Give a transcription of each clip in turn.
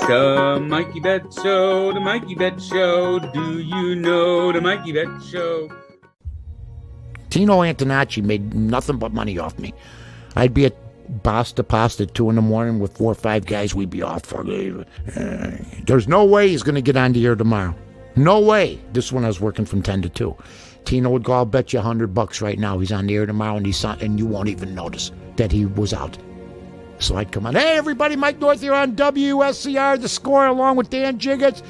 The Mikey Bet Show, the Mikey Bet Show. Do you know the Mikey Bet Show? Tino Antonacci made nothing but money off me. I'd be at Basta Pasta at 2 a.m. with 4 or 5 guys. We'd be off for there's no way he's going to get on the air tomorrow. No way. This one I was working from 10 to 2. Tino would go, I'll bet you $100 right now. He's on the air tomorrow, and you won't even notice that he was out. So I'd come on. Hey, everybody, Mike North here on WSCR, The Score, along with Dan Jiggets.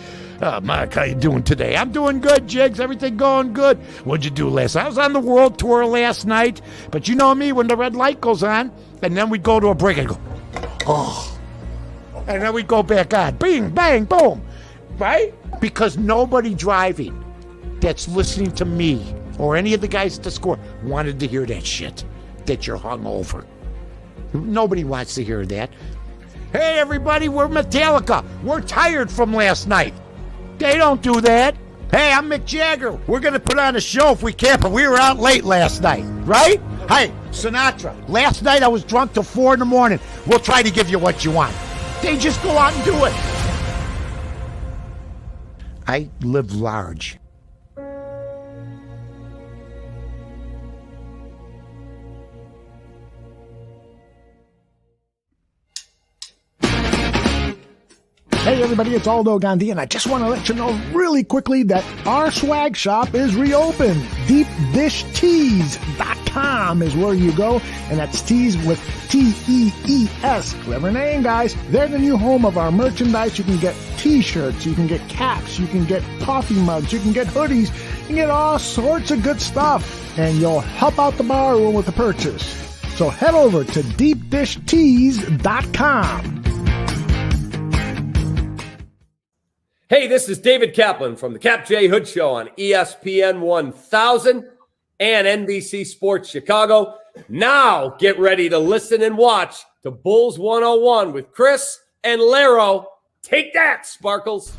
Mike, how you doing today? I'm doing good, Jigs. Everything going good. What'd you do last night? I was on the world tour last night. But you know me, when the red light goes on, and then we'd go to a break, I'd go, oh. And then we'd go back on. Bing, bang, boom. Right? Because nobody driving that's listening to me or any of the guys at The Score wanted to hear that shit, that you're hungover. Nobody wants to hear that. Hey, everybody, we're Metallica. We're tired from last night. They don't do that. Hey, I'm Mick Jagger. We're going to put on a show if we can, but we were out late last night, right? Hey, Sinatra. Last night I was drunk till 4 in the morning. We'll try to give you what you want. They just go out and do it. I live large. Hey everybody, it's Aldo Gandhi, and I just want to let you know really quickly that our swag shop is reopened. DeepDishTees.com is where you go, and that's tees with T-E-E-S. Clever name, guys. They're the new home of our merchandise. You can get t-shirts, you can get caps, you can get coffee mugs, you can get hoodies, you can get all sorts of good stuff, and you'll help out the bar room with the purchase. So head over to DeepDishTees.com. Hey, this is David Kaplan from the Cap J Hood Show on ESPN 1000 and NBC Sports Chicago. Now get ready to listen and watch to Bulls 101 with Kris and Larro. Take that, Sparkles.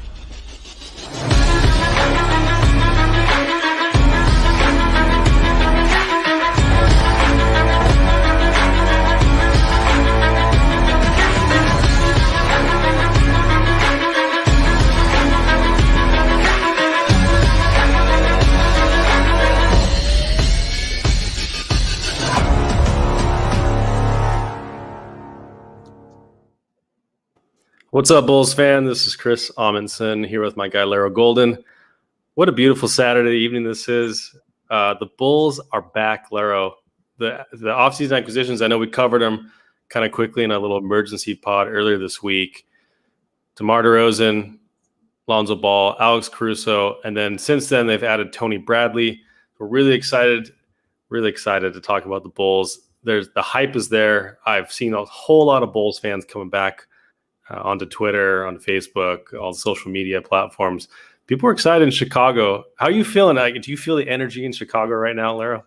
What's up, Bulls fan? This is Chris Amundsen here with my guy, Larro Golden. What a beautiful Saturday evening this is. The Bulls are back, Larro. The offseason acquisitions, I know we covered them kind of quickly in a little emergency pod earlier this week. DeMar DeRozan, Lonzo Ball, Alex Caruso, and then since then they've added Tony Bradley. We're really excited to talk about the Bulls. The hype is there. I've seen a whole lot of Bulls fans coming back onto Twitter, on Facebook, all the social media platforms. People are excited in Chicago. How are you feeling? Do you feel the energy in Chicago right now, Larro?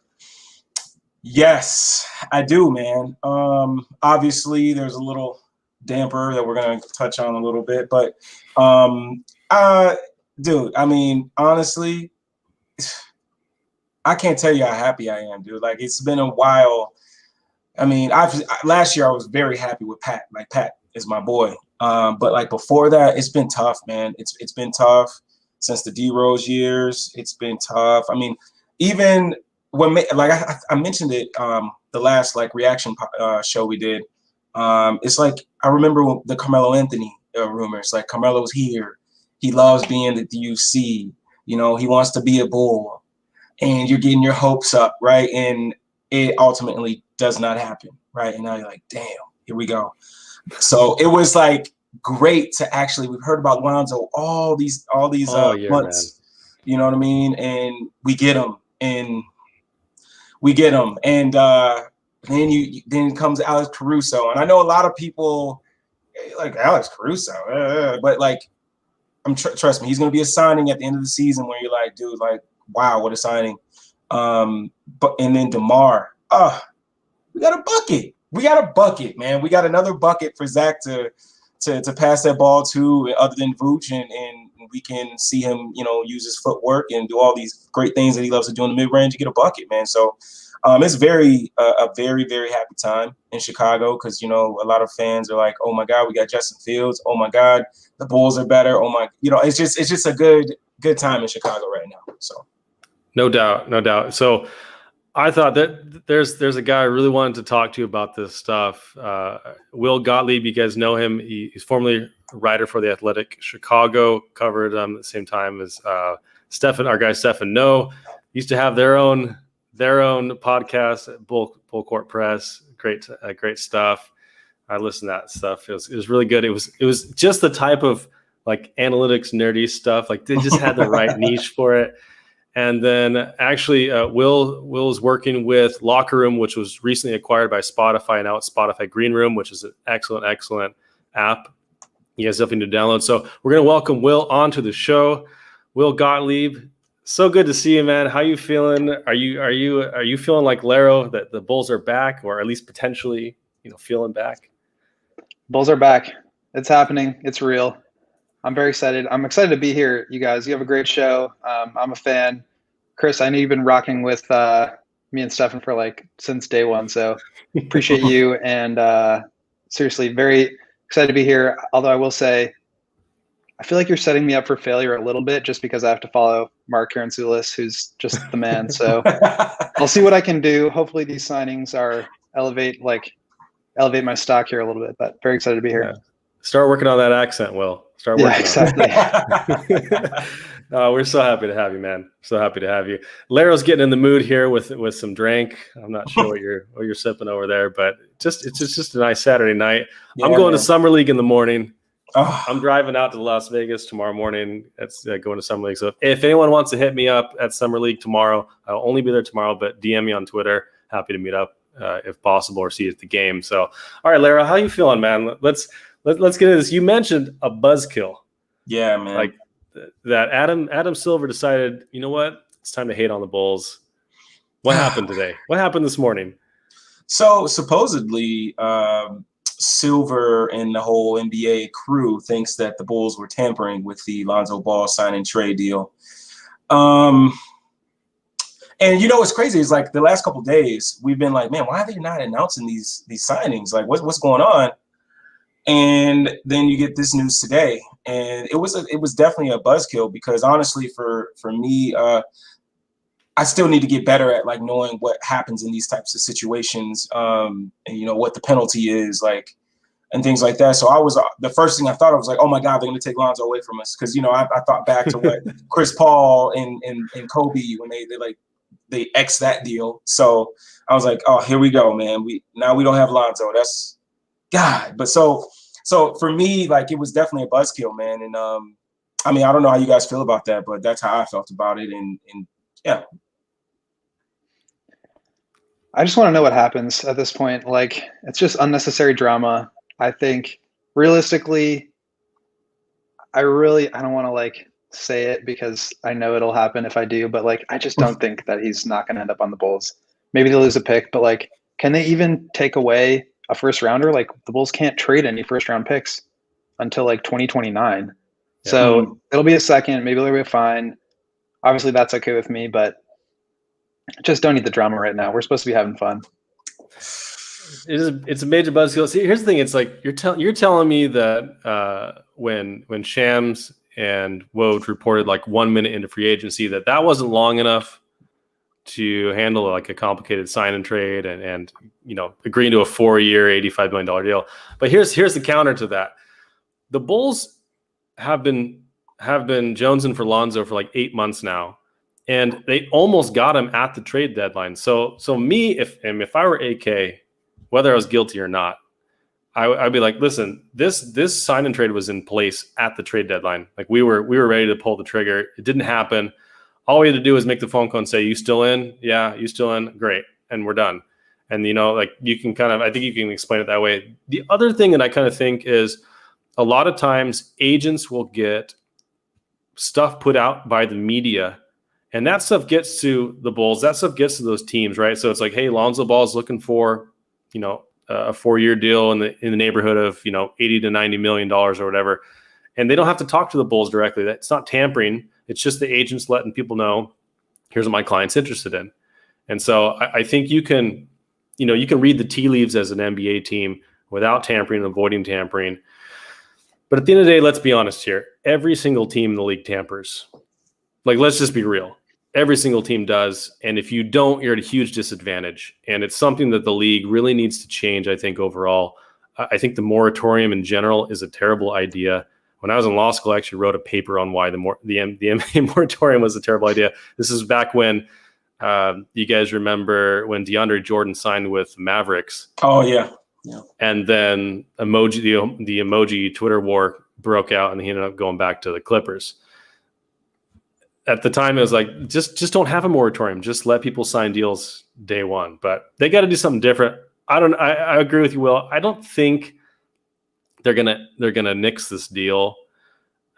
Yes, I do, man. Obviously, there's a little damper that we're going to touch on a little bit. But, dude, I mean, honestly, I can't tell you how happy I am, dude. Like, it's been a while. I mean, last year I was very happy with Pat. Like, Pat is my boy. But like before that, it's been tough, man. It's been tough since the D-Rose years. It's been tough. I mean, even when I mentioned it the last like reaction show we did. It's like I remember the Carmelo Anthony rumors. Like Carmelo's here. He loves being at the UC. You know, he wants to be a Bull, and you're getting your hopes up, right? And it ultimately does not happen, right? And now you're like, damn, here we go. So it was like great to actually, we've heard about Lonzo all these months, man. You know what I mean? And we get him, and then comes Alex Caruso. And I know a lot of people like Alex Caruso, but like, trust me, he's going to be a signing at the end of the season where you're like, dude, like, wow, what a signing. And then DeMar, we got a bucket. We got a bucket, man. We got another bucket for Zach to pass that ball to, other than Vooch, and we can see him, you know, use his footwork and do all these great things that he loves to do in the mid-range to get a bucket, man. So It's a very, very happy time in Chicago because, you know, a lot of fans are like, oh my God, we got Justin Fields. Oh my God, the Bulls are better. Oh my, you know, it's just a good time in Chicago right now. So. No doubt. So I thought that there's a guy I really wanted to talk to you about this stuff. Will Gottlieb, you guys know him. He's formerly a writer for The Athletic Chicago, covered at the same time as our guy Stefan No. Used to have their own podcast at Bull Court Press. Great stuff. I listened to that stuff. It was really good. It was just the type of like analytics nerdy stuff. Like they just had the right niche for it. And then actually, Will is working with Locker Room, which was recently acquired by Spotify. Now it's Spotify Green Room, which is an excellent app. You guys definitely need to download. So we're going to welcome Will onto the show. Will Gottlieb, so good to see you, man. How you feeling? Are you feeling like Larro that the Bulls are back, or at least potentially, you know, feeling back? Bulls are back. It's happening. It's real. I'm very excited. I'm excited to be here, you guys. You have a great show. I'm a fan. Kris, I know you've been rocking with me and Stefan for like since day one, so appreciate you. And seriously, very excited to be here. Although I will say, I feel like you're setting me up for failure a little bit just because I have to follow Mark Karantzoulis, who's just the man. So I'll see what I can do. Hopefully these signings elevate my stock here a little bit, but very excited to be here. Yeah. Start working on that accent, Will. Start working exactly. on it. We're so happy to have you, man. So happy to have you. Larro's getting in the mood here with some drink. I'm not sure what you're sipping over there, but it's just a nice Saturday night. Yeah, I'm going to Summer League in the morning. Oh. I'm driving out to Las Vegas tomorrow morning. That's going to Summer League. So if anyone wants to hit me up at Summer League tomorrow, I'll only be there tomorrow, but DM me on Twitter. Happy to meet up if possible or see you at the game. So, all right, Larro, how you feeling, man? Let's get into this. You mentioned a buzzkill. Yeah, man. Like that Adam Silver decided, you know what? It's time to hate on the Bulls. What happened today? What happened this morning? So supposedly Silver and the whole NBA crew thinks that the Bulls were tampering with the Lonzo Ball sign and trade deal. And you know what's crazy is like the last couple of days we've been like, man, why are they not announcing these signings? Like what's going on? And then you get this news today, and it was definitely a buzzkill because honestly, for me, I still need to get better at like knowing what happens in these types of situations, and you know what the penalty is like, and things like that. So the first thing I thought of was like, oh my God, they're gonna take Lonzo away from us because you know I thought back to what Chris Paul and Kobe when they X that deal. So I was like, oh, here we go, man. We don't have Lonzo. That's God. But so for me, like it was definitely a buzzkill, man. And I mean, I don't know how you guys feel about that, but that's how I felt about it. And yeah. I just want to know what happens at this point. Like it's just unnecessary drama. I think realistically, I don't want to like say it because I know it'll happen if I do, but like I just don't think that he's not going to end up on the Bulls. Maybe they'll lose a pick, but like, can they even take away a first rounder? Like the Bulls can't trade any first round picks until like 2029. Yeah. So it'll be a second, maybe they'll be fine. Obviously that's okay with me, but just don't need the drama right now. We're supposed to be having fun. It's a major buzzkill. See, here's the thing. It's like you're telling me that when Shams and Woj reported like 1 minute into free agency that wasn't long enough to handle like a complicated sign and trade and you know agreeing to a 4-year $85 million deal. But here's the counter to that. The Bulls have been jonesing for Lonzo for like 8 months now, and they almost got him at the trade deadline. So me, if I were AK, whether I was guilty or not, I'd be like, listen, this sign and trade was in place at the trade deadline. Like we were ready to pull the trigger. It didn't happen. All we had to do was make the phone call and say, you still in? Yeah, you still in? Great. And we're done. And, you know, like you can I think you can explain it that way. The other thing that I kind of think is a lot of times agents will get stuff put out by the media, and that stuff gets to the Bulls. That stuff gets to those teams, right? So it's like, hey, Lonzo Ball is looking for, you know, a 4-year deal in the neighborhood of, you know, $80 to $90 million or whatever. And they don't have to talk to the Bulls directly. That's not tampering. It's just the agents letting people know, here's what my client's interested in. And so I think you can read the tea leaves as an NBA team without tampering and avoiding tampering. But at the end of the day, let's be honest here. Every single team in the league tampers. Like, let's just be real. Every single team does. And if you don't, you're at a huge disadvantage. And it's something that the league really needs to change, I think, overall. I think the moratorium in general is a terrible idea. When I was in law school, I actually wrote a paper on why the NBA moratorium was a terrible idea. This is back when you guys remember when DeAndre Jordan signed with Mavericks. Oh, yeah. Yeah. And then the emoji Twitter war broke out, and he ended up going back to the Clippers. At the time, it was like, just don't have a moratorium. Just let people sign deals day one. But they got to do something different. I agree with you, Will. I don't think they're gonna nix this deal.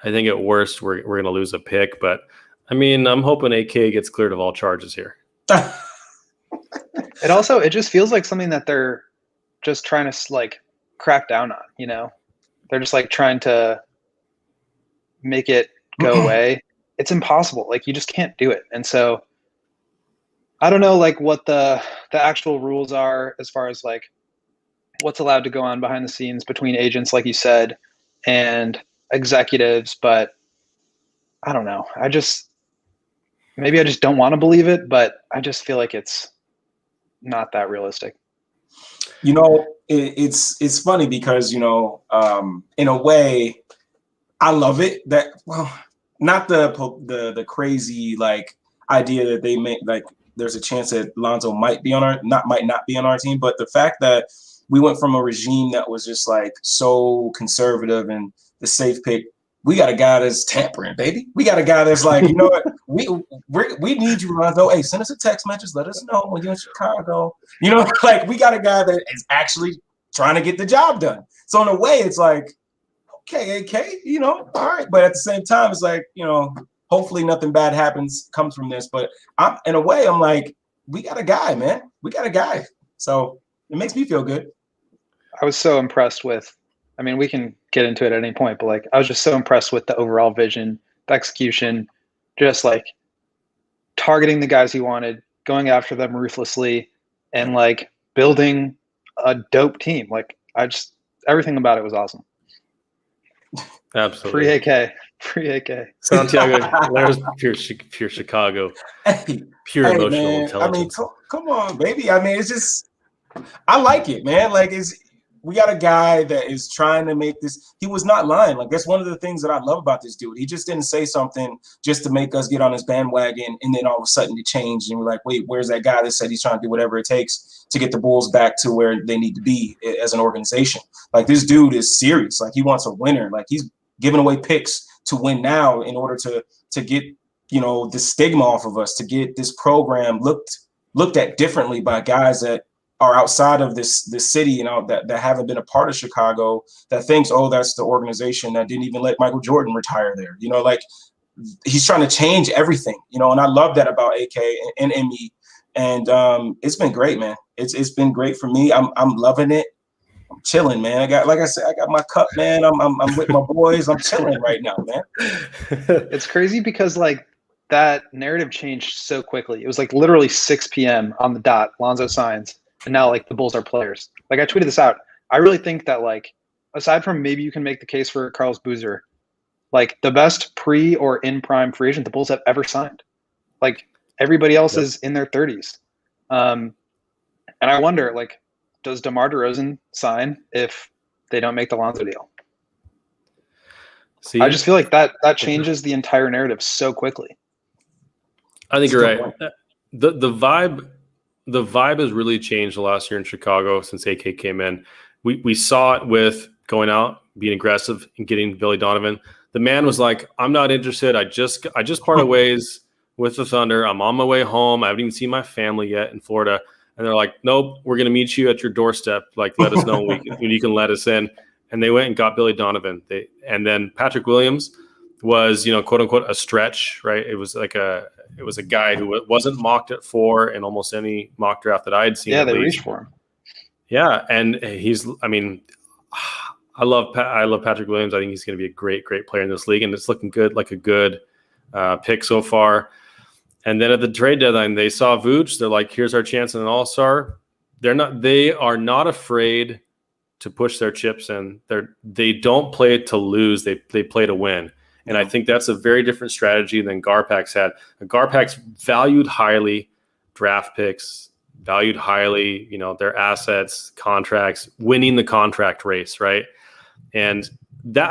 I think at worst we're gonna lose a pick. But I mean, I'm hoping AK gets cleared of all charges here. It just feels like something that they're just trying to like crack down on, you know? They're just like trying to make it go away. It's impossible. Like, you just can't do it. And so I don't know like what the actual rules are as far as like what's allowed to go on behind the scenes between agents, like you said, and executives, but I don't know. Maybe I just don't want to believe it, but I just feel like it's not that realistic. You know, it's funny because, you know, in a way, I love it that, well, not the crazy like idea that they make, like there's a chance that Lonzo might not be on our team, but the fact that we went from a regime that was just like so conservative and the safe pick. We got a guy that's tampering, baby. We got a guy that's like, you know what? We need you, Lonzo. Hey, send us a text message. Let us know when you're in Chicago. You know, like we got a guy that is actually trying to get the job done. So in a way, it's like, okay, AK, you know, all right. But at the same time, it's like, you know, hopefully nothing bad comes from this. But in a way, I'm like, we got a guy, man. We got a guy. So it makes me feel good. I was so impressed with, I mean, we can get into it at any point, but like, I was just so impressed with the overall vision, the execution, just like targeting the guys he wanted, going after them ruthlessly, and like building a dope team. Like, everything about it was awesome. Absolutely. Free AK. Santiago, there's pure Chicago, pure emotional man. intelligence. I mean, come on, baby. I mean, it's just, I like it, man. Like, we got a guy that is trying to make this. He was not lying. Like, that's one of the things that I love about this dude. He just didn't say something just to make us get on his bandwagon, and then all of a sudden it changed, and we're like, wait, where's that guy that said he's trying to do whatever it takes to get the Bulls back to where they need to be as an organization? Like, this dude is serious. Like, he wants a winner. Like, he's giving away picks to win now in order to get, you know, the stigma off of us, to get this program looked at differently by guys that are outside of this city, you know, that haven't been a part of Chicago, that thinks, oh, that's the organization that didn't even let Michael Jordan retire there. You know, like, he's trying to change everything, you know, and I love that about AK and ME. And it's been great, man. It's been great for me. I'm loving it. I'm chilling, man. I got my cup, man. I'm with my boys. I'm chilling right now, man. It's crazy because like that narrative changed so quickly. It was like literally 6 p.m. on the dot, Lonzo signs. And now, like, the Bulls are players. Like, I tweeted this out. I really think that, like, aside from maybe you can make the case for Carlos Boozer, like, the best pre or in prime free agent the Bulls have ever signed. Like, everybody else is in their 30s. And I wonder, like, does DeMar DeRozan sign if they don't make the Lonzo deal? See, I just feel like that changes the entire narrative so quickly. I think you're right. The vibe has really changed the last year in Chicago since AK came in. We saw it with going out, being aggressive, and getting Billy Donovan. The man was like, I'm not interested. I just parted ways with the Thunder. I'm on my way home. I haven't even seen my family yet in Florida. And they're like, nope, we're going to meet you at your doorstep. Like, let us know when you can let us in. And they went and got Billy Donovan. And then Patrick Williams was, you know, quote unquote, a stretch, right? It was a guy who wasn't mocked at 4 in almost any mock draft that I'd seen. Yeah, they reached for him. Yeah, and I love Patrick Williams. I think he's going to be a great player in this league, and it's looking good, like a good pick so far. And then at the trade deadline, they saw Vooch. They're like, here's our chance at an all-star. They are not afraid to push their chips in. They don't play to lose. They play to win. And I think that's a very different strategy than Garpax had. Garpax valued highly draft picks, valued highly, their assets, contracts, winning the contract race, right? And that,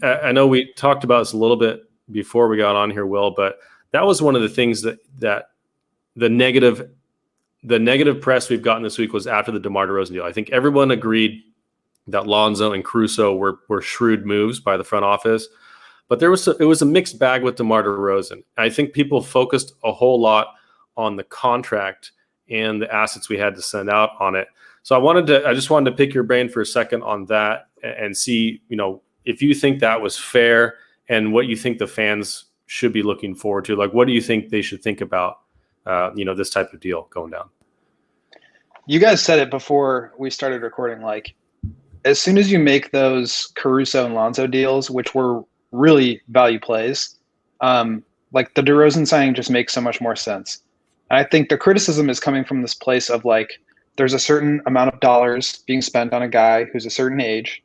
I know we talked about this a little bit before we got on here, Will, but that was one of the things that the negative press we've gotten this week was after the DeMar DeRozan deal. I think everyone agreed that Lonzo and Caruso were shrewd moves by the front office, but it was a mixed bag with DeMar DeRozan. I think people focused a whole lot on the contract and the assets we had to send out on it. So I just wanted to pick your brain for a second on that and see, if you think that was fair and what you think the fans should be looking forward to. Like, what do you think they should think about, this type of deal going down? You guys said it before we started recording. Like, as soon as you make those Caruso and Lonzo deals, which were really value plays, like the DeRozan signing just makes so much more sense. And I think the criticism is coming from this place of like, there's a certain amount of dollars being spent on a guy who's a certain age,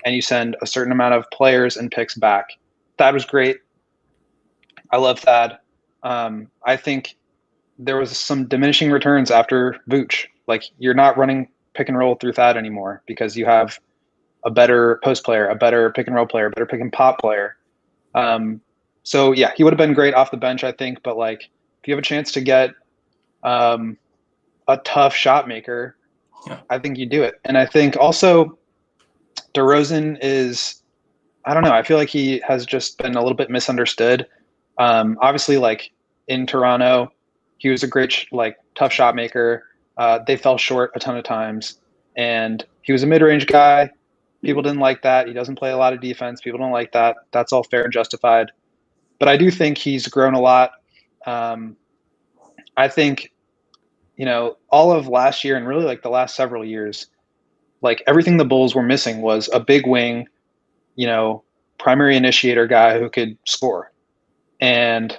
and you send a certain amount of players and picks back. Thad was great. I love Thad. I think there was some diminishing returns after Vooch. Like, you're not running pick and roll through Thad anymore because you have a better post player, a better pick and roll player, a better pick and pop player. So yeah, he would have been great off the bench, I think. But like, if you have a chance to get a tough shot maker, I think you do it. And I think also DeRozan is, I don't know, I feel like he has just been a little bit misunderstood. Obviously, like in Toronto, he was a great, tough shot maker. They fell short a ton of times, and he was a mid-range guy. People didn't like that. He doesn't play a lot of defense. People don't like that. That's all fair and justified. But I do think he's grown a lot. I think, all of last year and really like the last several years, like everything the Bulls were missing was a big wing, primary initiator guy who could score, and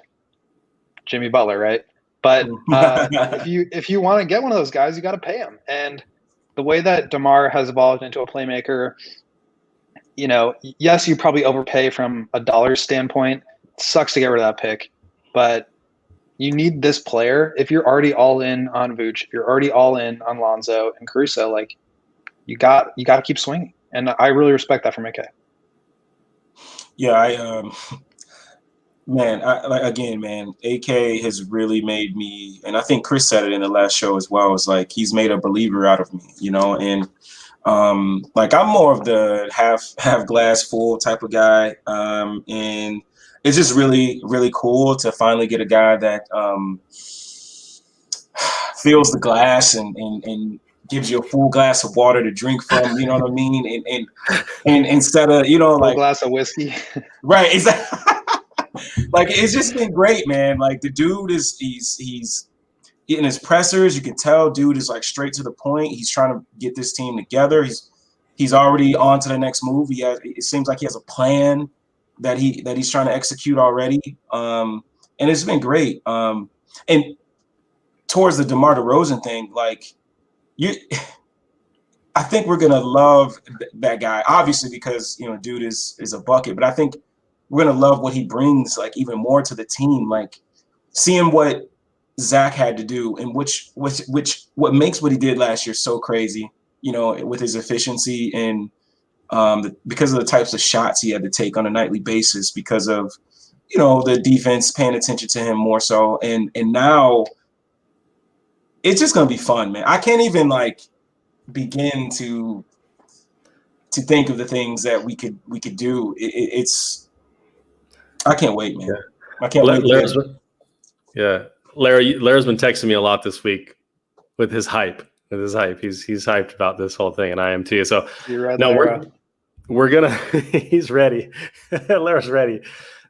Jimmy Butler, right? But if you want to get one of those guys, you got to pay him. And the way that DeMar has evolved into a playmaker, yes, you probably overpay from a dollar standpoint. It sucks to get rid of that pick, but you need this player. If you're already all in on Vooch, if you're already all in on Lonzo and Caruso, like you got to keep swinging. And I really respect that from AK. Yeah, man, AK has really made me, and I think Kris said it in the last show as well. It's like he's made a believer out of me, and I'm more of the half glass full type of guy, and it's just really, really cool to finally get a guy that fills the glass and gives you a full glass of water to drink from. You know what I mean? And instead of full glass of whiskey, right? Exactly. Like, it's just been great, man. Like, the dude he's getting his pressers. You can tell dude is like straight to the point. He's trying to get this team together. He's already on to the next move. It seems like he has a plan that he's trying to execute already. And it's been great. And towards the DeMar DeRozan thing, I think we're gonna love that guy, obviously, because dude is a bucket. But I think we're gonna love what he brings, like, even more to the team. Like, seeing what Zach had to do, and what makes what he did last year so crazy, with his efficiency and because of the types of shots he had to take on a nightly basis, because of the defense paying attention to him more so, and now it's just gonna be fun, man. I can't even begin to think of the things that we could do. I can't wait, man. Yeah. I can't wait. Larry's been texting me a lot this week with his hype. He's hyped about this whole thing, and I am too. So we're gonna. He's ready. Larry's ready.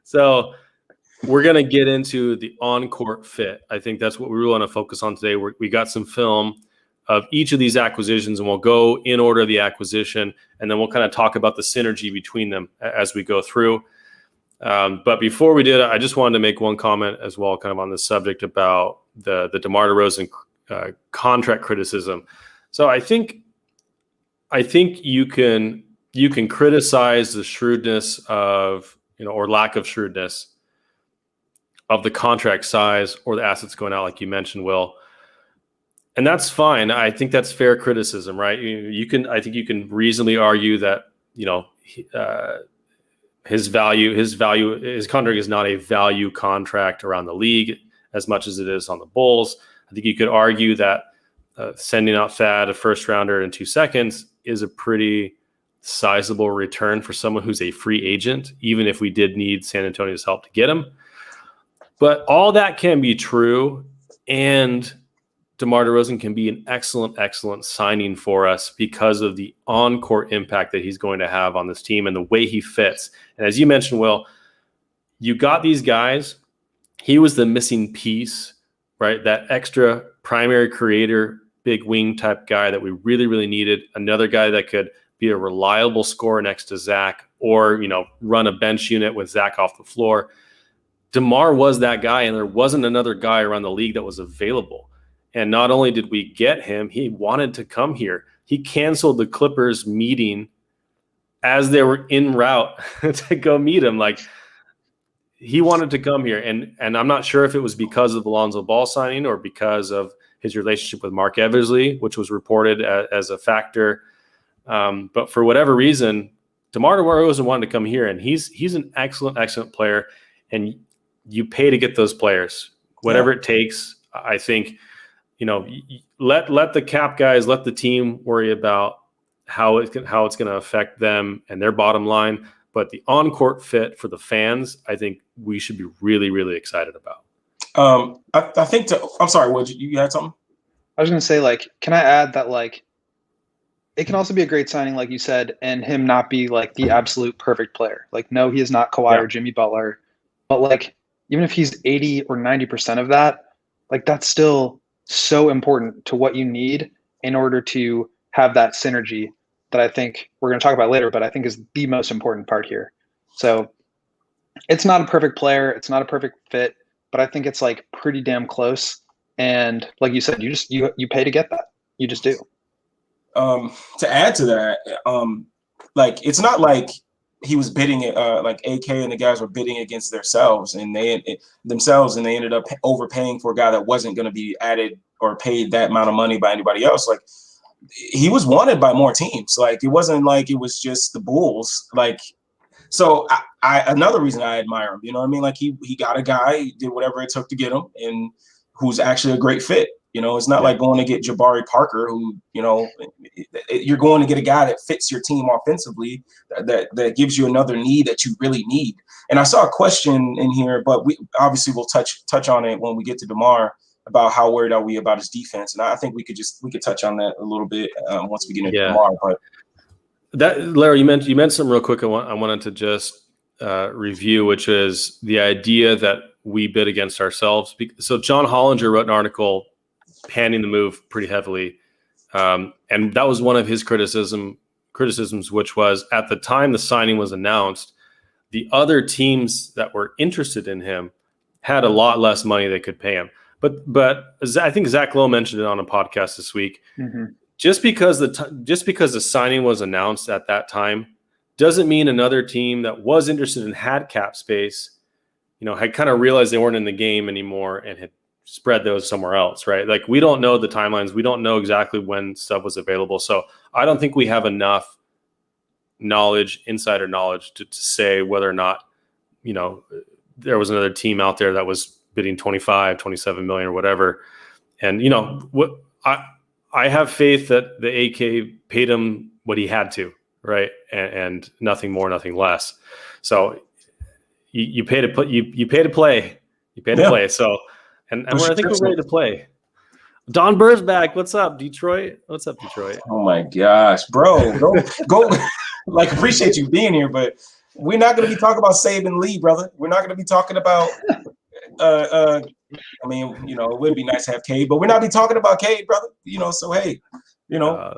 So we're gonna get into the on-court fit. I think that's what we really want to focus on today. We got some film of each of these acquisitions, and we'll go in order of the acquisition, and then we'll kind of talk about the synergy between them as we go through. But before we did, I just wanted to make one comment as well, kind of on this subject about the DeMar DeRozan contract criticism. So I think you can criticize the shrewdness of, or lack of shrewdness of the contract size or the assets going out, like you mentioned, Will. And that's fine. I think that's fair criticism, right? I think you can reasonably argue that, his contract is not a value contract around the league as much as it is on the Bulls. I think you could argue that sending out Thad, a first rounder in 2 seconds, is a pretty sizable return for someone who's a free agent, even if we did need San Antonio's help to get him. But all that can be true, and DeMar DeRozan can be an excellent signing for us because of the on-court impact that he's going to have on this team and the way he fits. And as you mentioned, Will, you got these guys. He was the missing piece, right? That extra primary creator, big wing type guy that we really, really needed. Another guy that could be a reliable scorer next to Zach, or, run a bench unit with Zach off the floor. DeMar was that guy, and there wasn't another guy around the league that was available. And not only did we get him, he wanted to come here. He canceled the Clippers meeting as they were en route to go meet him. Like, he wanted to come here. And I'm not sure if it was because of the Lonzo Ball signing or because of his relationship with Mark Eversley, which was reported as a factor. But for whatever reason, DeMar DeRozan wanted to come here, and he's an excellent player. And you pay to get those players, whatever it takes. I think, let the cap guys, let the team worry about how it's going to affect them and their bottom line. But the on-court fit for the fans, I think we should be really, really excited about. I think I'm sorry, Wood, you had something? I was going to say, can I add that, it can also be a great signing, like you said, and him not be the absolute perfect player. No, he is not Kawhi or Jimmy Butler, but even if he's 80 or 90% of that, that's still so important to what you need in order to have that synergy that I think we're going to talk about later, but I think is the most important part here. So it's not a perfect player. It's not a perfect fit, but I think it's pretty damn close. And like you said, you pay to get that. You just do. To add to that, it's not like he was bidding AK and the guys were bidding against themselves, and they ended up overpaying for a guy that wasn't going to be added or paid that amount of money by anybody else. He was wanted by more teams. It wasn't like it was just the Bulls. So another reason I admire him, he got a guy, did whatever it took to get him, and who's actually a great fit. It's not like going to get Jabari Parker, who, you're going to get a guy that fits your team offensively, that gives you another need that you really need. And I saw a question in here, but we obviously will touch on it when we get to DeMar, about how worried are we about his defense. And I think we could touch on that a little bit once we get into DeMar. But Larry, you mentioned something real quick. I wanted to just review, which is the idea that we bid against ourselves. So John Hollinger wrote an article panning the move pretty heavily. And that was one of his criticisms, which was, at the time the signing was announced, the other teams that were interested in him had a lot less money they could pay him. But I think Zach Lowe mentioned it on a podcast this week. Mm-hmm. Just because the signing was announced at that time doesn't mean another team that was interested and had cap space, had kind of realized they weren't in the game anymore and had spread those somewhere else, right? We don't know the timelines. We don't know exactly when stuff was available. So I don't think we have enough insider knowledge to say whether or not, there was another team out there that was bidding 25, 27 million or whatever. And, what I have faith that the AK paid him what he had to, right? And nothing more, nothing less. So you pay to play. You pay to play. So, and I think we're ready to play. Don Burr's back. What's up, Detroit? What's up, Detroit? Oh my gosh, bro. Go. Appreciate you being here, but we're not going to be talking about Saban Lee, brother. We're not going to be talking about it would be nice to have Cade, but we're not be talking about Cade, brother. So hey, I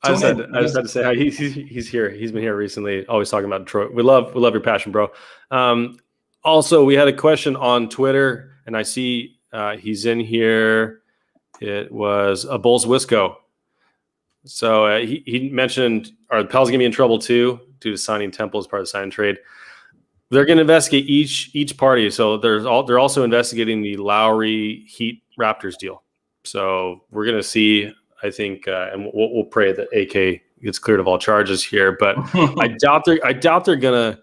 just had to say hi. He's here. He's been here recently. Always talking about Detroit. We love your passion, bro. Also, we had a question on Twitter, and I see he's in here. It was a Bulls Wisco. So he mentioned, are the Pels going to be in trouble too due to signing Temple as part of the sign and trade? They're going to investigate each party. So they're also investigating the Lowry Heat Raptors deal. So we're going to see, I think, and we'll pray that AK gets cleared of all charges here. But I doubt they're going to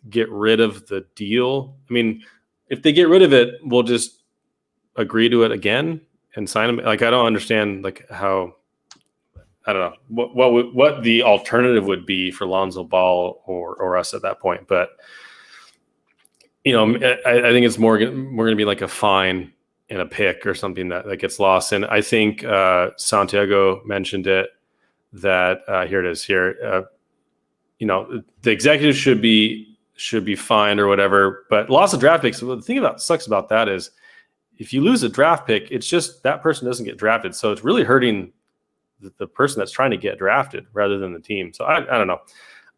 get rid of the deal. I mean, if they get rid of it, we'll just agree to it again and sign them. Like, I don't understand how. I don't know what the alternative would be for Lonzo Ball or us at that point. But I think it's more going to be like a fine and a pick or something that gets lost. And I think Santiago mentioned it, that here it is here. The executives should be fined or whatever. But loss of draft picks. The thing sucks about that is if you lose a draft pick, it's just that person doesn't get drafted. So it's really hurting the person that's trying to get drafted rather than the team. So I don't know.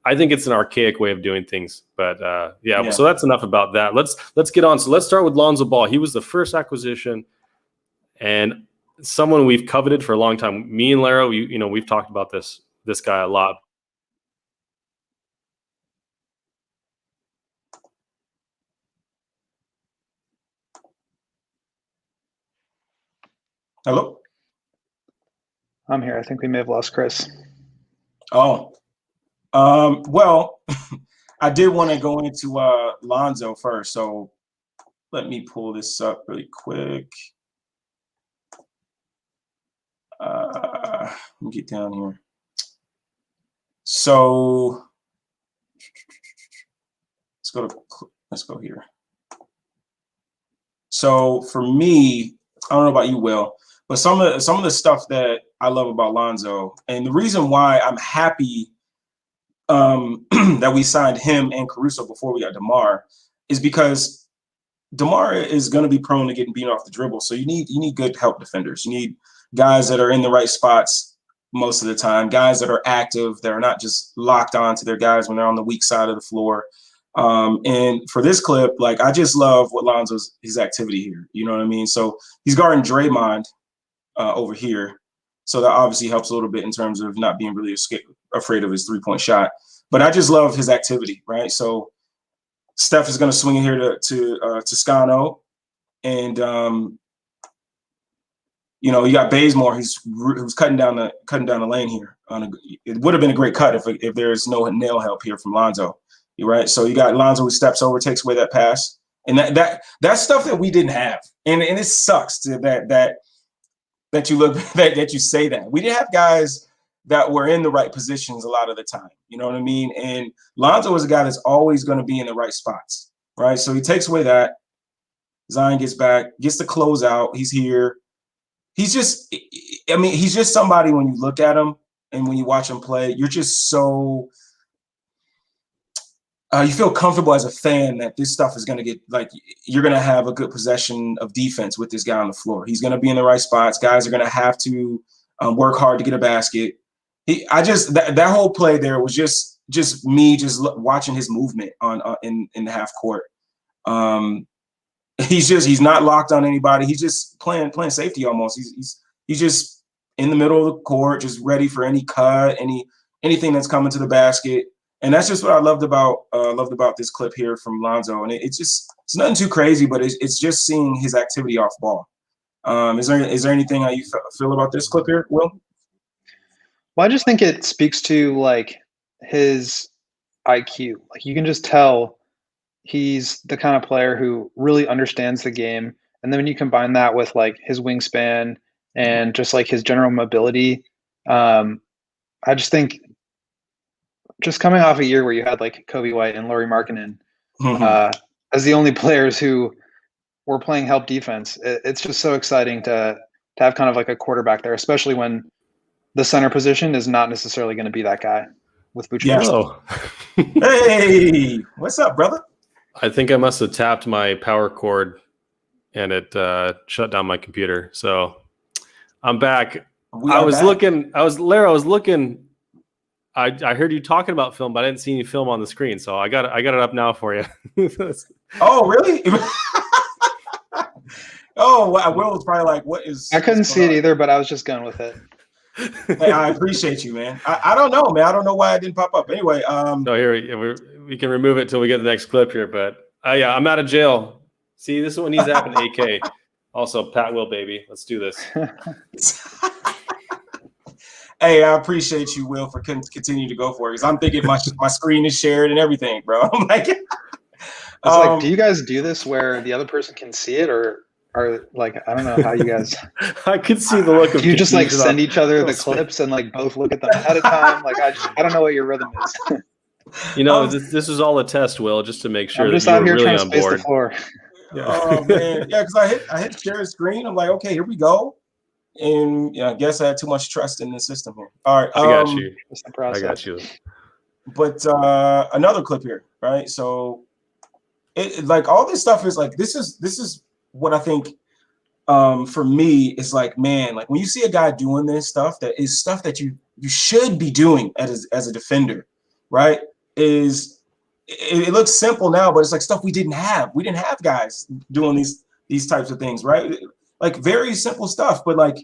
I think it's an archaic way of doing things, but yeah. So that's enough about that. Let's get on. So let's start with Lonzo Ball. He was the first acquisition and someone we've coveted for a long time. Me and Larro, we've talked about this guy a lot. Hello? I'm here. I think we may have lost Kris. Oh, well, I did want to go into Lonzo first, so let me pull this up really quick. Let me get down here. So let's go here. So for me, I don't know about you, Will, but some of the stuff that I love about Lonzo, and the reason why I'm happy that we signed him and Caruso before we got DeMar is because DeMar is going to be prone to getting beaten off the dribble. So you need good help defenders. You need guys that are in the right spots most of the time, guys that are active, that are not just locked on to their guys when they're on the weak side of the floor. And for this clip, I just love what his activity here. You know what I mean? So he's guarding Draymond over here. So that obviously helps a little bit in terms of not being really afraid of his three-point shot. But I just love his activity, right? So Steph is going to swing in here to Toscano. And, you got Bazemore who's cutting down the lane here. It would have been a great cut if there's no nail help here from Lonzo, right? So you got Lonzo who steps over, takes away that pass. And that's stuff that we didn't have. And it sucks that you say that. We didn't have guys that were in the right positions a lot of the time. You know what I mean? And Lonzo is a guy that's always going to be in the right spots, right? So he takes away that. Zion gets back, gets the close out. He's here. He's just somebody when you look at him and when you watch him play, you're just so you feel comfortable as a fan that this stuff is going to get you're going to have a good possession of defense with this guy on the floor. He's going to be in the right spots. Guys are going to have to work hard to get a basket. That whole play there was just me watching his movement in the half court. He's not locked on anybody. He's just playing safety almost. He's just in the middle of the court, just ready for any cut, anything that's coming to the basket. And that's just what I loved about this clip here from Lonzo. And it's nothing too crazy, but it's just seeing his activity off ball. Is there anything how you feel about this clip here, Will? Well, I just think it speaks to his IQ. You can just tell he's the kind of player who really understands the game. And then when you combine that with his wingspan and just his general mobility, I just think just coming off a year where you had Kobe White and Lauri Markkanen as the only players who were playing help defense, it's just so exciting to have kind of a quarterback there, especially when the center position is not necessarily going to be that guy with Vucevic. Yeah. Hey, what's up, brother? I think I must have tapped my power cord and it shut down my computer. So I'm back. I was looking. I heard you talking about film, but I didn't see any film on the screen. So I got it up now for you. Oh, really? Oh, wow. Will was probably like, "What is?" I couldn't what's see going it on? either, but I was just going with it. Hey, I appreciate you, man. I don't know, man. I don't know why it didn't pop up. Anyway, No, here we can remove it till we get the next clip here. But yeah, I'm out of jail. See, this is what needs to happen. AK. Also, Pat Will, baby. Let's do this. hey, I appreciate you, Will, for continue to go for it because I'm thinking my screen is shared and everything, bro. I'm like, It's like, do you guys do this where the other person can see it, or like, I don't know how you guys? I could see the look of. Do you just like confusion send on each other the Will's face. clips and like both look at them ahead of time? Like, I don't know what your rhythm is. You know, this is all a test, Will, just to make sure I'm that just you were out here really trying to on space board. the floor. Yeah. oh man, yeah, because I hit share screen. I'm like, okay, here we go. And yeah, I guess I had too much trust in the system here. All right, I got you. Just the I process. got you. But another clip here, right? So it like all this stuff is like this is what I think for me is like, man, like when you see a guy doing this stuff, that is stuff that you should be doing as a defender, right? It looks simple now, but it's like stuff we didn't have. We didn't have guys doing these types of things, right? Like very simple stuff, but like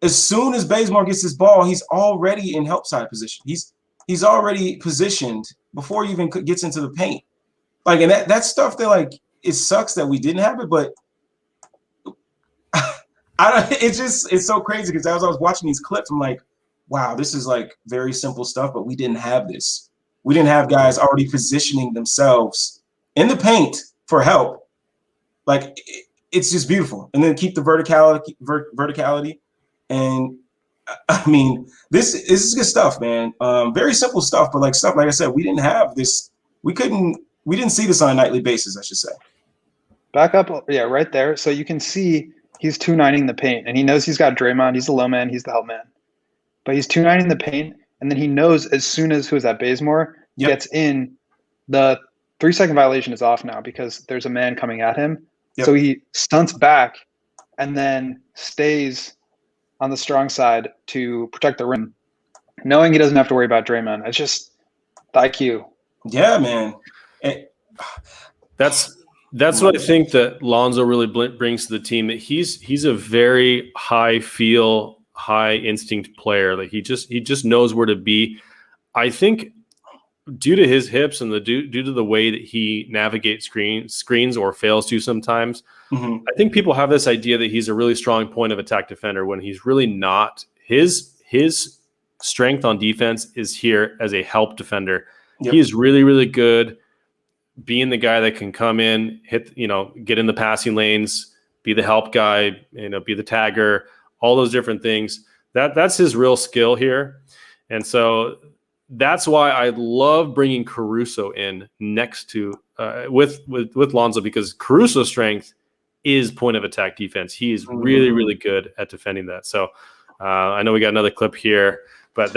as soon as Bazemore gets his ball, he's already in help side position. He's already positioned before he even gets into the paint. Like, and that's stuff that like it sucks that we didn't have it, but it's so crazy because as I was watching these clips, I'm like, wow, this is like very simple stuff, but we didn't have this. We didn't have guys already positioning themselves in the paint for help. Like it's just beautiful. And then keep the verticality. And I mean, this is good stuff, man. Very simple stuff, but like stuff, like I said, we didn't have this. We didn't see this on a nightly basis, I should say. Back up, yeah, right there. So you can see he's 290ing the paint, and he knows he's got Draymond. He's the low man. He's the help man. But he's 290ing the paint, and then he knows as soon as who's that Bazemore gets in, the 3-second violation is off now because there's a man coming at him. Yep. So he stunts back and then stays on the strong side to protect the rim, knowing he doesn't have to worry about Draymond. It's just the IQ. Yeah, man. That's what I think that Lonzo really brings to the team. That he's a very high feel, high instinct player. Like he just knows where to be. I think due to his hips and due to the way that he navigates screens or fails to sometimes, I think people have this idea that he's a really strong point of attack defender when he's really not. His strength on defense is here as a help defender. Yep. He is really, really good being the guy that can come in, get in the passing lanes, be the help guy, be the tagger, all those different things. That's his real skill here. And so that's why I love bringing Caruso in next to with Lonzo, because Caruso's strength is point of attack defense. He is really, really good at defending that. So I know we got another clip here, but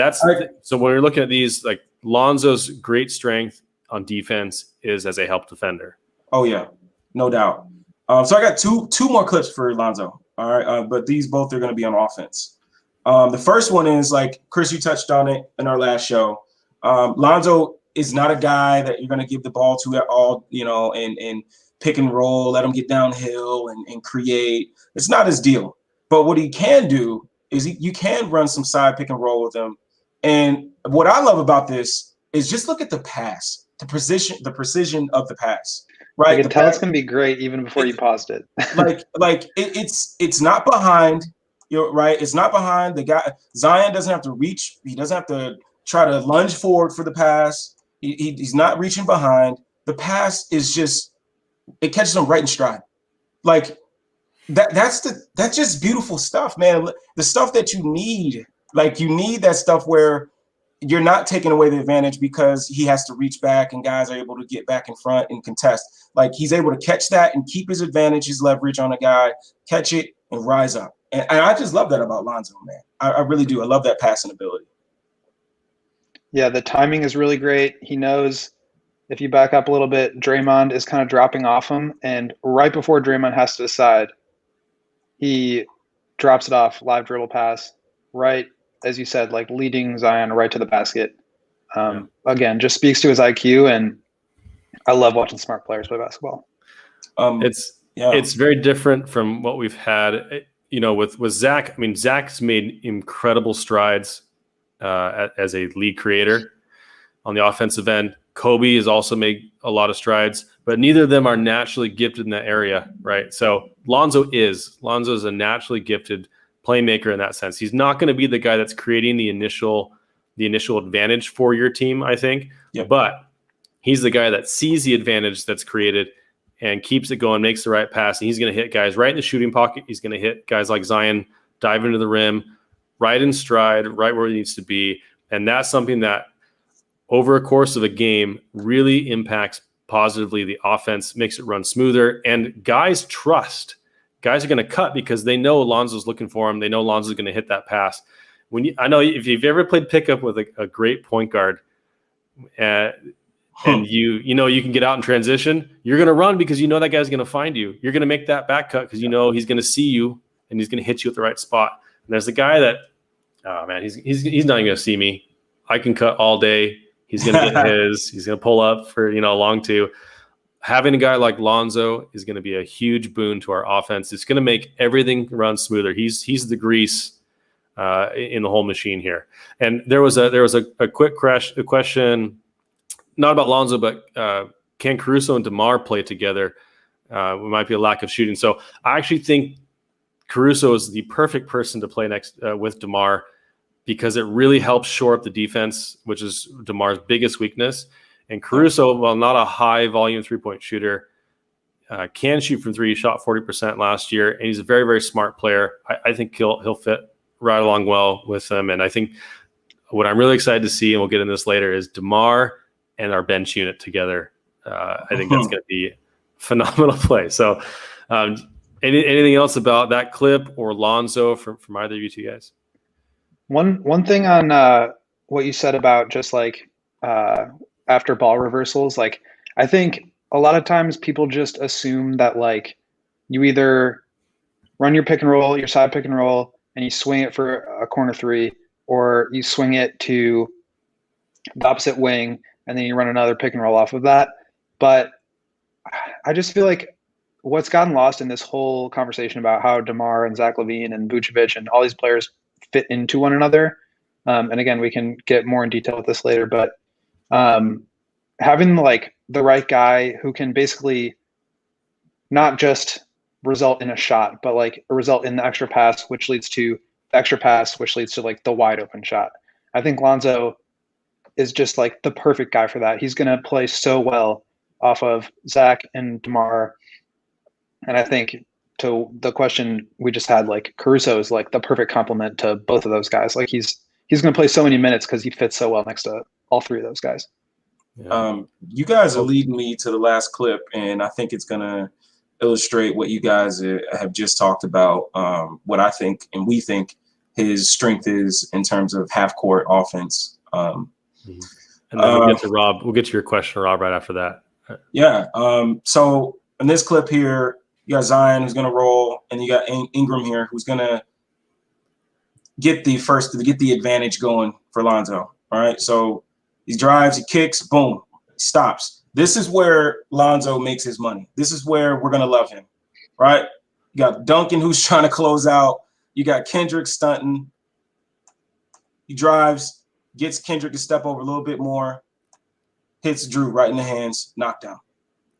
so when we're looking at these, like Lonzo's great strength on defense is as a help defender. Oh yeah, no doubt. So I got two more clips for Lonzo. All right, but these both are going to be on offense. The first one is like Kris, you touched on it in our last show. Lonzo is not a guy that you're going to give the ball to at all, and pick and roll, let him get downhill and create. It's not his deal. But what he can do is you can run some side pick and roll with him. And what I love about this is just look at the pass, the precision of the pass. Right, I can tell it's going to be great even before you paused it. it's not behind. You're right. It's not behind the guy. Zion doesn't have to reach. He doesn't have to try to lunge forward for the pass. He's not reaching behind. The pass is just, it catches him right in stride. Like that's just beautiful stuff, man. The stuff that you need. Like you need that stuff where you're not taking away the advantage because he has to reach back and guys are able to get back in front and contest. Like he's able to catch that and keep his advantage, his leverage on a guy, catch it and rise up. And I just love that about Lonzo, man. I really do. I love that passing ability. Yeah, the timing is really great. He knows if you back up a little bit, Draymond is kind of dropping off him. And right before Draymond has to decide, he drops it off, live dribble pass, right, as you said, like leading Zion right to the basket. Again, just speaks to his IQ, and I love watching smart players play basketball. It's very different from what we've had, with Zach. I mean, Zach's made incredible strides as a lead creator on the offensive end. Kobe has also made a lot of strides, but neither of them are naturally gifted in that area, right? So Lonzo is a naturally gifted playmaker in that sense. He's not going to be the guy that's creating the initial advantage for your team, I think. Yep. But he's the guy that sees the advantage that's created and keeps it going, makes the right pass, and he's going to hit guys right in the shooting pocket. He's going to hit guys like Zion, dive into the rim, right in stride, right where he needs to be. And that's something that over a course of a game really impacts positively the offense, makes it run smoother, and guys trust. Guys are going to cut because they know Lonzo's looking for him. They know Lonzo's going to hit that pass. I know if you've ever played pickup with a great point guard, and you can get out in transition, you're going to run because you know that guy's going to find you. You're going to make that back cut because you know he's going to see you and he's going to hit you at the right spot. And there's a guy that, oh man, he's not even going to see me. I can cut all day. He's going to get his. He's going to pull up for a long two. Having a guy like Lonzo is going to be a huge boon to our offense. It's going to make everything run smoother. He's the grease in the whole machine here. And there was a quick question, not about Lonzo, but can Caruso and DeMar play together? It might be a lack of shooting. So I actually think Caruso is the perfect person to play next with DeMar, because it really helps shore up the defense, which is DeMar's biggest weakness. And Caruso, while not a high volume 3-point shooter, can shoot from three. He shot 40% last year, and he's a very, very smart player. I think he'll fit right along well with them. And I think what I'm really excited to see, and we'll get into this later, is DeMar and our bench unit together. I think that's going to be a phenomenal play. So anything else about that clip or Lonzo from either of you two guys? One thing on what you said about just like after ball reversals, like I think a lot of times people just assume that like you either run your pick and roll, your side pick and roll, and you swing it for a corner three, or you swing it to the opposite wing and then you run another pick and roll off of that. But I just feel like what's gotten lost in this whole conversation about how DeMar and Zach LaVine and Vucevic and all these players fit into one another. And again, we can get more in detail with this later, but having like the right guy who can basically not just result in a shot, but like a result in the extra pass, which leads to the extra pass, which leads to like the wide open shot. I think Lonzo is just like the perfect guy for that. He's going to play so well off of Zach and DeMar. And I think to the question we just had, like Caruso is like the perfect complement to both of those guys. Like he's going to play so many minutes because he fits so well next to all three of those guys. Yeah. You guys are leading me to the last clip, and I think it's going to illustrate what you guys have just talked about, what I think and we think his strength is in terms of half-court offense. And then we'll get to Rob. We'll get to your question, Rob, right after that. Yeah. So in this clip here, you got Zion who's going to roll, and you got Ingram here who's going to get the advantage going for Lonzo. All right. So he drives, he kicks, boom, stops. This is where Lonzo makes his money. This is where we're going to love him. Right. You got Duncan who's trying to close out. You got Kendrick stunting. He drives, gets Kendrick to step over a little bit more, hits Drew right in the hands, knockdown.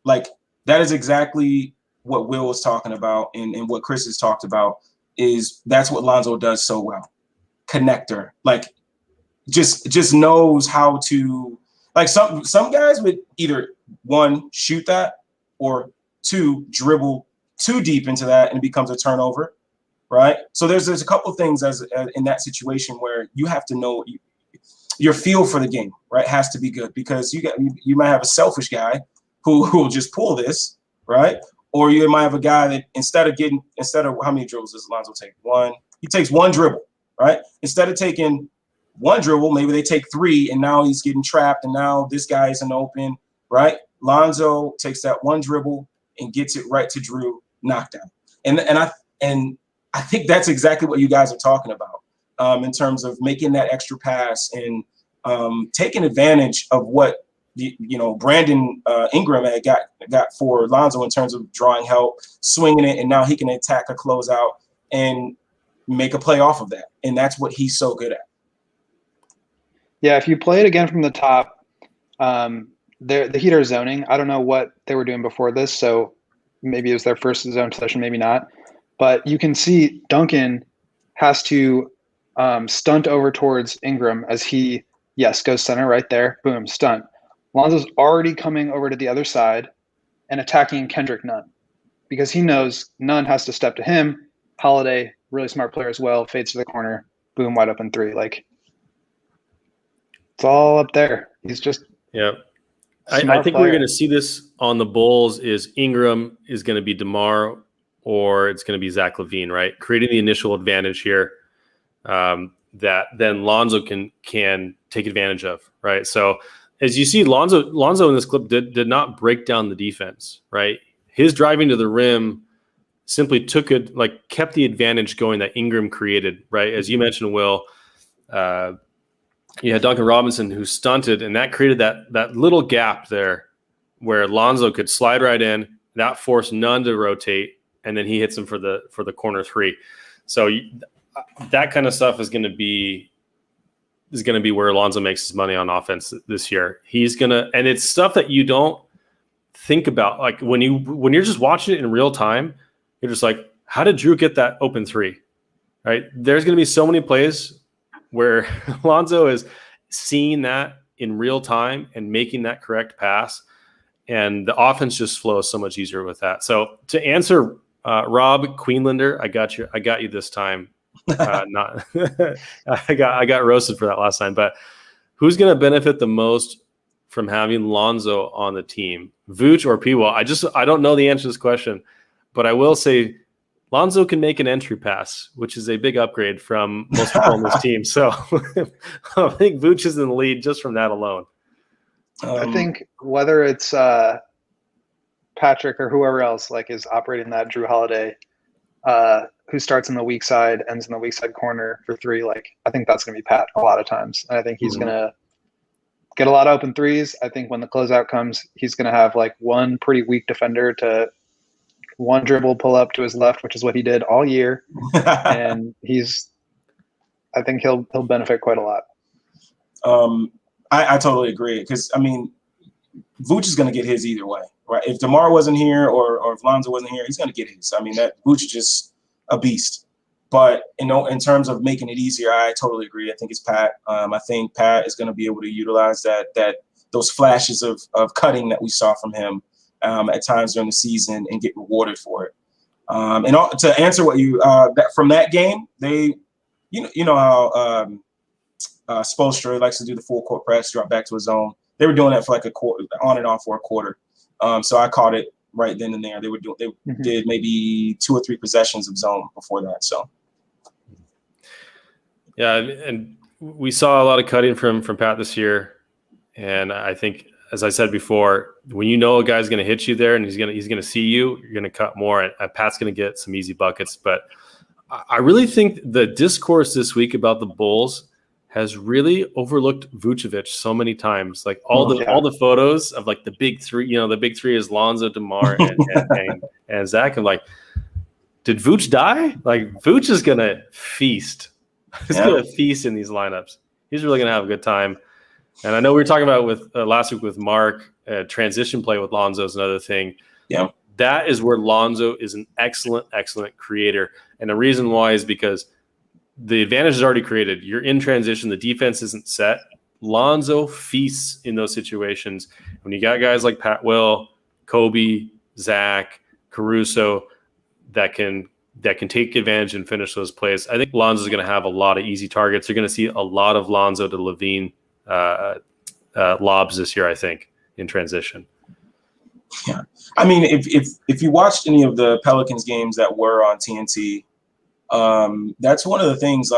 Like that is exactly what Will was talking about and what Kris has talked about. Is that's what Lonzo does so well. Connector. Like just knows how to, like some guys would either one, shoot that, or two, dribble too deep into that and it becomes a turnover. Right. So there's a couple of things as in that situation where you have to know your feel for the game, right, has to be good, because you might have a selfish guy who will just pull this, right? Or you might have a guy that instead of how many dribbles does Lonzo take? One. He takes one dribble, right? Instead of taking one dribble, maybe they take three, and now he's getting trapped, and now this guy isn't open, right? Lonzo takes that one dribble and gets it right to Drew, knockdown. And I think that's exactly what you guys are talking about in terms of making that extra pass and taking advantage of what Brandon Ingram had got for Lonzo in terms of drawing help, swinging it, and now he can attack a closeout and make a play off of that. And that's what he's so good at. Yeah, if you play it again from the top, the Heat are zoning. I don't know what they were doing before this, so maybe it was their first zone session, maybe not. But you can see Duncan has to stunt over towards Ingram as he, goes center right there. Boom, stunt. Lonzo's already coming over to the other side and attacking Kendrick Nunn because he knows Nunn has to step to him. Holiday, really smart player as well, fades to the corner. Boom, wide open three. Like, it's all up there. He's just I think we're going to see this on the Bulls is Ingram is going to be DeMar or it's going to be Zach LaVine, right? Creating the initial advantage here that then Lonzo can take advantage of, right? So as you see, Lonzo in this clip did not break down the defense, right? His driving to the rim simply kept the advantage going that Ingram created, right? As you mentioned, Will, you had Duncan Robinson who stunted, and that created that little gap there where Lonzo could slide right in. That forced Nunn to rotate, and then he hits him for the corner three. So that kind of stuff is going to be where Lonzo makes his money on offense this year. And it's stuff that you don't think about. Like when you're just watching it in real time, you're just like, how did Drew get that open three? Right? There's going to be so many plays where Lonzo is seeing that in real time and making that correct pass. And the offense just flows so much easier with that. So to answer Rob Queenlander, I got you this time. Not I got roasted for that last time. But who's going to benefit the most from having Lonzo on the team, Vooch or P-Wall? I don't know the answer to this question, but I will say Lonzo can make an entry pass, which is a big upgrade from most people on this team. So I think Vooch is in the lead just from that alone. I think whether it's Patrick or whoever else is operating that Drew Holiday, who starts in the weak side, ends in the weak side corner for three, I think that's going to be Pat a lot of times. And I think he's going to get a lot of open threes. I think when the closeout comes, he's going to have one pretty weak defender to one dribble pull up to his left, which is what he did all year. And I think he'll benefit quite a lot. I totally agree. Because, Vooch is going to get his either way, right? If DeMar wasn't here or if Lonzo wasn't here, he's going to get his. that Vooch is just a beast. But, in terms of making it easier, I totally agree. I think it's Pat. I think Pat is going to be able to utilize those flashes of cutting that we saw from him at times during the season and get rewarded for it. And to answer what you from that game, they, how Spoelstra likes to do the full court press, drop back to his zone. They were doing that for a quarter, on and off for a quarter. So I caught it right then and there. They did maybe 2 or 3 possessions of zone before that. So. Yeah, and we saw a lot of cutting from Pat this year, and I think, as I said before, when you know a guy's going to hit you there and he's going to see you, you're going to cut more, and Pat's going to get some easy buckets. But I really think the discourse this week about the Bulls has really overlooked Vucevic so many times. All the photos of the big three. The big three is Lonzo, DeMar, and Zach. I'm like, did Vooch die? Vooch is going to feast. He's going to feast in these lineups. He's really going to have a good time. And I know we were talking about with last week with Mark, transition play with Lonzo is another thing. Yeah, that is where Lonzo is an excellent, excellent creator. And the reason why is because the advantage is already created. You're in transition. The defense isn't set. Lonzo feasts in those situations. When you got guys like Pat Will, Kobe, Zach, Caruso that can take advantage and finish those plays, I think Lonzo's going to have a lot of easy targets. You're going to see a lot of Lonzo to LaVine lobs this year, I think, in transition. Yeah, if you watched any of the Pelicans games that were on TNT, that's one of the things.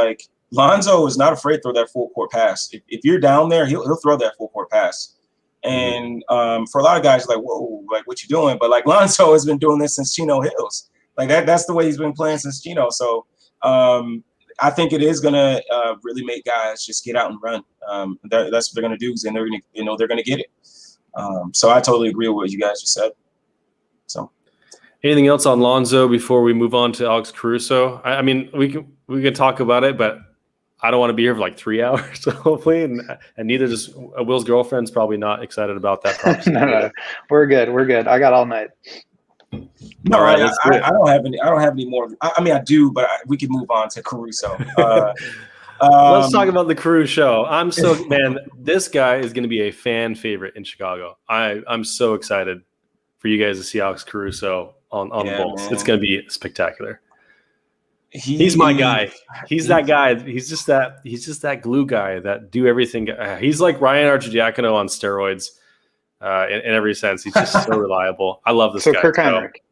Lonzo is not afraid to throw that full court pass. If you're down there, he'll throw that full court pass. And for a lot of guys, whoa, what you doing? But Lonzo has been doing this since Chino Hills. That's the way he's been playing since Chino. So I think it is gonna really make guys just get out and run. That's what they're gonna do, and they're gonna get it. So I totally agree with what you guys just said. So, anything else on Lonzo before we move on to Alex Caruso? I mean, we can talk about it, but I don't want to be here for like 3 hours, hopefully, and neither does Will's girlfriend's probably not excited about that proposition. No, we're good. I got all night. No, All right, I don't have any. I don't have any more. I mean, I do, but we can move on to Caruso. Let's talk about the Caruso. I'm so man. This guy is going to be a fan favorite in Chicago. I'm so excited for you guys to see Alex Caruso on the Bulls. Man. It's going to be spectacular. He's my guy. He's that guy. He's just that glue guy that do everything. He's like Ryan Arcidiacono on steroids. In every sense, he's just so reliable. I love this guy. Kirk Heinrich.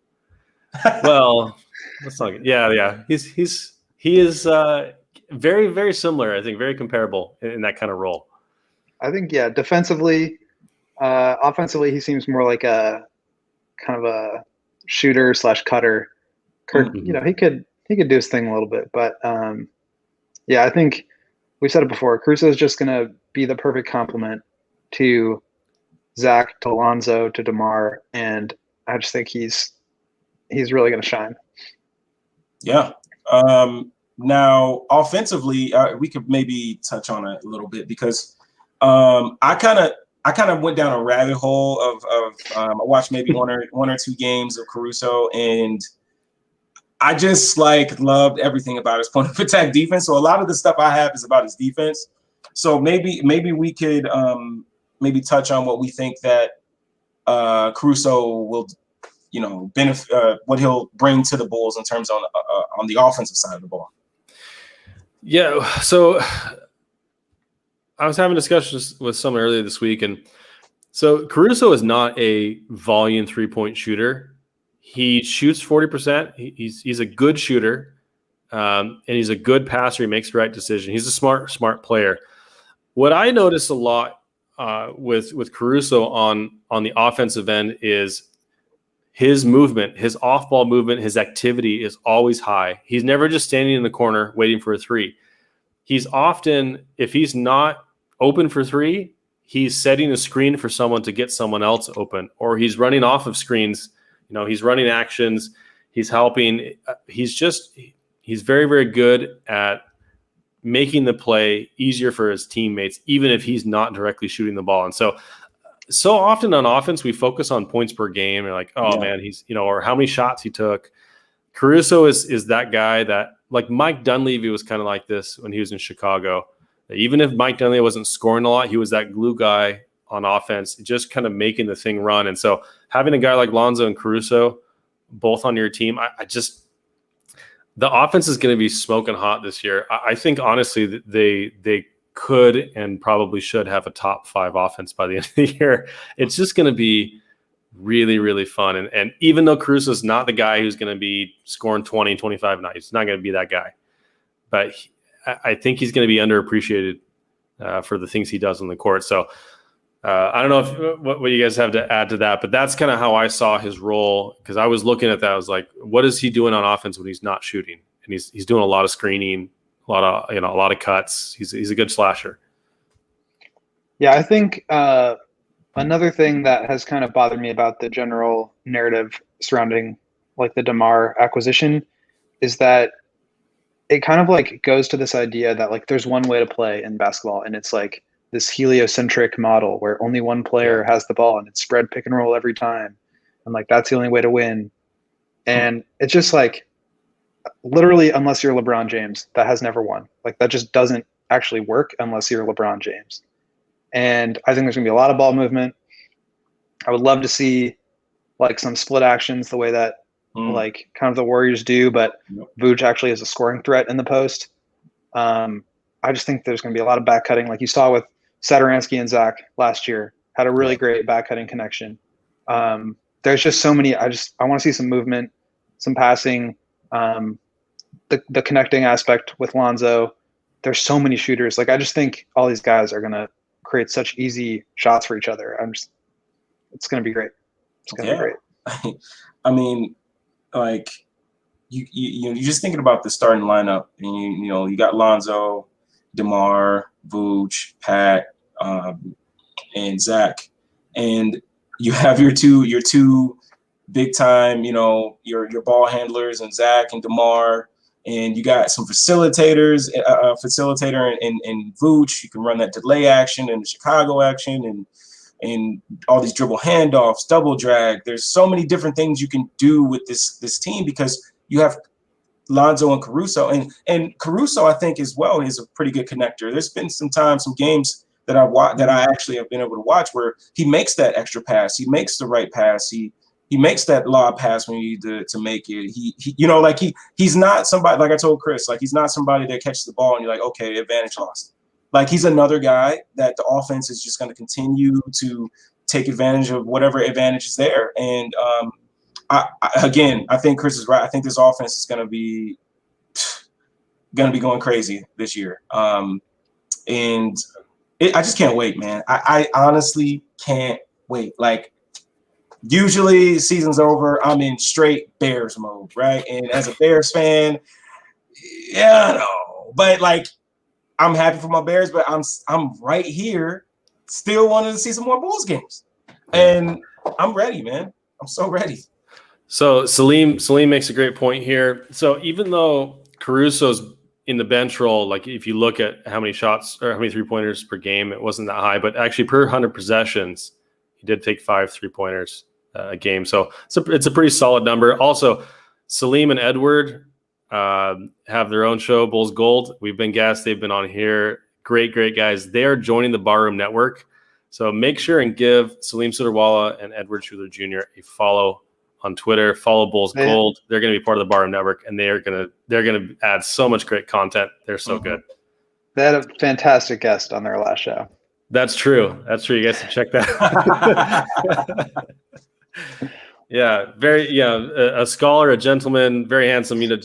Well, that's not good. Yeah. He is very, very similar. I think very comparable in that kind of role. I think defensively, offensively, he seems more like a kind of a shooter / cutter. Kirk, he could do his thing a little bit, but I think we said it before. Caruso is just going to be the perfect complement to Zach, to Lonzo, to DeMar, and I just think he's really going to shine. Yeah. Now, offensively, we could maybe touch on it a little bit because I kind of went down a rabbit hole of I watched maybe one or two games of Caruso, and I just loved everything about his point of attack defense. So a lot of the stuff I have is about his defense. So maybe we could maybe touch on what we think that Caruso will, benefit, what he'll bring to the Bulls in terms on the offensive side of the ball. Yeah. So I was having discussions with someone earlier this week, and so Caruso is not a volume 3-point shooter. He shoots 40%. He's a good shooter, and he's a good passer. He makes the right decision. He's a smart player. What I notice a lot with Caruso on the offensive end is his movement, his off-ball movement, his activity is always high. He's never just standing in the corner waiting for a three. He's often, if he's not open for three, he's setting a screen for someone to get someone else open, or he's running off of screens. He's running actions. He's helping. He's very, very good at making the play easier for his teammates, even if he's not directly shooting the ball. And so often on offense, we focus on points per game. You're like, man, he's, or how many shots he took. Caruso is that guy that, like Mike Dunleavy was kind of like this when he was in Chicago. Even if Mike Dunleavy wasn't scoring a lot, he was that glue guy on offense, just kind of making the thing run. And so having a guy like Lonzo and Caruso both on your team, the offense is going to be smoking hot this year. I think, honestly, they could and probably should have a top 5 offense by the end of the year. It's just going to be really, really fun. And even though Caruso is not the guy who's going to be scoring 20, 25 nights, he's not going to be that guy. But I think he's going to be underappreciated for the things he does on the court. So I don't know what you guys have to add to that, but that's kind of how I saw his role, because I was looking at that. I was like, what is he doing on offense when he's not shooting? And he's doing a lot of screening, a lot of cuts. He's a good slasher. Yeah, I think another thing that has kind of bothered me about the general narrative surrounding like the DeMar acquisition is that it kind of like goes to this idea that like there's one way to play in basketball, and it's like this heliocentric model where only one player has the ball and it's spread pick and roll every time. And like, that's the only way to win. And it's just like, literally, unless you're LeBron James, that has never won. Like, that just doesn't actually work unless you're LeBron James. And I think there's gonna be a lot of ball movement. I would love to see like some split actions the way that like kind of the Warriors do, but Vooch actually is a scoring threat in the post. I just think there's going to be a lot of back cutting, like you saw with Satoransky and Zach last year. Had a really great back cutting connection. There's just so many. I want to see some movement, some passing, the connecting aspect with Lonzo. There's so many shooters. Like, I just think all these guys are going to create such easy shots for each other. It's going to be great. It's going to be great. I mean, like you're just thinking about the starting lineup, and you got Lonzo, DeMar, Vooch, Pat, and Zach, and you have your two big time, your ball handlers and Zach and DeMar, and you got some facilitattor and Vooch. You can run that delay action and the Chicago action and all these dribble handoffs, double drag. There's so many different things you can do with this team because you have Lonzo and Caruso, and Caruso I think as well is a pretty good connector. There's been some games that I actually have been able to watch where he makes that extra pass, he makes the right pass, he makes that lob pass when you need to make it. He's not somebody, like I told Kris, like he's not somebody that catches the ball and you're like, okay, advantage lost. Like he's another guy that the offense is just going to continue to take advantage of whatever advantage is there. And I think Kris is right. I think this offense is going to be going crazy this year. And I just can't wait, man. I honestly can't wait. Like, usually season's over, I'm in straight Bears mode, right? And as a Bears fan, yeah, I know. But like, I'm happy for my Bears, but I'm right here, still wanting to see some more Bulls games. And I'm ready, man. I'm so ready. So Salim makes a great point here. So even though Caruso's in the bench role, like if you look at how many shots or how many 3-pointers per game, it wasn't that high, but actually per 100 possessions, he did take 5 3-pointers a game. So it's a pretty solid number. Also, Salim and Edward have their own show, Bulls Gold. We've been guests. They've been on here. Great guys. They are joining the Barroom Network. So make sure and give Salim Sudarwala and Edward Schuler Jr. a follow on Twitter. Follow Bulls Gold. They're going to be part of the Barroom Network, and they're going to add so much great content. They're so good. They had a fantastic guest on their last show. That's true. You guys can check that. Yeah, a scholar, a gentleman, very handsome. Go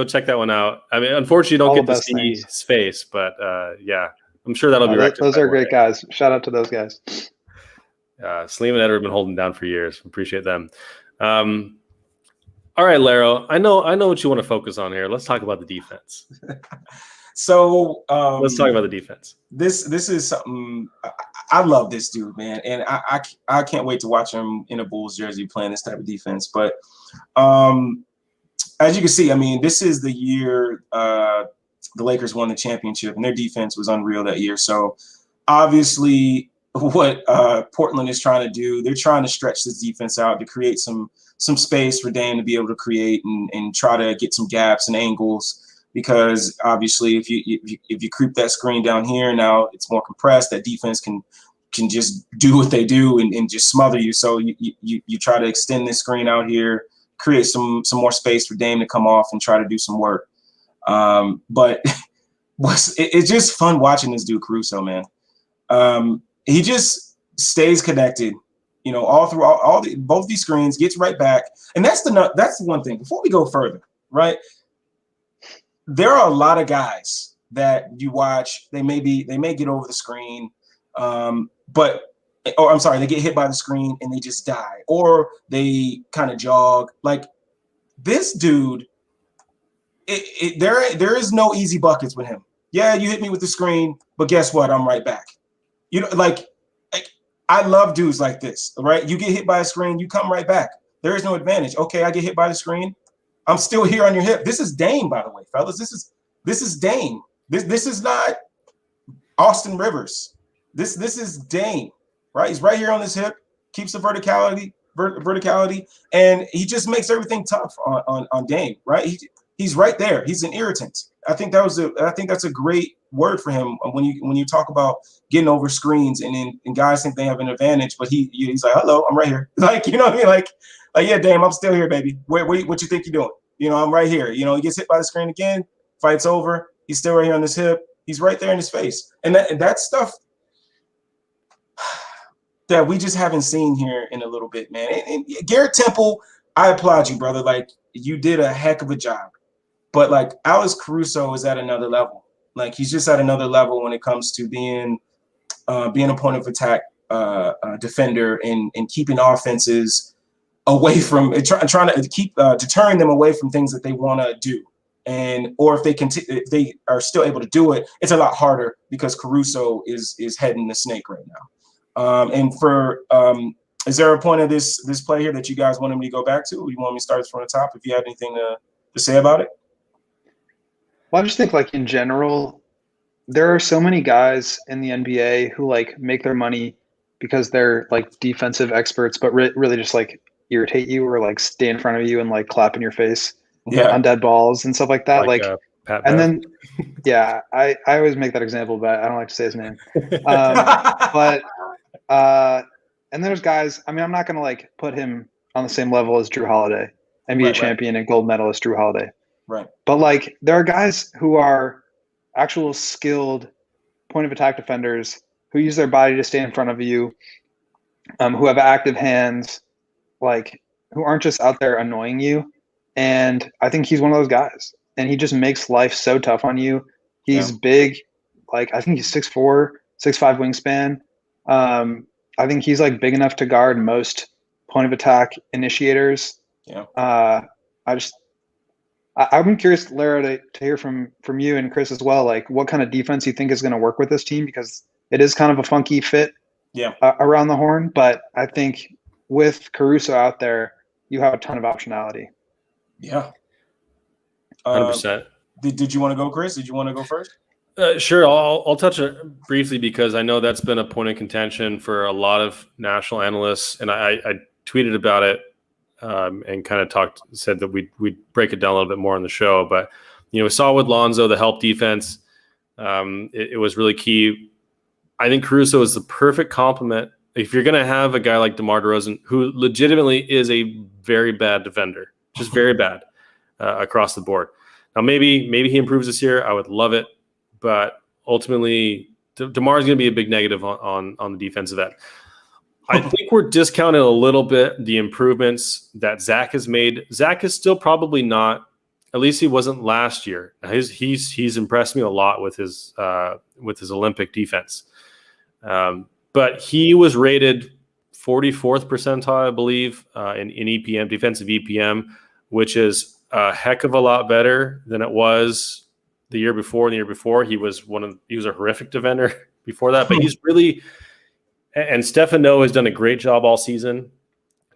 check that one out. I mean, unfortunately, you don't get to see his face, but I'm sure that'll be right. Those are great guys. Shout out to those guys. Salim and Ed have been holding down for years. Appreciate them. All right, Larro. I know what you want to focus on here. Let's talk about the defense. So let's talk about the defense. This is something I love this dude, man, and I can't wait to watch him in a Bulls jersey playing this type of defense. But as you can see, I mean, this is the year the Lakers won the championship, and their defense was unreal that year. So obviously, what Portland is trying to do, they're trying to stretch this defense out to create some space for Dame to be able to create and try to get some gaps and angles. Because obviously, if you creep that screen down here, now it's more compressed. That defense can just do what they do and just smother you. So you try to extend this screen out here, create some more space for Dame to come off and try to do some work. But it's just fun watching this dude Caruso, man. He just stays connected, all through both these screens, gets right back, and that's the one thing. Before we go further, right? There are a lot of guys that you watch. They may get over the screen, they get hit by the screen and they just die, or they kind of jog. Like this dude, there is no easy buckets with him. Yeah, you hit me with the screen, but guess what? I'm right back. Like I love dudes like this, right? You get hit by a screen, you come right back. There is no advantage. Okay, I get hit by the screen. I'm still here on your hip. This is Dame, by the way, fellas. This is Dame. This is not Austin Rivers. This is Dame, right? He's right here on his hip, keeps the verticality, and he just makes everything tough on Dame, right? He's right there. He's an irritant. I think that's a great word for him when you talk about getting over screens and guys think they have an advantage, but he's like, hello, I'm right here. Like, you know what I mean? Like, yeah, Dame, I'm still here, baby. What you think you're doing? I'm right here. He gets hit by the screen again, fight's over. He's still right here on his hip. He's right there in his face. And that's stuff that we just haven't seen here in a little bit, man. And Garrett Temple, I applaud you, brother. Like, you did a heck of a job. But, like, Alex Caruso is at another level. Like, he's just at another level when it comes to being a point of attack defender and keeping offenses away from trying to keep deterring them away from things that they want to do, or if they are still able to do it, it's a lot harder because Caruso is heading the snake right And for is there a point of this play here that you guys want me to go back to? Or you want me to start from the top? If you have anything to say about it. Well, I just think like in general, there are so many guys in the NBA who like make their money because they're like defensive experts, but really just like irritate you or like stay in front of you and like clap in your face on dead balls and stuff like that. Like Pat and Bev. then, yeah, I always make that example, but I don't like to say his name. But and there's guys, I mean, I'm not going to like put him on the same level as Drew Holiday, NBA champion and gold medalist Drew Holiday. Right. But like there are guys who are actual skilled point of attack defenders who use their body to stay in front of you, who have active hands, like who aren't just out there annoying you. And I think he's one of those guys. And he just makes life so tough on you. He's big, like I think he's 6'4", 6'5" wingspan. I think he's like big enough to guard most point of attack initiators. Yeah. I'm curious, Lara, to hear from you and Kris as well, like what kind of defense you think is going to work with this team, because it is kind of a funky fit around the horn. But I think with Caruso out there, you have a ton of optionality. Yeah. 100%. Did you want to go, Kris? Did you want to go first? Sure. I'll touch it briefly because I know that's been a point of contention for a lot of national analysts, and I tweeted about it. And kind of said that we'd break it down a little bit more on the show. But, we saw with Lonzo, the help defense, it was really key. I think Caruso is the perfect complement. If you're going to have a guy like DeMar DeRozan, who legitimately is a very bad defender, just very bad across the board. Now, maybe he improves this year. I would love it. But ultimately, DeMar is going to be a big negative on the defensive end. I think we're discounting a little bit the improvements that Zach has made. Zach is still probably not, at least he wasn't last year. He's impressed me a lot with his Olympic defense. But he was rated 44th percentile, I believe, in EPM, defensive EPM, which is a heck of a lot better than it was the year before. The year before, he was a horrific defender before that, but he's really. And Stefano has done a great job all season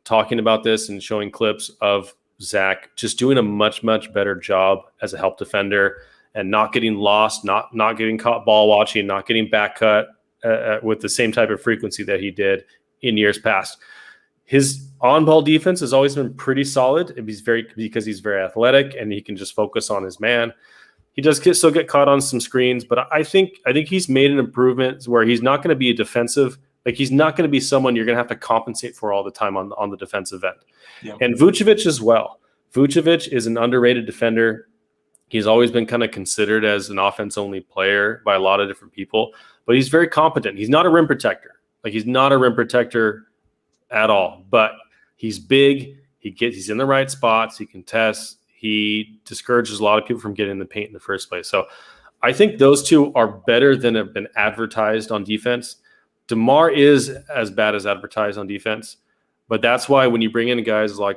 talking about this and showing clips of Zach just doing a much, much better job as a help defender and not getting lost, not getting caught ball watching, not getting back cut with the same type of frequency that he did in years past. His on-ball defense has always been pretty solid because he's very athletic and he can just focus on his man. He does still get caught on some screens, but I think he's made an improvement where he's not going to be a defensive. Like he's not going to be someone you're going to have to compensate for all the time on the defensive end. Yeah. And Vucevic as well. Vucevic is an underrated defender. He's always been kind of considered as an offense-only player by a lot of different people, but he's very competent. He's not a rim protector. Like he's not a rim protector at all, but he's big. He's in the right spots. He contests. He discourages a lot of people from getting in the paint in the first place. So I think those two are better than have been advertised on defense. DeMar is as bad as advertised on defense, but that's why when you bring in guys like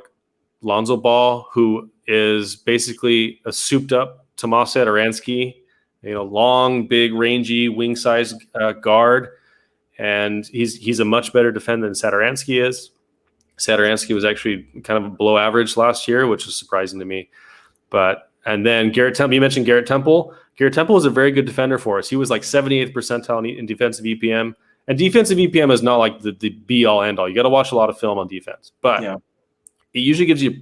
Lonzo Ball, who is basically a souped-up Tomas Satoransky, long, big, rangy, wing-sized guard, and he's a much better defender than Satoransky is. Satoransky was actually kind of below average last year, which is surprising to me. And then Garrett Temple, you mentioned Garrett Temple. Garrett Temple is a very good defender for us. He was like 78th percentile in defensive EPM. And defensive EPM is not like the be-all, end-all. You got to watch a lot of film on defense. But it usually gives you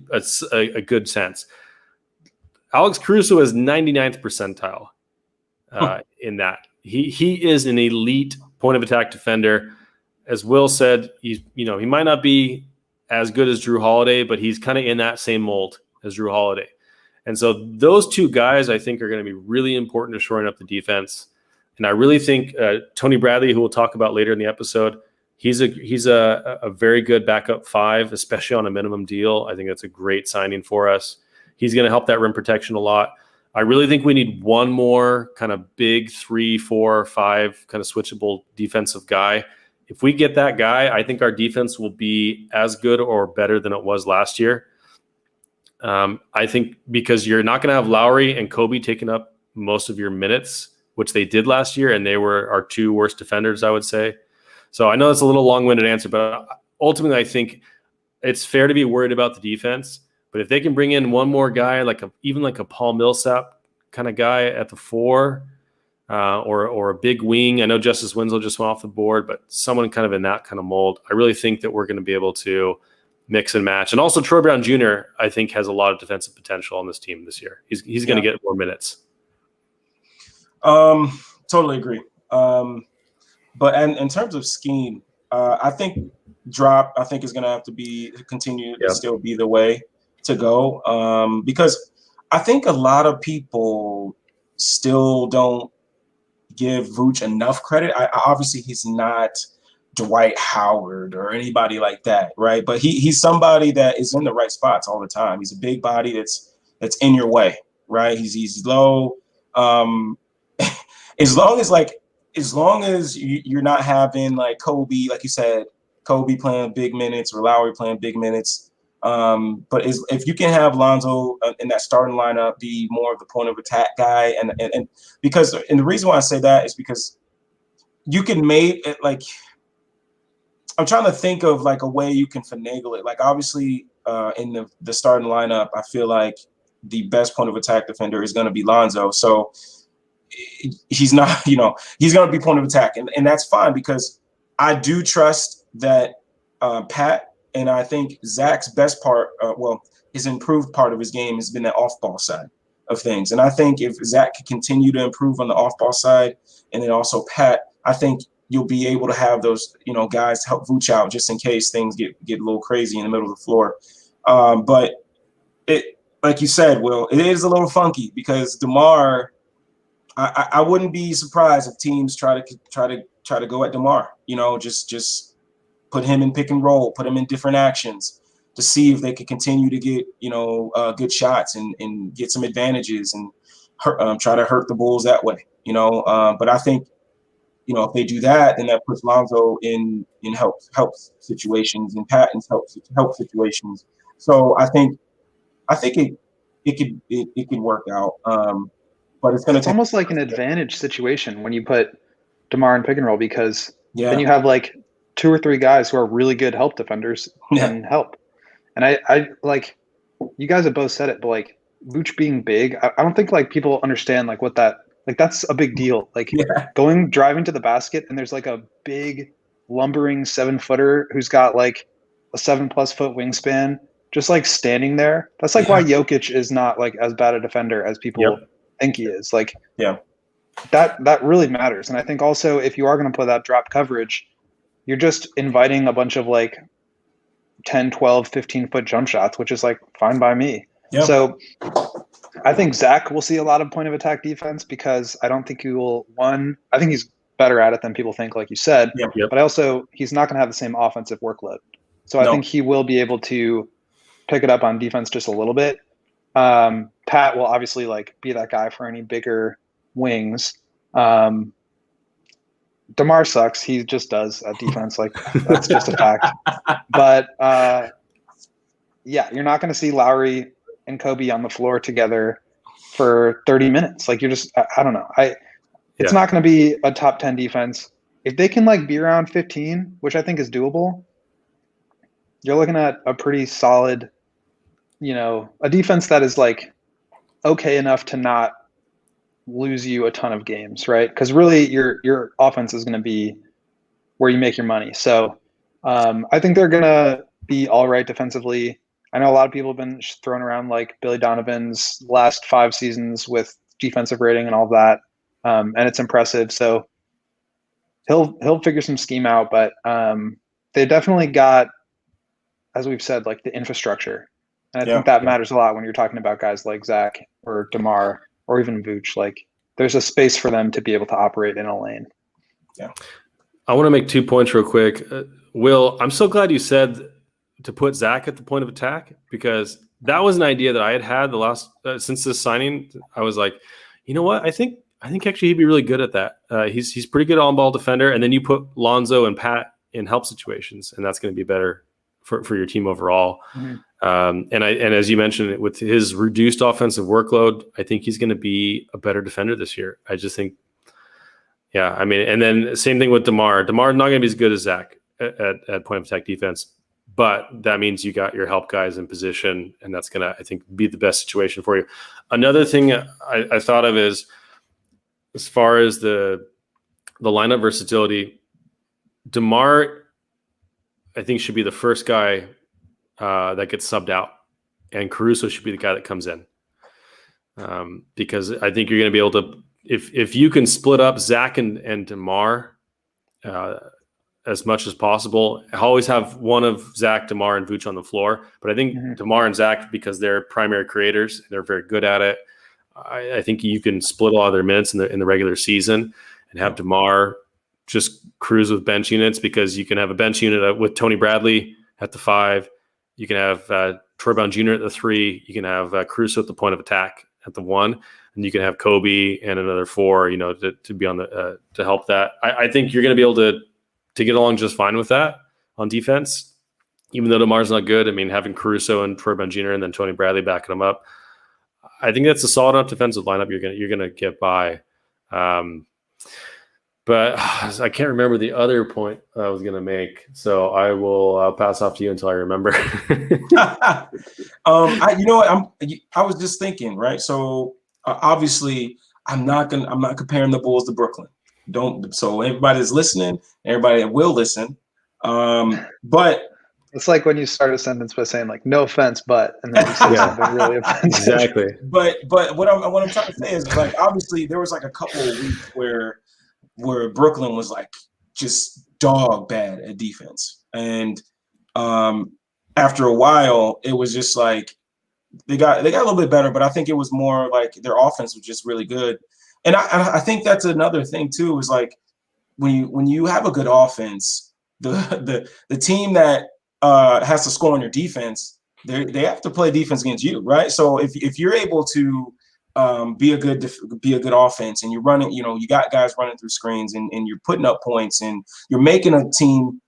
a good sense. Alex Caruso is 99th percentile in that. He is an elite point-of-attack defender. As Will said, he might not be as good as Drew Holiday, but he's kind of in that same mold as Drew Holiday. And so those two guys, I think, are going to be really important to shoring up the defense. And I really think Tony Bradley, who we'll talk about later in the episode, he's a very good backup five, especially on a minimum deal. I think that's a great signing for us. He's going to help that rim protection a lot. I really think we need one more kind of big 3, 4, 5 kind of switchable defensive guy. If we get that guy, I think our defense will be as good or better than it was last year. I think because you're not going to have Lowry and Kobe taking up most of your minutes, which they did last year, and they were our two worst defenders, I would say. So I know that's a little long-winded answer, but ultimately I think it's fair to be worried about the defense. But if they can bring in one more guy, even like a Paul Millsap kind of guy at the 4, or a big wing. I know Justice Winslow just went off the board, but someone kind of in that kind of mold. I really think that we're going to be able to mix and match. And also Troy Brown Jr., I think, has a lot of defensive potential on this team this year. He's going to get more minutes. Totally agree. But in terms of scheme, I think drop, I think is going to have to continue to still be the way to go. Because I think a lot of people still don't give Vooch enough credit. Obviously he's not Dwight Howard or anybody like that, right? But he's somebody that is in the right spots all the time. He's a big body that's in your way, right? He's low. As long as you're not having like Kobe, like you said, Kobe playing big minutes or Lowry playing big minutes. But if you can have Lonzo in that starting lineup be more of the point of attack guy, and the reason why I say that is because you can make it like, I'm trying to think of like a way you can finagle it. Like obviously in the starting lineup, I feel like the best point of attack defender is going to be Lonzo. So he's not, he's going to be point of attack, and that's fine because I do trust that Pat. And I think Zach's best part, his improved part of his game has been the off-ball side of things. And I think if Zach can continue to improve on the off-ball side, and then also Pat, I think you'll be able to have those, guys help Vooch out just in case things get a little crazy in the middle of the floor. But it, like you said, Will, it is a little funky because DeMar, I wouldn't be surprised if teams try to go at DeMar. Just put him in pick and roll, put him in different actions to see if they could continue to get, good shots and get some advantages and try to hurt the Bulls that way, But I think, if they do that, then that puts Lonzo in help situations and Pat in help situations. So I think it could work out. But it's going to almost like an advantage situation when you put DeMar in pick and roll because then you have like 2 or 3 guys who are really good help defenders and help. And I like, you guys have both said it, but like Vooch being big, I don't think like people understand like what that, like that's a big deal. Like driving to the basket and there's like a big lumbering 7-footer who's got like a 7+ foot wingspan, just like standing there. That's like why Jokic is not like as bad a defender as people think he is. Like that really matters. And I think also if you are going to play that drop coverage, you're just inviting a bunch of like 10, 12, 15-foot jump shots, which is like fine by me. Yep. So I think Zach will see a lot of point of attack defense because I don't think he will. I think he's better at it than people think, like you said. Yep. But also he's not going to have the same offensive workload. So I think he will be able to pick it up on defense just a little bit. Pat will obviously like be that guy for any bigger wings. DeMar sucks. He just does at defense. Like that's just a fact. But you're not going to see Lowry and Kobe on the floor together for 30 minutes. Like you're just, I don't know. It's not going to be a top 10 defense. If they can like be around 15, which I think is doable, you're looking at a pretty solid, a defense that is like okay enough to not lose you a ton of games, right? Because really your offense is going to be where you make your money. So I think they're going to be all right defensively. I know a lot of people have been throwing around like Billy Donovan's last 5 seasons with defensive rating and all that. And it's impressive. So he'll figure some scheme out, but they definitely got, as we've said, like the infrastructure. And I think that matters a lot when you're talking about guys like Zach or DeMar or even Vooch. Like there's a space for them to be able to operate in a lane. Yeah. I want to make 2 points real quick. Will, I'm so glad you said to put Zach at the point of attack because that was an idea that I had the last since this signing. I was like, you know what? I think actually he'd be really good at that. He's pretty good on-ball defender, and then you put Lonzo and Pat in help situations, and that's going to be better for your team overall. Mm-hmm. And as you mentioned, with his reduced offensive workload, I think he's going to be a better defender this year. I just think Yeah, I mean, and then same thing with DeMar. DeMar not going to be as good as Zach at point of attack defense, but that means you got your help guys in position, and that's going to, I think, be the best situation for you. Another thing I thought of is, as far as the lineup versatility, DeMar, I think, should be the first guy that gets subbed out, and Caruso should be the guy that comes in, because I think you're going to be able to, if you can split up Zach and DeMar as much as possible, always have one of Zach, DeMar, and Vooch on the floor. But I think DeMar and Zach, because they're primary creators, they're very good at it. I think you can split a lot of their minutes in the regular season and have DeMar just cruise with bench units, because you can have a bench unit with Tony Bradley at the 5. You can have Troy Brown Jr. at the 3. You can have Caruso at the point of attack at the 1. And you can have Kobe and another 4, to be on the to help that. I think you're going to be able to get along just fine with that on defense, even though DeMar's not good. I mean, having Caruso and Troy Brown Jr. and then Tony Bradley backing them up, I think that's a solid enough defensive lineup. You're gonna get by. But I can't remember the other point I was gonna make, so I'll pass off to you until I remember. You know what? I was just thinking, right? So obviously, I'm not comparing the Bulls to Brooklyn. So everybody that's listening, everybody that will listen, but it's like when you start a sentence by saying like "no offense, but," and then you say something really offensive. Exactly. But what I'm trying to say is, like, obviously there was like a couple of weeks where Brooklyn was like just dog bad at defense, and after a while it was just like they got a little bit better, but I think it was more like their offense was just really good. And I think that's another thing too, is like when you have a good offense, the team that has to score on your defense, they have to play defense against you, right? So if you're able to be a good offense, and you're running, you got guys running through screens, and you're putting up points, and you're making a team,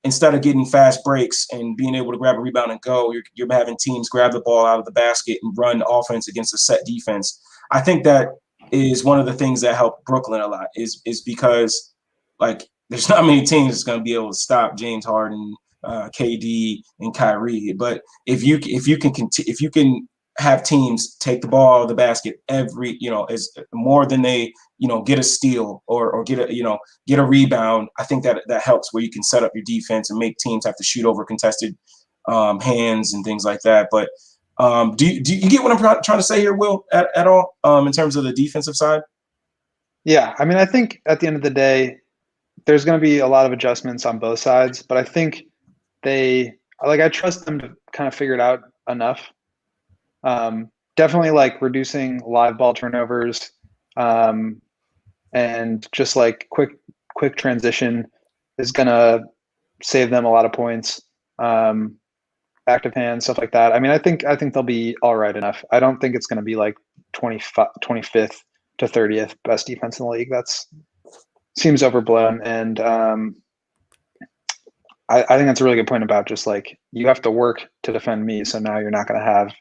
instead of getting fast breaks and being able to grab a rebound and go, you're having teams grab the ball out of the basket and run offense against a set defense. I think that is one of the things that helped Brooklyn a lot, is because, like, there's not many teams that's going to be able to stop James Harden, KD, and Kyrie. But if you can have teams take the ball out of the basket as more than they get a steal or get a rebound, I think that helps, where you can set up your defense and make teams have to shoot over contested hands and things like that. But do you get what I'm trying to say here, Will, at all, in terms of the defensive side? Yeah, I mean, I think at the end of the day, there's going to be a lot of adjustments on both sides, but I think I trust them to kind of figure it out enough. Definitely like reducing live ball turnovers, and just like quick transition is going to save them a lot of points. Active hands, stuff like that. I mean, I think they'll be all right enough. I don't think it's going to be like 25th to 30th best defense in the league. That's seems overblown. And I think that's a really good point about just like, you have to work to defend me. So now you're not going to have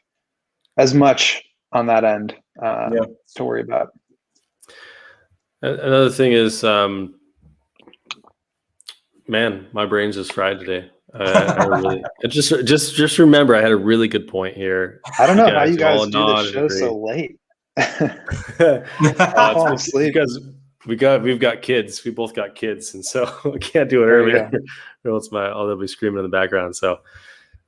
as much on that end to worry about. Another thing is, man, my brain's just fried today. Just remember, I had a really good point here. I don't know how you guys do this show so late. It's because we've got kids. We both got kids, and so we can't do it earlier. Or else they'll be screaming in the background. So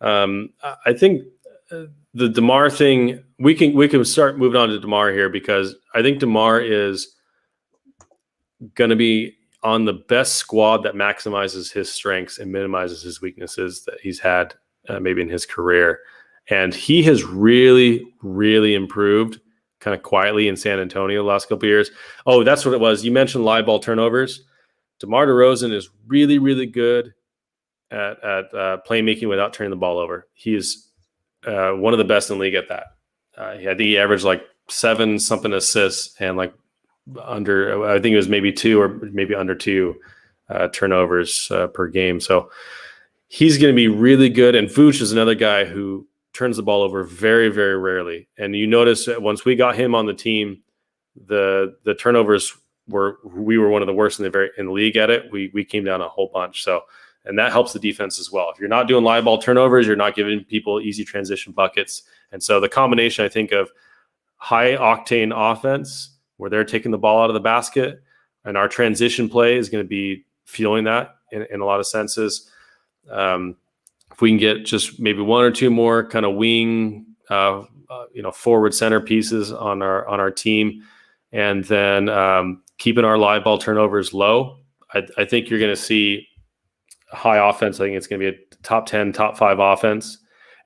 I think the DeMar thing, we can start moving on to DeMar here, because I think DeMar is going to be on the best squad that maximizes his strengths and minimizes his weaknesses that he's had maybe in his career. And he has really, really improved kind of quietly in San Antonio the last couple of years. Oh, that's what it was. You mentioned live ball turnovers. DeMar DeRozan is really, really good at playmaking without turning the ball over. He is one of the best in the league at that. I think he averaged like 7-something assists and like I think it was maybe 2 or maybe under 2 turnovers per game. So he's going to be really good. And Vooch is another guy who turns the ball over very, very rarely. And you notice that once we got him on the team, the turnovers we were one of the worst in the league at it. We came down a whole bunch. So, and that helps the defense as well. If you're not doing live ball turnovers, you're not giving people easy transition buckets. And so the combination, I think, of high octane offense where they're taking the ball out of the basket, and our transition play is going to be fueling that in a lot of senses. If we can get just maybe one or two more kind of wing, forward center pieces on our team, and then keeping our live ball turnovers low, I think you're going to see high offense. I think it's going to be a top 10, top 5 offense.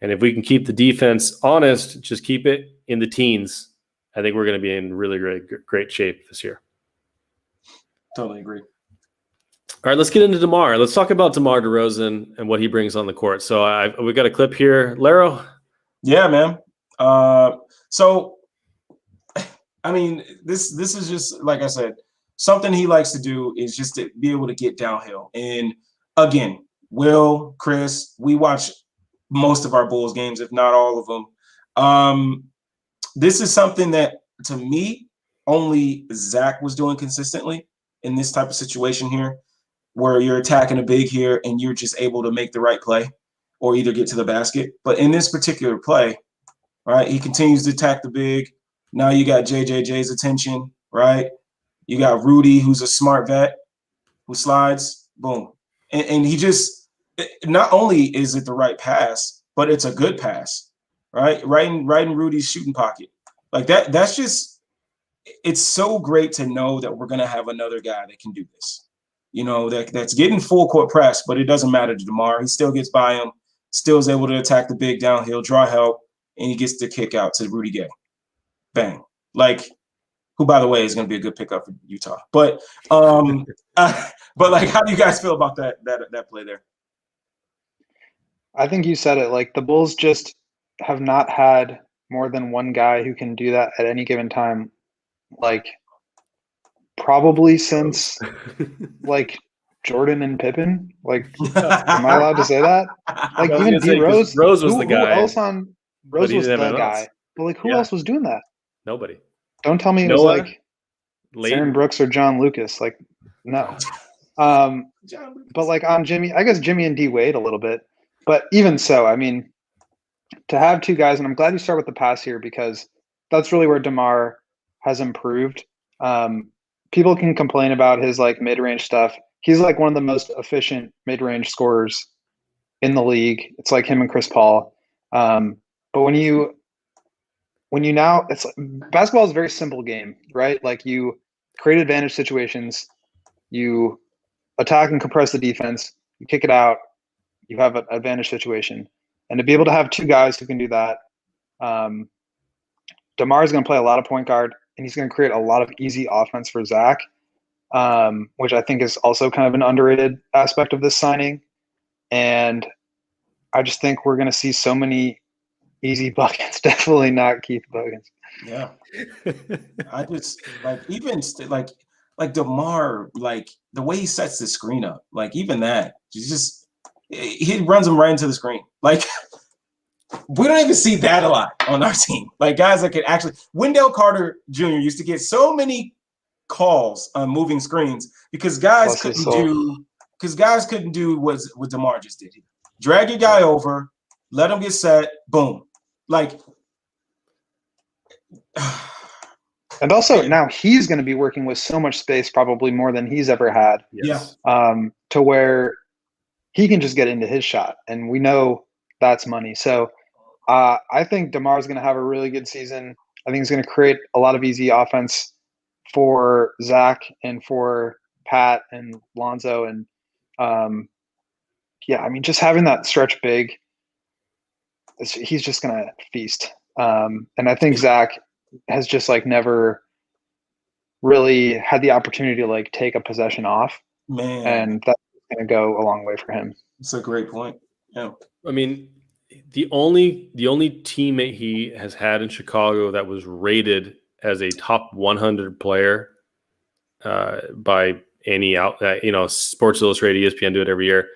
And if we can keep the defense honest, just keep it in the teens, I think we're going to be in really, really great shape this year. Totally agree. All right, let's get into DeMar. Let's talk about DeMar DeRozan and what he brings on the court. So we've got a clip here. Larro? Yeah, man. So, I mean, this is just, like I said, something he likes to do is just to be able to get downhill. And again, Will, Kris, we watch most of our Bulls games, if not all of them. This is something that, to me, only Zach was doing consistently in this type of situation here, where you're attacking a big here and you're just able to make the right play or either get to the basket. But in this particular play, right, he continues to attack the big. Now you got JJJ's attention, right? You got Rudy, who's a smart vet, who slides, boom. And he just, not only is it the right pass, but it's a good pass, right? Right in Rudy's shooting pocket. Like that's just, it's so great to know that we're going to have another guy that can do this. You know, that's getting full court press, but it doesn't matter to DeMar. He still gets by him, still is able to attack the big downhill, draw help, and he gets the kick out to Rudy Gay. Bang. Like, who, by the way, is going to be a good pickup for Utah. But like, how do you guys feel about that play there? I think you said it. Like, the Bulls just have not had more than one guy who can do that at any given time. Like, probably since like Jordan and Pippen. Like, am I allowed to say that? Like, even D Rose. Rose was the guy. Rose was the guy. But like, who else was doing that? Nobody. Don't tell me it was like Aaron Brooks or John Lucas. Like, no. But like on Jimmy, I guess Jimmy and D Wade a little bit. But even so, I mean, to have two guys, and I'm glad you start with the pass here because that's really where DeMar has improved. People can complain about his like mid-range stuff. He's like one of the most efficient mid-range scorers in the league. It's like him and Chris Paul. But when you now, it's like, basketball is a very simple game, right? Like, you create advantage situations, you attack and compress the defense, you kick it out, you have an advantage situation. And to be able to have two guys who can do that, DeMar is going to play a lot of point guard, and he's going to create a lot of easy offense for Zach, which I think is also kind of an underrated aspect of this signing. And I just think we're going to see so many easy buckets. Definitely not Keith Bogans. Yeah. I just like, even like DeMar, like the way he sets the screen up, like even that, he runs them right into the screen. Like, we don't even see that a lot on our team. Like, guys that could actually, Wendell Carter Jr. used to get so many calls on moving screens because guys couldn't do what DeMar just did. Drag your guy over, let him get set, boom. Like, and also now he's going to be working with so much space, probably more than he's ever had. Yes. To where he can just get into his shot, and we know that's money. So I think DeMar is going to have a really good season. I think he's going to create a lot of easy offense for Zach and for Pat and Lonzo. And I mean, just having that stretch big, he's just going to feast. And I think Zach has just like never really had the opportunity to like take a possession off. Man. And that's going to go a long way for him. That's a great point. Yeah. I mean, the only teammate he has had in Chicago that was rated as a top 100 player by any Sports Illustrated, ESPN do it every year,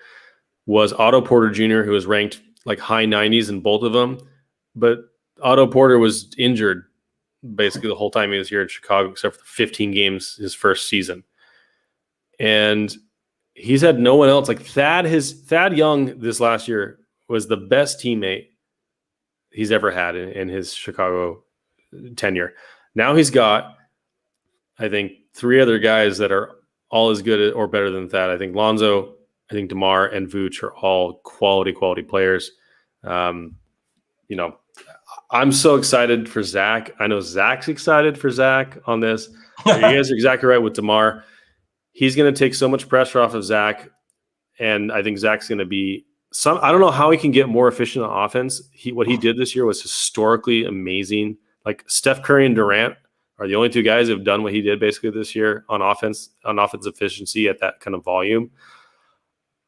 was Otto Porter Jr., who was ranked like high 90s in both of them. But Otto Porter was injured basically the whole time he was here in Chicago, except for the 15 games his first season. And he's had no one else. Like Thad Young this last year was the best teammate he's ever had in his Chicago tenure. Now he's got, I think, 3 other guys that are all as good or better than Thad. I think Lonzo, I think DeMar, and Vooch are all quality players. You know, I'm so excited for Zach. I know Zach's excited for Zach on this. You guys are exactly right with DeMar. He's going to take so much pressure off of Zach, and I think Zach's going to be I don't know how he can get more efficient on offense. What he did this year was historically amazing. Like Steph Curry and Durant are the only 2 guys who have done what he did basically this year on offense efficiency at that kind of volume.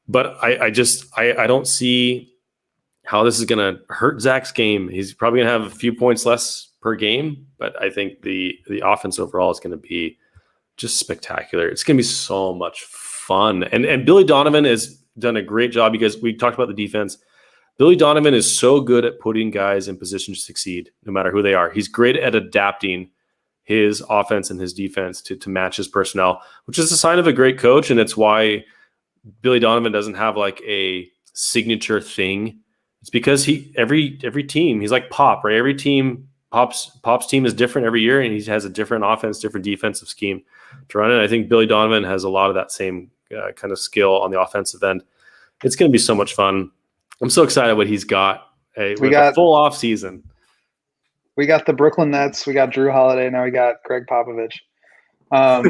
But I don't see how this is going to hurt Zach's game. He's probably going to have a few points less per game, but I think the offense overall is going to be just spectacular. It's going to be so much fun. And Billy Donovan has done a great job because we talked about the defense. Billy Donovan is so good at putting guys in position to succeed, no matter who they are. He's great at adapting his offense and his defense to match his personnel, which is a sign of a great coach. And it's why Billy Donovan doesn't have like a signature thing. It's because every team, he's like Pop, right? Every team, Pop's team is different every year, and he has a different offense, different defensive scheme to run it. I think Billy Donovan has a lot of that same kind of skill on the offensive end. It's going to be so much fun. I'm so excited what he's got. We got a full off season. We got the Brooklyn Nets. We got Drew Holiday. Now we got Greg Popovich. I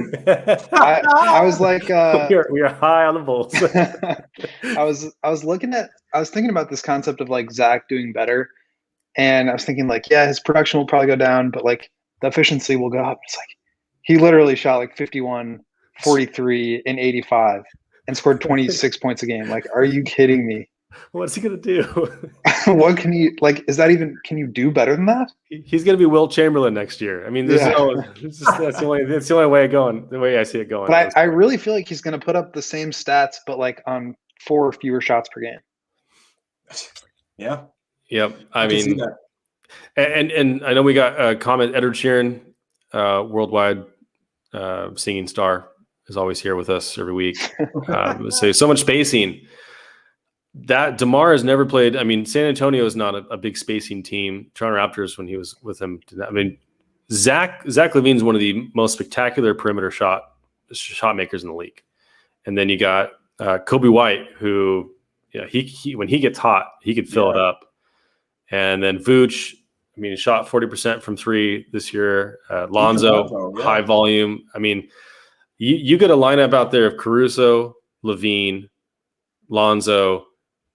was like, we are high on the Bulls. I was thinking about this concept of like Zach doing better, and I was thinking like, yeah, his production will probably go down, but like the efficiency will go up. It's like he literally shot like 51, 43, and 85, and scored 26 points a game. Like, are you kidding me? What's he gonna do? What can you like? Is that even? Can you do better than that? He's gonna be Will Chamberlain next year. I mean, that's the only way going. The way I see it going. But I really feel like he's gonna put up the same stats, but like on 4 fewer shots per game. Yeah. Yep. I mean, and I know we got a comment. Edward Sheeran, worldwide singing star, is always here with us every week. So much spacing. That DeMar has never played. I mean, San Antonio is not a big spacing team. Toronto Raptors, when he was with them, I mean, Zach LaVine is one of the most spectacular perimeter shot makers in the league. And then you got Kobe White, who he when he gets hot, he could fill it up. And then Vooch, I mean, he shot 40% from 3 this year. Lonzo, high volume. I mean, you get a lineup out there of Caruso, LaVine, Lonzo,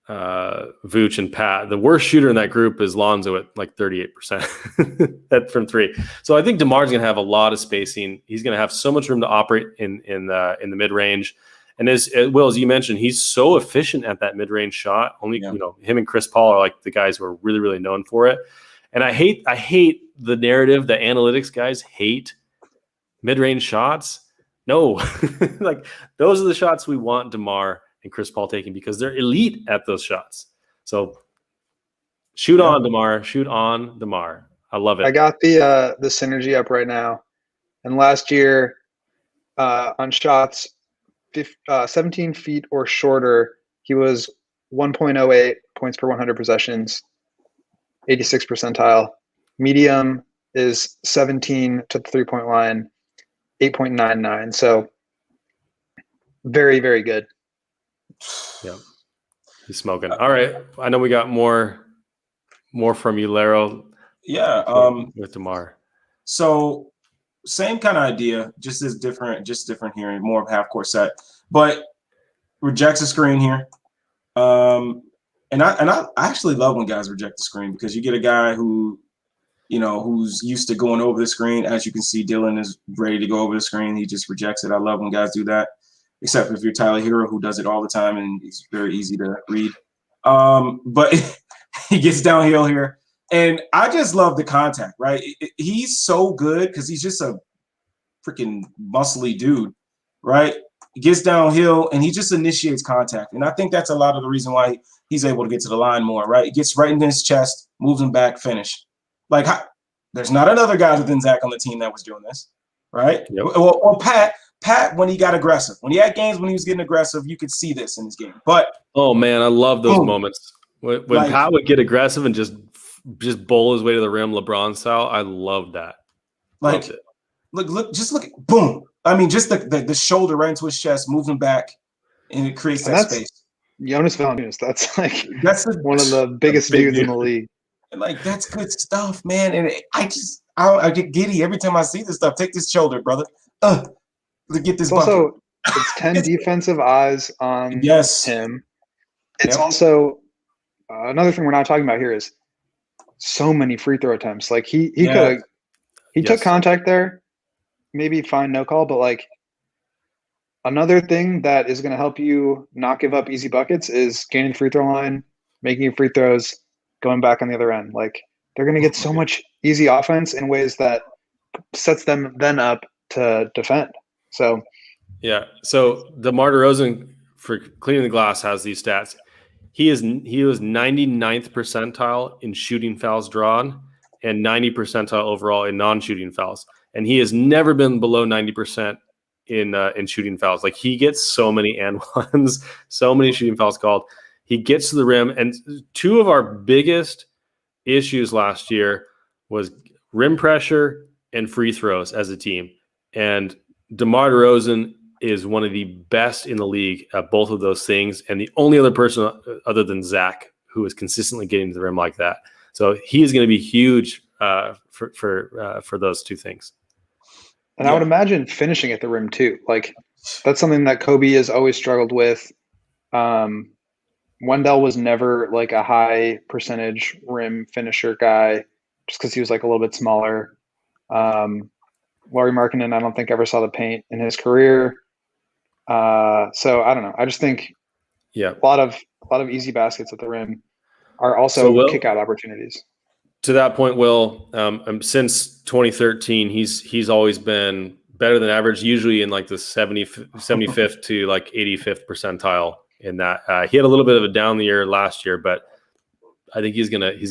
Vooch, and Pat. The worst shooter in that group is Lonzo at like 38% from 3. So I think DeMar's going to have a lot of spacing. He's going to have so much room to operate in the mid range. And as Will, as you mentioned, he's so efficient at that mid range shot. Only him and Chris Paul are like the guys who are really, really known for it. And I hate the narrative that analytics guys hate mid range shots. No, like those are the shots we want DeMar and Chris Paul taking because they're elite at those shots. So shoot on DeMar, shoot on DeMar. I love it. I got the synergy up right now. And last year on shots 17 feet or shorter, he was 1.08 points per 100 possessions, 86 percentile. Medium is 17 to the 3-point line, 8.99. So very, very good. Yeah, he's smoking. All right, I know we got more from you, Larro. Yeah, with DeMar. So same kind of idea, just different here, more of a half court set, but rejects a screen here. And I actually love when guys reject the screen because you get a guy who, who's used to going over the screen. As you can see, Dylan is ready to go over the screen. He just rejects it. I love when guys do that. Except if you're Tyler Hero, who does it all the time, and it's very easy to read. But he gets downhill here. And I just love the contact, right? He's so good because he's just a freaking muscly dude, right? He gets downhill, and he just initiates contact. And I think that's a lot of the reason why he's able to get to the line more, right? He gets right in his chest, moves him back, finish. Like, There's not another guy other than Zach on the team that was doing this, right? Yep. Or Pat, when he got aggressive. When he had games when he was getting aggressive, you could see this in his game. But oh man, I love those boom. moments when Like- Pat would get aggressive and just bowl his way to the rim, LeBron style. I love that. Like, Loved it. look, just look at boom. I mean, just the shoulder right into his chest, moving back, and it creates And that that's- space. Jonas Valanciunas, that's like That's one of the biggest big dudes in dude. the league. like that's good stuff, man. And I get giddy every time I see this stuff. Take this shoulder, brother. To get this It's bucket. also it's 10 defensive eyes on Yes. him. It's Yep. also another thing we're not talking about here is so many free throw attempts. Like he Yeah. could have he took Yes. contact there, maybe fine, no call, but like another thing that is going to help you not give up easy buckets is gaining the free throw line, making free throws, going back on the other end. Like they're going to get so much easy offense in ways that sets them then up to defend. So Yeah. So DeMar DeRozan for cleaning the glass has these stats. He was 99th percentile in shooting fouls drawn and 90 percentile overall in non-shooting fouls. And he has never been below 90% in shooting fouls. Like he gets so many and ones, so many shooting fouls called. He gets to the rim, and two of our biggest issues last year was rim pressure and free throws as a team. And DeMar DeRozan is one of the best in the league at both of those things, and the only other person other than Zach who is consistently getting to the rim like that. So he is going to be huge for those two things. And I would imagine finishing at the rim too. Like that's something that Kobe has always struggled with. Wendell was never like a high percentage rim finisher guy just because he was like a little bit smaller. Laurie Markkinen, I don't think ever saw the paint in his career. So I don't know. I just think a lot of easy baskets at the rim are also kick out opportunities. To that point, Will, since 2013, he's always been better than average, usually in like the 75th to like 85th percentile in that. He had a little bit of a down year last year, but I think he's gonna be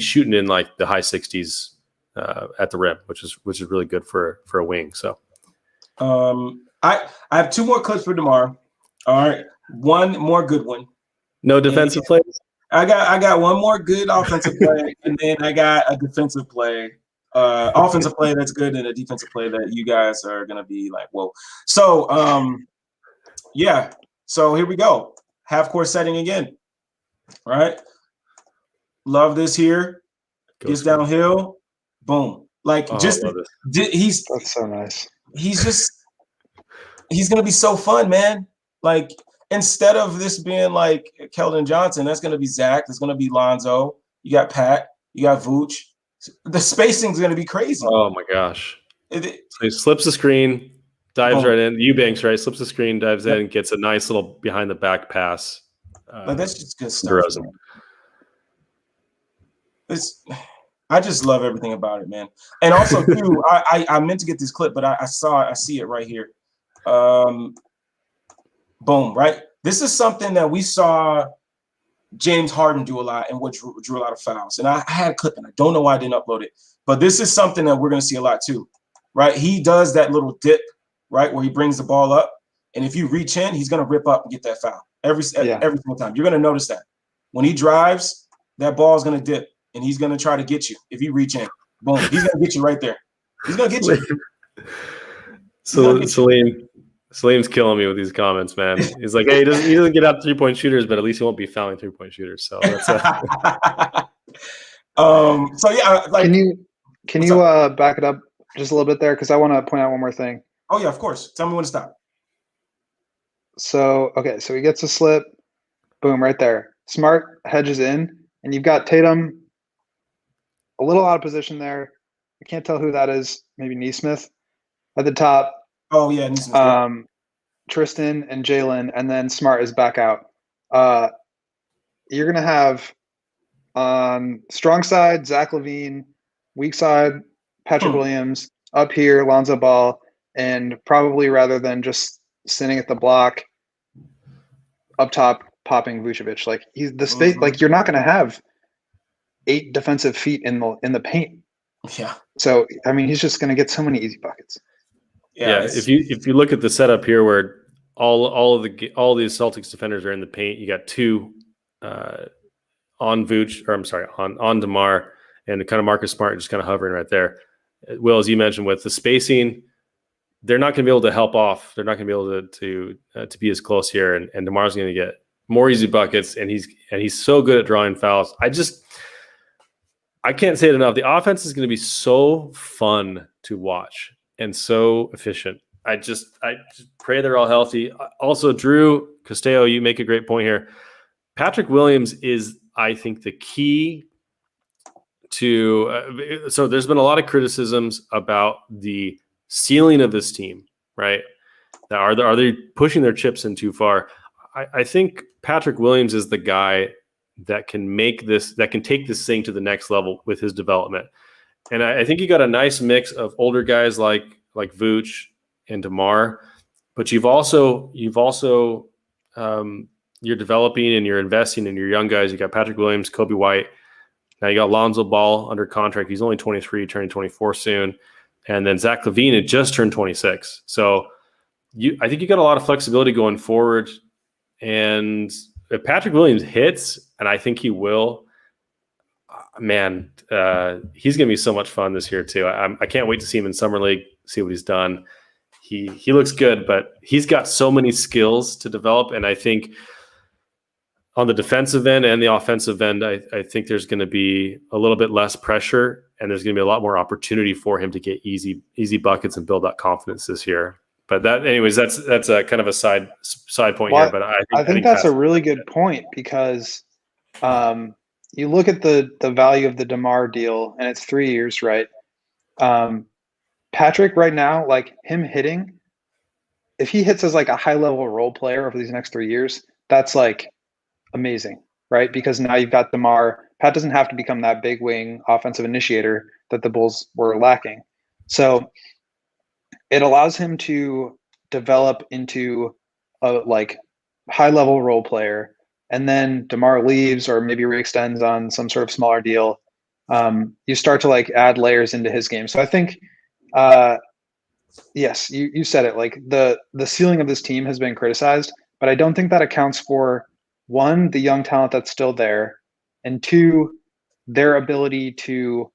shooting in like the high 60s at the rim, which is really good for a wing. So, I have two more clips for DeMar. All right, one more good one. No defensive plays. I got one more good offensive play, and then I got a defensive play, offensive play that's good, and a defensive play that you guys are gonna be like, whoa. So, yeah. So here we go. Half court setting again. All right. Love this here. Gets downhill. Boom. Like that's so nice. He's gonna be so fun, man. Like instead of this being like Keldon Johnson, that's gonna be Zach. There's gonna be Lonzo. You got Pat. You got Vooch. The spacing's gonna be crazy. Oh my gosh! So he slips the screen, dives right in. Eubanks right slips the screen, dives in, gets a nice little behind the back pass. Like that's just good stuff. I just love everything about it, man. And also too, I meant to get this clip, but I see it right here. Boom, right? This is something that we saw James Harden do a lot and what drew a lot of fouls. And I had a clip and I don't know why I didn't upload it, but this is something that we're going to see a lot too, right? He does that little dip, right? Where he brings the ball up. And if you reach in, he's going to rip up and get that foul every single time. You're going to notice that when he drives, that ball is going to dip and he's going to try to get you. If you reach in, boom, he's going to get you right there. He's going to get you. So Salim's killing me with these comments, man. He's like, hey, he doesn't get out 3-point shooters, but at least he won't be fouling 3-point shooters. So that's so yeah, like can you back it up just a little bit there? Because I want to point out one more thing. Oh yeah, of course. Tell me when to stop. So he gets a slip, boom, right there. Smart hedges in, and you've got Tatum a little out of position there. I can't tell who that is. Maybe Neesmith at the top. Oh yeah, Neesmith. Tristan and Jalen, and then Smart is back out. You're gonna have on strong side Zach LaVine, weak side Patrick Williams, up here Lonzo Ball, and probably rather than just sitting at the block up top popping Vucevic. Like he's the space. Like you're not gonna have 8 defensive feet in the paint. Yeah. So I mean, he's just going to get so many easy buckets. Yeah. If you look at the setup here, where all the Celtics defenders are in the paint, you got 2 on Vooch, or I'm sorry, on DeMar, and kind of Marcus Smart just kind of hovering right there. Will, as you mentioned, with the spacing, they're not going to be able to help off. They're not going to be able to be as close here, and DeMar's going to get more easy buckets, and he's so good at drawing fouls. I can't say it enough. The offense is going to be so fun to watch and so efficient. I just pray they're all healthy. Also, Drew Castillo, you make a great point here. Patrick Williams is, I think, the key to so there's been a lot of criticisms about the ceiling of this team, right? Now, are they pushing their chips in too far? I think Patrick Williams is the guy that can take this thing to the next level with his development. And I think you got a nice mix of older guys like Vooch and DeMar, but you're developing and you're investing in your young guys. You got Patrick Williams, Kobe White. Now you got Lonzo Ball under contract. He's only 23, turning 24 soon. And then Zach LaVine had just turned 26. So I think you got a lot of flexibility going forward. And if Patrick Williams hits, and I think he will, man, he's going to be so much fun this year too. I can't wait to see him in Summer League, see what he's done. He looks good, but he's got so many skills to develop. And I think on the defensive end and the offensive end, I think there's going to be a little bit less pressure, and there's going to be a lot more opportunity for him to get easy buckets and build that confidence this year. But that's a kind of a side point here. But I think that's a really good point, because you look at the value of the DeMar deal, and it's 3 years, right? Patrick right now, like him hitting, if he hits as like a high level role player over these next 3 years, that's like amazing, right? Because now you've got DeMar. Pat doesn't have to become that big wing offensive initiator that the Bulls were lacking. So it allows him to develop into a like high level role player, and then DeMar leaves or maybe reextends on some sort of smaller deal. You start to like add layers into his game. So I think, yes, you said it. Like the ceiling of this team has been criticized, but I don't think that accounts for, one, the young talent that's still there, and two, their ability to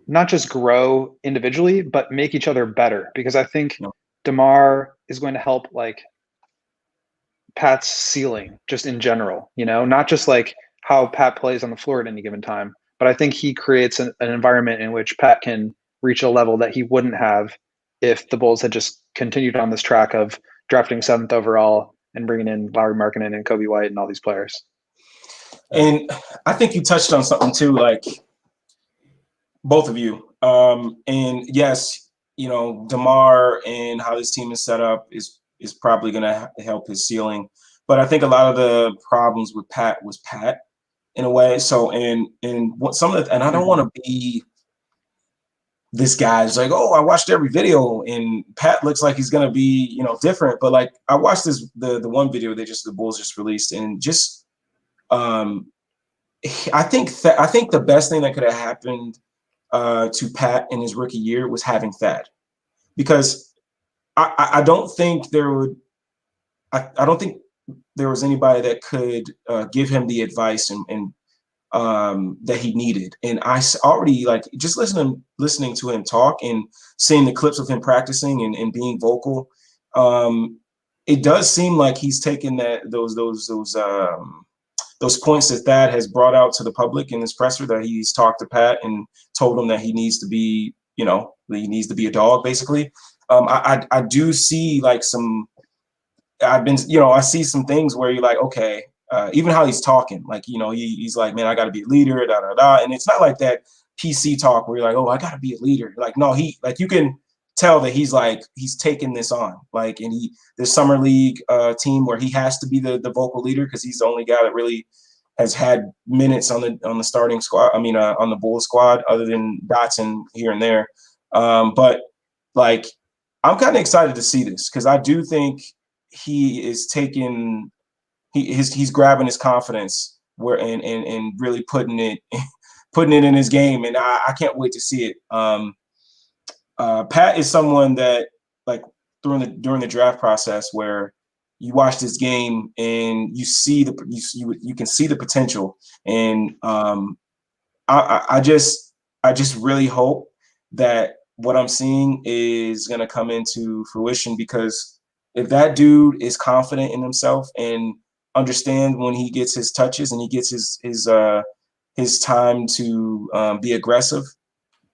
not just grow individually, but make each other better. Because I think DeMar is going to help like Pat's ceiling just in general, not just like how Pat plays on the floor at any given time, but I think he creates an environment in which Pat can reach a level that he wouldn't have if the Bulls had just continued on this track of drafting 7th overall and bringing in Lauri Markkanen and Kobe White and all these players. And I think you touched on something too, like both of you. And yes, DeMar and how this team is set up is probably going to help his ceiling. But I think a lot of the problems with Pat was Pat in a way. So, and I don't want to be this guy's like, oh, I watched every video and Pat looks like he's going to be, different. But like, I watched the one video the Bulls just released, and just, I think the best thing that could have happened to Pat in his rookie year was having Thad, because I don't think there was anybody that could give him the advice and that he needed. And I already like just listening to him talk and seeing the clips of him practicing and being vocal. It does seem like he's taken those points that Thad has brought out to the public in his presser, that he's talked to Pat and told him that he needs to be, he needs to be a dog, basically. I do see like I see some things where you're like, okay, even how he's talking, like, he's like, man, I got to be a leader, da, da, da. And it's not like that PC talk where you're like, oh, I got to be a leader. Like, no, you can tell that he's taking this on, like, and the summer league team where he has to be the vocal leader, because he's the only guy that really has had minutes on the starting squad. I mean, on the Bulls squad, other than Dotson here and there. But like, I'm kind of excited to see this, because I do think he is he's grabbing his confidence where and really putting it in his game, and I can't wait to see it. Pat is someone that, like, during the draft process, where you watch this game and you see you can see the potential, and I just really hope that what I'm seeing is going to come into fruition, because if that dude is confident in himself and understand when he gets his touches and he gets his time to be aggressive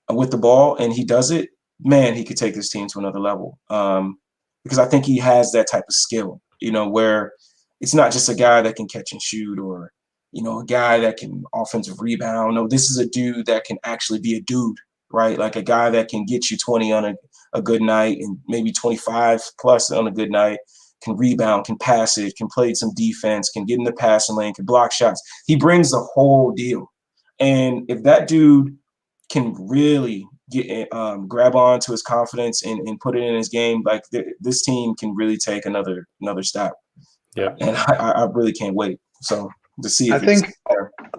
with the ball, and he does it, man, he could take this team to another level. Because I think he has that type of skill, where it's not just a guy that can catch and shoot, or, a guy that can offensive rebound. No, this is a dude that can actually be a dude, right? Like a guy that can get you 20 on a good night, and maybe 25 plus on a good night, can rebound, can pass it, can play some defense, can get in the passing lane, can block shots. He brings the whole deal. And if that dude can really grab on to his confidence and put it in his game, like this team can really take another step. Yeah. And I really can't wait. So to see if I think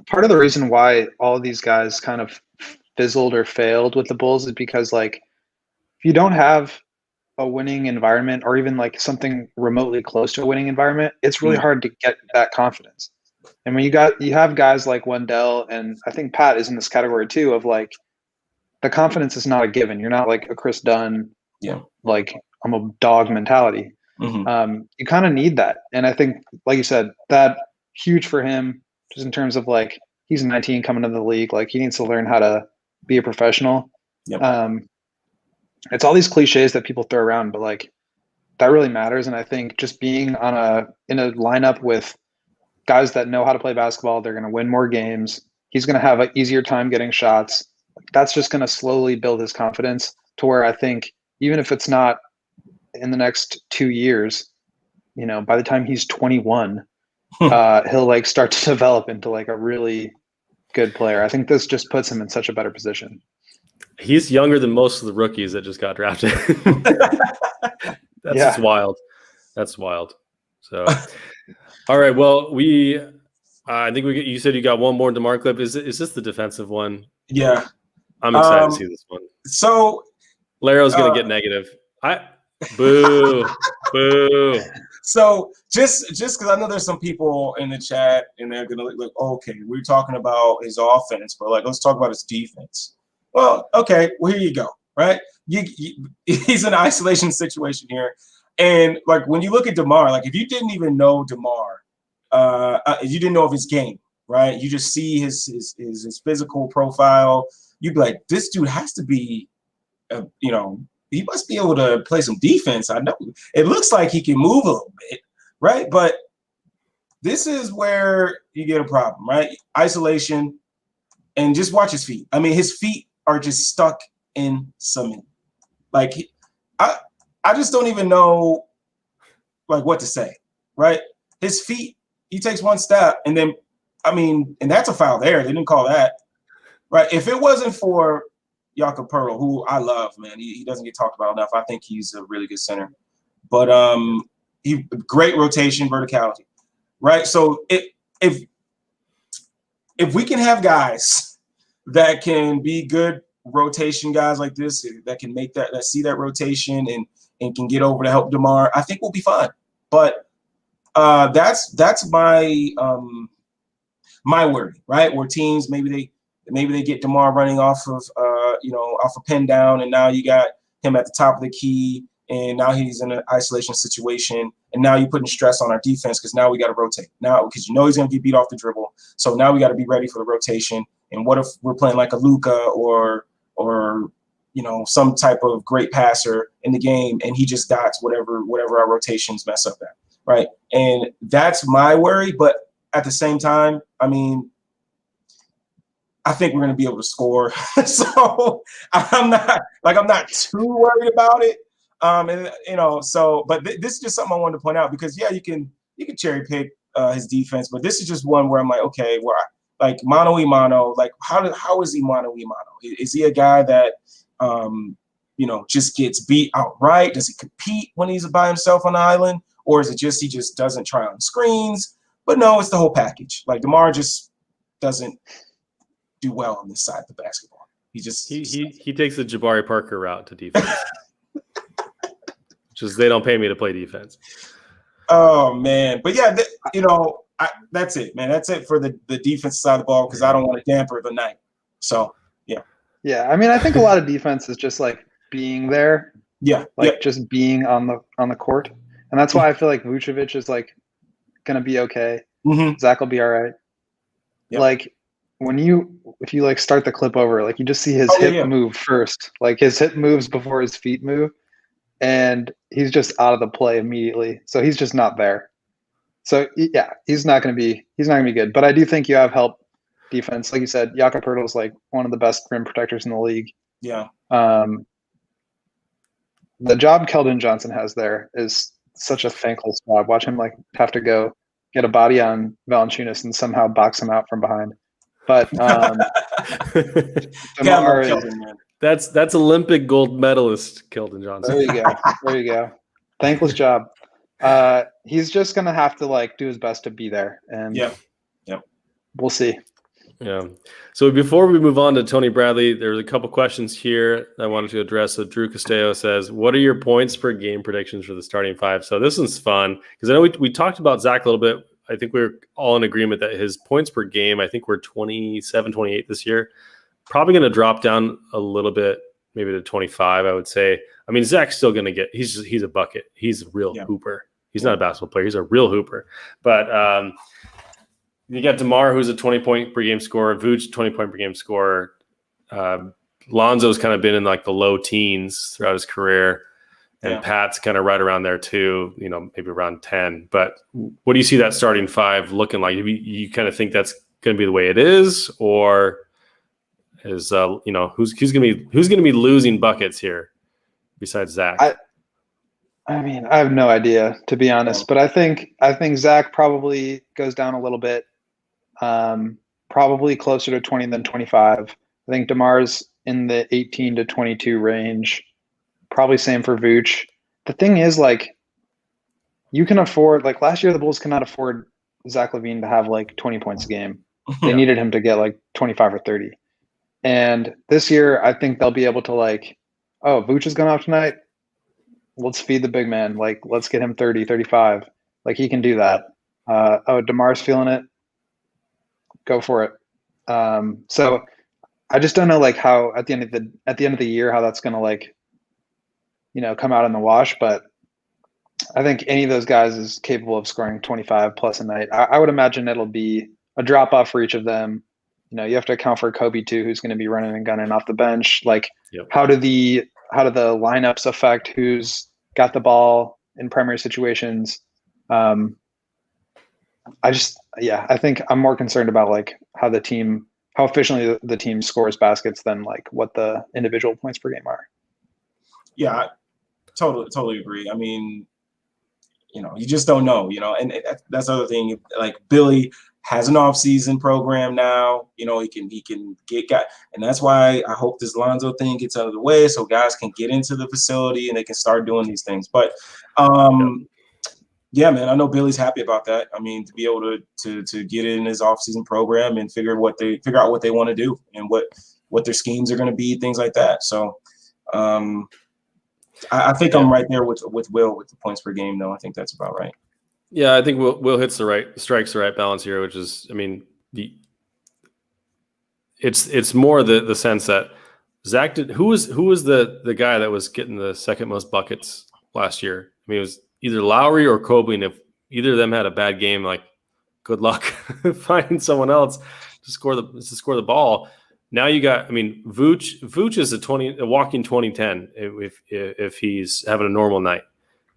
part of the reason why all of these guys kind of fizzled or failed with the Bulls is because, like, if you don't have a winning environment, or even like something remotely close to a winning environment, it's really hard to get that confidence. And when you have guys like Wendell, and I think Pat is in this category too, of like, the confidence is not a given. You're not like a Chris Dunn, like I'm a dog mentality. You kind of need that. And I think, like you said, that huge for him, just in terms of like, he's 19 coming into the league. Like, he needs to learn how to be a professional. It's all these cliches that people throw around, but like, that really matters. And I think just being in a lineup with guys that know how to play basketball, they're going to win more games. He's going to have an easier time getting shots. That's just going to slowly build his confidence to where I think, even if it's not in the next 2 years, by the time he's 21, he'll like start to develop into like a really good player. I think this just puts him in such a better position. He's younger than most of the rookies that just got drafted. That's just wild. That's wild. So, all right. Well, I think you said you got one more DeMar clip. Is this the defensive one? Yeah. I'm excited to see this one. So Larro's going to get negative. Boo. Boo. So just because I know there's some people in the chat and they're going to look, okay, we're talking about his offense, but like, let's talk about his defense. Well, okay, well, here you go, right? He's in an isolation situation here. And like, when you look at DeMar, like, if you didn't even know DeMar, you didn't know of his game, right? You just see his physical profile. You'd be like, this dude has to be, he must be able to play some defense. I know it looks like he can move a little bit, right? But this is where you get a problem, right? Isolation, and just watch his feet. I mean, his feet are just stuck in cement. Like, I just don't even know, like, what to say, right? His feet, he takes one step, and then, and that's a foul there. They didn't call that, right? If it wasn't for Jakob Poeltl, who I love, man, he doesn't get talked about enough. I think he's a really good center, but great rotation, verticality, right? So if we can have guys that can be good rotation guys like this, that can make that see that rotation and can get over to help DeMar, I think we'll be fine. But that's my my worry, right? Where teams maybe they get DeMar running off of off a pin down, and now you got him at the top of the key, and now he's in an isolation situation, and now you're putting stress on our defense because now we got to rotate now, because he's going to get beat off the dribble. So now we got to be ready for the rotation. And what if we're playing like a Luka or some type of great passer in the game, and he just dots whatever our rotations mess up at, right? And that's my worry. But at the same time, I think we're going to be able to score. So I'm not too worried about it. But this is just something I wanted to point out, because you can cherry pick his defense, but this is just one where I'm like, okay, like mano y mano, like how is he mano y mano? Is he a guy that just gets beat outright? Does he compete when he's by himself on the island, or is it just he just doesn't try on screens? But no, it's the whole package. Like DeMar just doesn't do well on this side of the basketball. He takes the Jabari Parker route to defense. Just they don't pay me to play defense. Oh man, but yeah, that's it, man. That's it for the defense side of the ball because I don't want to damper the night. So yeah. Yeah, I mean, I think a lot of defense is just like being there. Yeah, just being on the court, and that's why I feel like Vucevic is like gonna be okay. Mm-hmm. Zach will be all right. Yep. Like if you like start the clip over, like you just see his hip move first. Like his hip moves before his feet move, and he's just out of the play immediately. So he's just not there. So yeah, he's not gonna be good. But I do think you have help defense, like you said. Jakob Poeltl's like one of the best rim protectors in the league. Yeah. The job Keldon Johnson has there is such a thankless job. Watch him like have to go get a body on Valanciunas and somehow box him out from behind. But DeMar is, that's Olympic gold medalist Keldon Johnson. There you go. Thankless job. He's just gonna have to like do his best to be there, and we'll see. Yeah. So before we move on to Tony Bradley, there's a couple questions here I wanted to address. So Drew Castillo says, what are your points per game predictions for the starting five? So this one's fun because I know we talked about Zach a little bit. I think we're all in agreement that his points per game, I think we're 27, 28 this year. Probably going to drop down a little bit, maybe to 25, I would say. I mean, Zach's still going to get, he's a bucket. He's a real hooper. He's not a basketball player. He's a real hooper. But, you got DeMar, who's a 20-point per game scorer. Vooch, 20-point per game scorer. Lonzo's kind of been in like the low teens throughout his career. And Pat's kind of right around there too, maybe around 10. But what do you see that starting five looking like? You kind of think that's going to be the way it is? Or is, who's going to be losing buckets here besides Zach? I mean, I have no idea, to be honest. But I think Zach probably goes down a little bit. Probably closer to 20 than 25. I think DeMar's in the 18 to 22 range. Probably same for Vooch. The thing is, like, you can afford, like last year, the Bulls cannot afford Zach LaVine to have like 20 points a game. They needed him to get like 25 or 30. And this year, I think they'll be able to like, oh, Vooch is going off tonight. Let's feed the big man. Like, let's get him 30, 35. Like, he can do that. DeMar's feeling it. Go for it. So I just don't know, like, how at the end of the year, how that's going to like, come out in the wash. But I think any of those guys is capable of scoring 25 plus a night. I would imagine it'll be a drop off for each of them. You have to account for Kobe too, who's going to be running and gunning off the bench. Like, how do the lineups affect who's got the ball in primary situations? I think I'm more concerned about like how efficiently the team scores baskets than like what the individual points per game are. Yeah, I totally agree. I mean, you just don't know, and that's the other thing. Like Billy has an off-season program now. He can get guys, and that's why I hope this Lonzo thing gets out of the way so guys can get into the facility and they can start doing these things. But yeah, man, I know Billy's happy about that. I mean, to be able to get in his off-season program and figure out what they want to do and what their schemes are going to be, things like that. So I think I'm right there with Will with the points per game, though. I think that's about right. Yeah, I think Will hits strikes the right balance here, which is, I mean, it's more the sense that Zach who was the guy that was getting the second most buckets last year? I mean, it was either Lowry or Kobe, and if either of them had a bad game, like, good luck finding someone else to score the ball. Now you got, I mean, Vooch is a walking 2010 if he's having a normal night.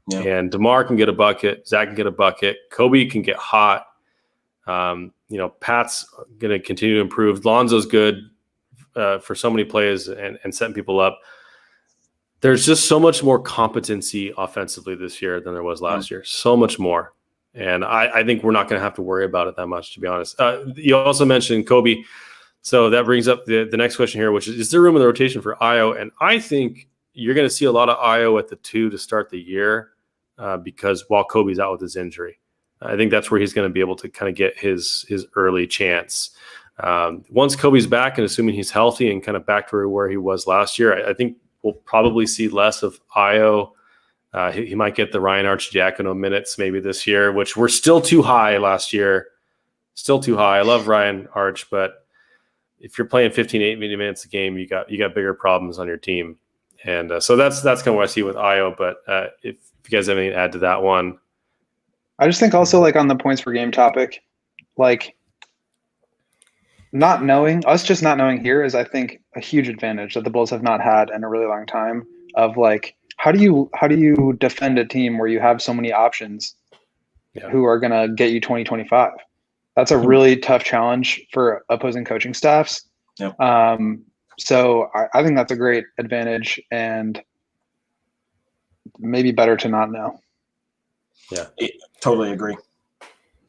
Yeah. And DeMar can get a bucket. Zach can get a bucket. Kobe can get hot. Pat's going to continue to improve. Lonzo's good for so many plays and setting people up. There's just so much more competency offensively this year than there was last year. So much more. And I think we're not going to have to worry about it that much, to be honest. You also mentioned Kobe. So that brings up the next question here, which is there room in the rotation for Io? And I think you're going to see a lot of Io at the 2 to start the year because while Kobe's out with his injury. I think that's where he's going to be able to kind of get his early chance. Once Kobe's back and assuming he's healthy and kind of back to where he was last year, I think we'll probably see less of Io. He might get the Ryan Arcidiacono minutes maybe this year, which were still too high last year. Still too high. I love Ryan Arch, but if you're playing 15, 18 minutes a game, you got bigger problems on your team. And so that's kind of what I see with Io. But if you guys have anything to add to that one. I just think also like on the points per game topic, like not knowing here is I think a huge advantage that the Bulls have not had in a really long time of like, how do you defend a team where you have so many options who are going to get you 20, 25? That's a really tough challenge for opposing coaching staffs. Yep. So I think that's a great advantage and maybe better to not know. Yeah, totally agree.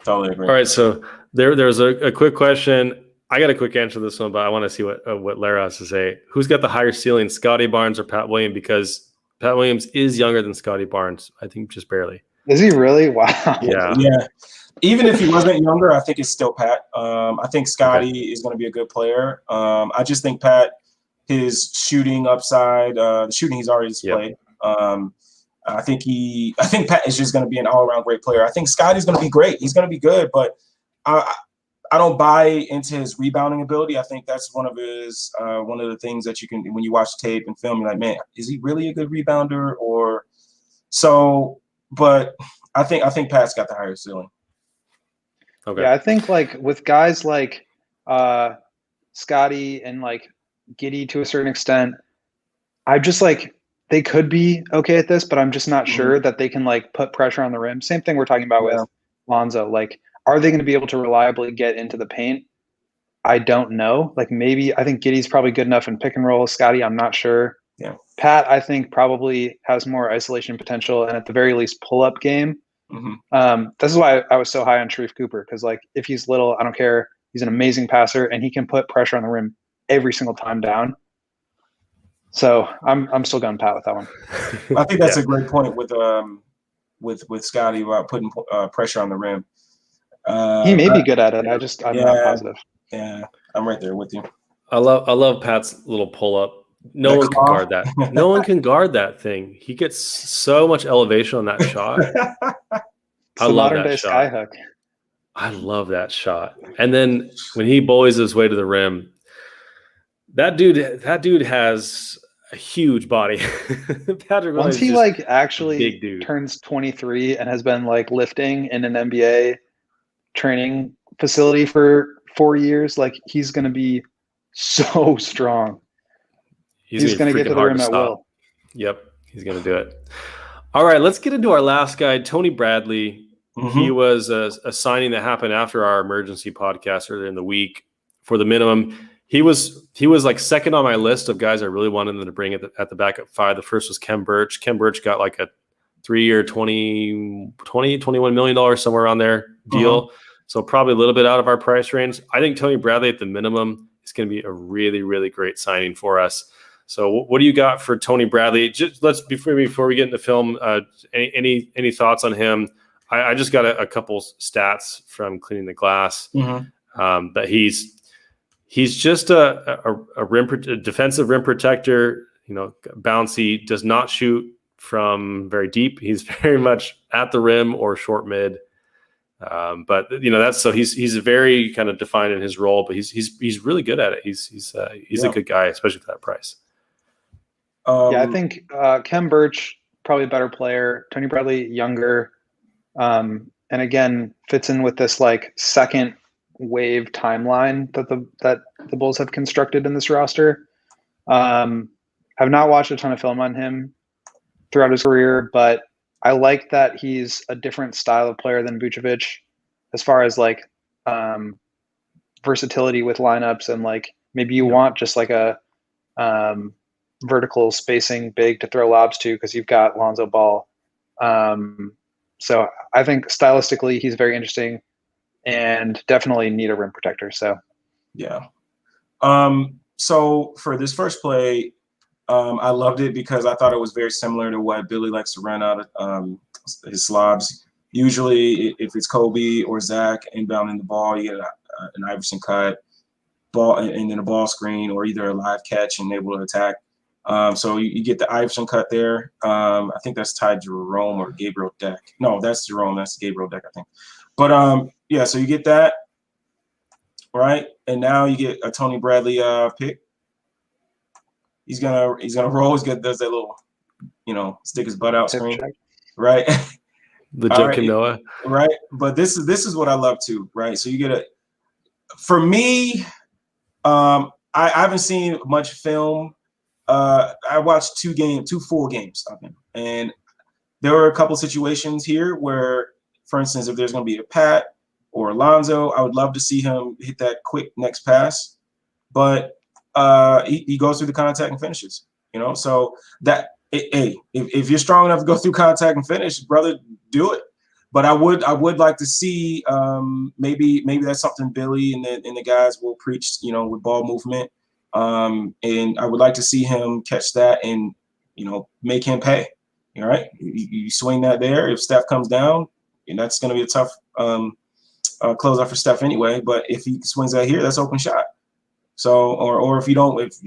All right, so there's a quick question. I got a quick answer to this one, but I want to see what Lara has to say. Who's got the higher ceiling, Scotty Barnes or Pat Williams? Because Pat Williams is younger than Scotty Barnes, I think just barely. Is he really? Wow. Yeah. Even if he wasn't younger, I think it's still Pat. I think Scotty is going to be a good player. I just think Pat, his shooting upside, the shooting he's already displayed. I think Pat is just going to be an all-around great player. I think Scotty's going to be great. He's going to be good, but I don't buy into his rebounding ability. I think that's one of the things that you can, when you watch tape and film, you're like, man, is he really a good rebounder? Or so, but I think Pat's got the higher ceiling. Okay. Yeah, I think like with guys like Scotty and like Giddey to a certain extent, I just like they could be okay at this, but I'm just not sure that they can like put pressure on the rim. Same thing we're talking about with Lonzo. Like, are they going to be able to reliably get into the paint? I don't know. Like maybe I think Giddey's probably good enough in pick and roll. Scotty, I'm not sure. Yeah. Pat, I think probably has more isolation potential and at the very least pull up game. This is why I was so high on Sharif Cooper, because like if he's little, I don't care. He's an amazing passer and he can put pressure on the rim every single time down. So I'm still going Pat with that one. I think that's a great point with Scotty about putting pressure on the rim. He may be good at it. I'm not positive. Yeah, I'm right there with you. I love Pat's little pull up. No one can guard that. No one can guard that thing. He gets so much elevation on that shot. I love that shot. Skyhook. I love that shot. And then when he bullies his way to the rim, that dude has a huge body. Patrick Once he like actually big dude. Turns 23 and has been like lifting in an NBA training facility for 4 years, like he's going to be so strong. He's going to get to the rim at will. Yep, he's going to do it. All right, let's get into our last guy, Tony Bradley. He was a signing that happened after our emergency podcast earlier in the week for the minimum. He was like second on my list of guys I really wanted them to bring at the back at 5. The first was Kem Birch. Kem Birch got like a 3-year, $21 million somewhere around there deal. So probably a little bit out of our price range. I think Tony Bradley at the minimum is going to be a really, really great signing for us. So what do you got for Tony Bradley? Just before we get into film, any thoughts on him? I just got a couple stats from Cleaning the Glass. That he's just a defensive rim protector. You know, bouncy, does not shoot from very deep. He's very much at the rim or short mid. But you know, that's so he's very kind of defined in his role. But he's really good at it. He's a good guy, especially for that price. I think Kem Birch probably a better player. Tony Bradley younger, and again fits in with this like second wave timeline that the Bulls have constructed in this roster. Have not watched a ton of film on him throughout his career, but I like that he's a different style of player than Vucevic as far as like versatility with lineups, and like maybe you want just like a vertical spacing big to throw lobs to because you've got Lonzo Ball. So I think stylistically he's very interesting and definitely need a rim protector. So yeah. So for this first play, I loved it because I thought it was very similar to what Billy likes to run out of his slobs. Usually, if it's Kobe or Zach inbounding the ball, you get an Iverson cut, ball, and then a ball screen, or either a live catch and able to attack. So you get the Iverson cut there. I think that's Ty Jerome or Gabriel Deck. No, that's Jerome. That's Gabriel Deck, I think. But yeah, so you get that, right? And now you get a Tony Bradley pick. He's gonna roll. Does that little, stick his butt out screen, right? The Joakim Noah, right? But this is what I love too, right? So you get for me, I haven't seen much film. I watched two full games of him, and there were a couple situations here where, for instance, if there's going to be a Pat or Lonzo, I would love to see him hit that quick next pass, but he goes through the contact and finishes. So that if you're strong enough to go through contact and finish, brother, do it. But I would like to see maybe that's something Billy and the guys will preach, with ball movement. And I would like to see him catch that and, make him pay. All right. You swing that there. If Steph comes down, and that's going to be a tough closeout for Steph anyway. But if he swings that here, that's open shot. So, or if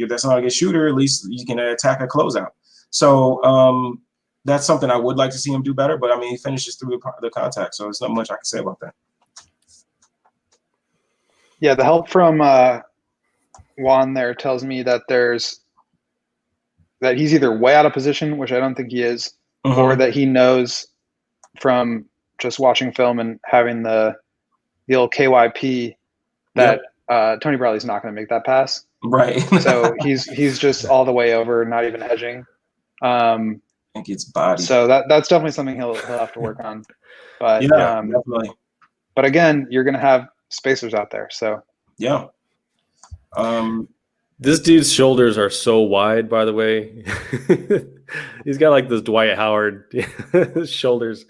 that's not a good shooter, at least you can attack a closeout. So that's something I would like to see him do better. But I mean, he finishes through the contact, so there's not much I can say about that. Yeah, the help from Juan there tells me that he's either way out of position, which I don't think he is, or that he knows from just watching film and having the old KYP that Tony Bradley's not going to make that pass. Right. So he's just all the way over, not even hedging. And gets body. So that's definitely something he'll have to work on. But definitely. But again, you're going to have spacers out there. So yeah. This dude's shoulders are so wide, by the way. He's got like this Dwight Howard shoulders.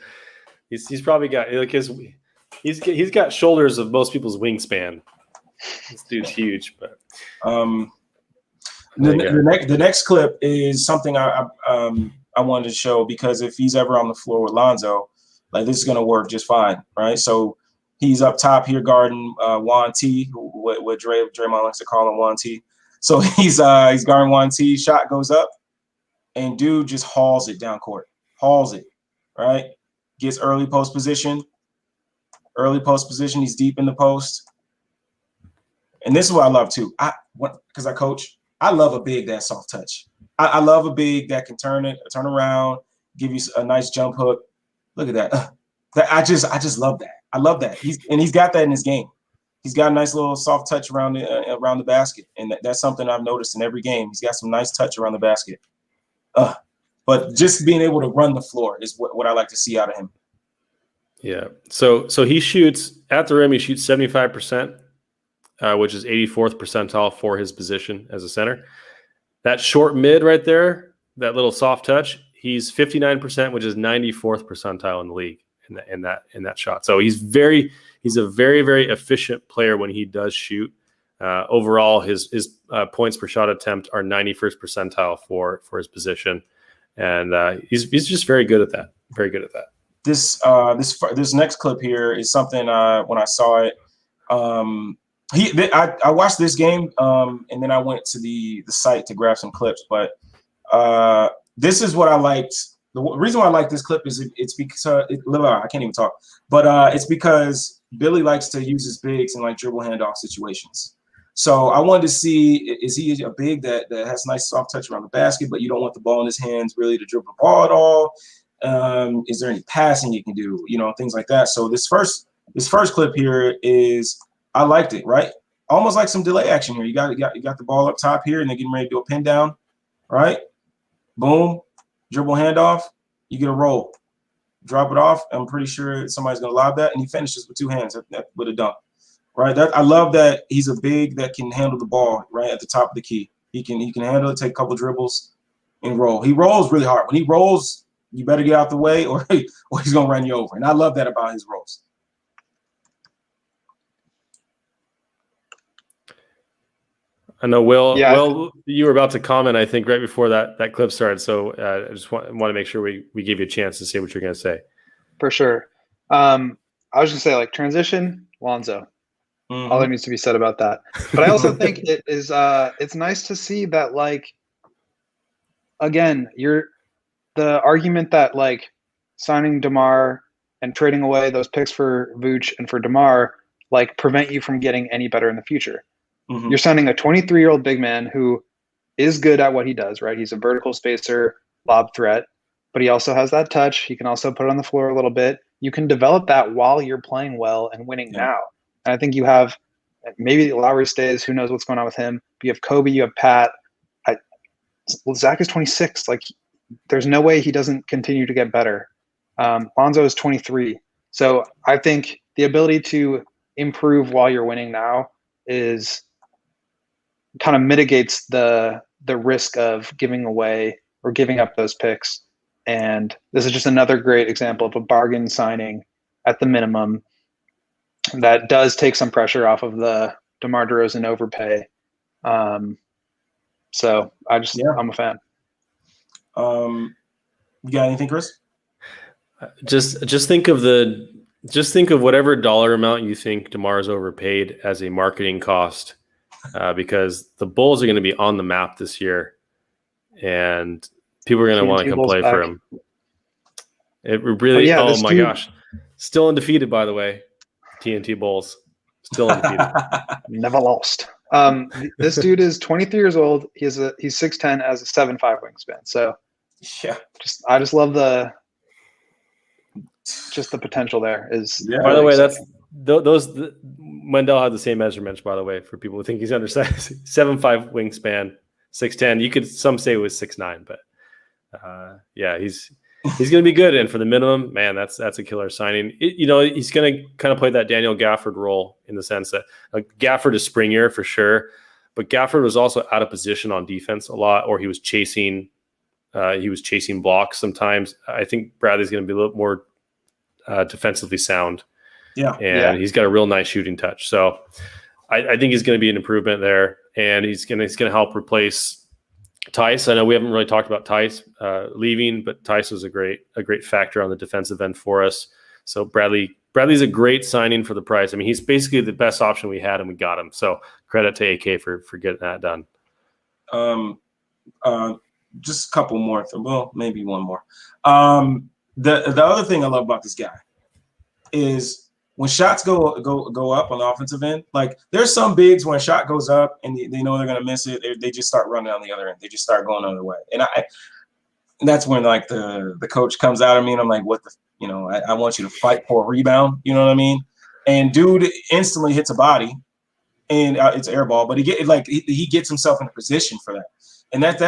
He's probably got like he's got shoulders of most people's wingspan. This dude's huge, but the next clip is something I wanted to show, because if he's ever on the floor with Lonzo, like, this is gonna work just fine, right? So he's up top here guarding Juan T, what Draymond likes to call him, Juan T. So he's guarding Juan T. Shot goes up, and dude just hauls it down court, right? Gets early post position. He's deep in the post. And this is what I love too. Because I coach, I love a big that soft touch. I love a big that can turn around, give you a nice jump hook. Look at that. I just love that. I love that. He's got that in his game. He's got a nice little soft touch around the basket, and that's something I've noticed in every game. He's got some nice touch around the basket. But just being able to run the floor is what I like to see out of him. Yeah. So he shoots at the rim. He shoots 75%, which is 84th percentile for his position as a center. That short mid right there, that little soft touch, he's 59%, which is 94th percentile in the league in that shot. So he's a very, very efficient player when he does shoot. Overall, his points per shot attempt are 91st percentile for his position, and he's just very good at that. Very good at that. This next clip here is something when I saw it. I watched this game, and then I went to the site to grab some clips. But this is what I liked. The reason why I like this clip is it's because I can't even talk. But it's because Billy likes to use his bigs in like dribble handoff situations. So I wanted to see, is he a big that has nice soft touch around the basket, but you don't want the ball in his hands really to dribble the ball at all? Is there any passing you can do? Things like that. So this first clip here is, I liked it, right? Almost like some delay action here. You got the ball up top here, and they're getting ready to do a pin down, right? Boom, dribble handoff. You get a roll, drop it off. I'm pretty sure somebody's gonna lob that, and he finishes with two hands with a dunk, right? I love that he's a big that can handle the ball right at the top of the key. He can handle it, take a couple dribbles, and roll. He rolls really hard. When he rolls, you better get out the way, or he's gonna run you over. And I love that about his rolls. I know, Will. Yeah. Will, you were about to comment, I think, right before that clip started. So I just want to make sure we give you a chance to say what you're going to say. For sure. I was just say like transition, Lonzo. All there needs to be said about that. But I also think it is it's nice to see that like again, the argument that like signing DeMar and trading away those picks for Vooch and for DeMar like prevent you from getting any better in the future. You're signing a 23-year-old big man who is good at what he does, right? He's a vertical spacer, lob threat, but he also has that touch. He can also put it on the floor a little bit. You can develop that while you're playing well and winning now. And I think you have maybe Lowry stays. Who knows what's going on with him? But you have Kobe, you have Pat. Zach is 26. Like, there's no way he doesn't continue to get better. Lonzo is 23. So I think the ability to improve while you're winning now is kind of mitigates the risk of giving away or giving up those picks. And this is just another great example of a bargain signing at the minimum that does take some pressure off of the DeMar DeRozan overpay. So I'm a fan. You got anything, Kris? Just think of whatever dollar amount you think DeMar is overpaid as a marketing cost, because the Bulls are going to be on the map this year, and people are going to want to come play for him. It really, gosh, still undefeated, by the way. TNT Bulls still undefeated. Never lost. This dude is 23 years old. He's 6'10", has a 7'5" wingspan. So yeah, I just love the potential there. By the way, those Wendell had the same measurements. By the way, for people who think he's undersized, 7'5" wingspan, 6'10". You could some say it was 6'9", but he's going to be good. And for the minimum, man, that's a killer signing. He's going to kind of play that Daniel Gafford role in the sense that Gafford is springier for sure, but Gafford was also out of position on defense a lot, or he was chasing blocks sometimes. I think Bradley's going to be a little more defensively sound. He's got a real nice shooting touch. So I think he's going to be an improvement there, and he's going to help replace Tice. I know we haven't really talked about Tice leaving, but Tice was a great factor on the defensive end for us. So Bradley's a great signing for the price. I mean, he's basically the best option we had, and we got him. So credit to AK for getting that done. Just a couple more. Well, maybe one more. The other thing I love about this guy is when shots go up on the offensive end, like there's some bigs when a shot goes up and they know they're going to miss it, they just start running on the other end. They just start going the other way. And that's when like the coach comes out of me and I'm like, what the, I want you to fight for a rebound. You know what I mean? And dude instantly hits a body and it's air ball, but he gets himself in a position for that. And that's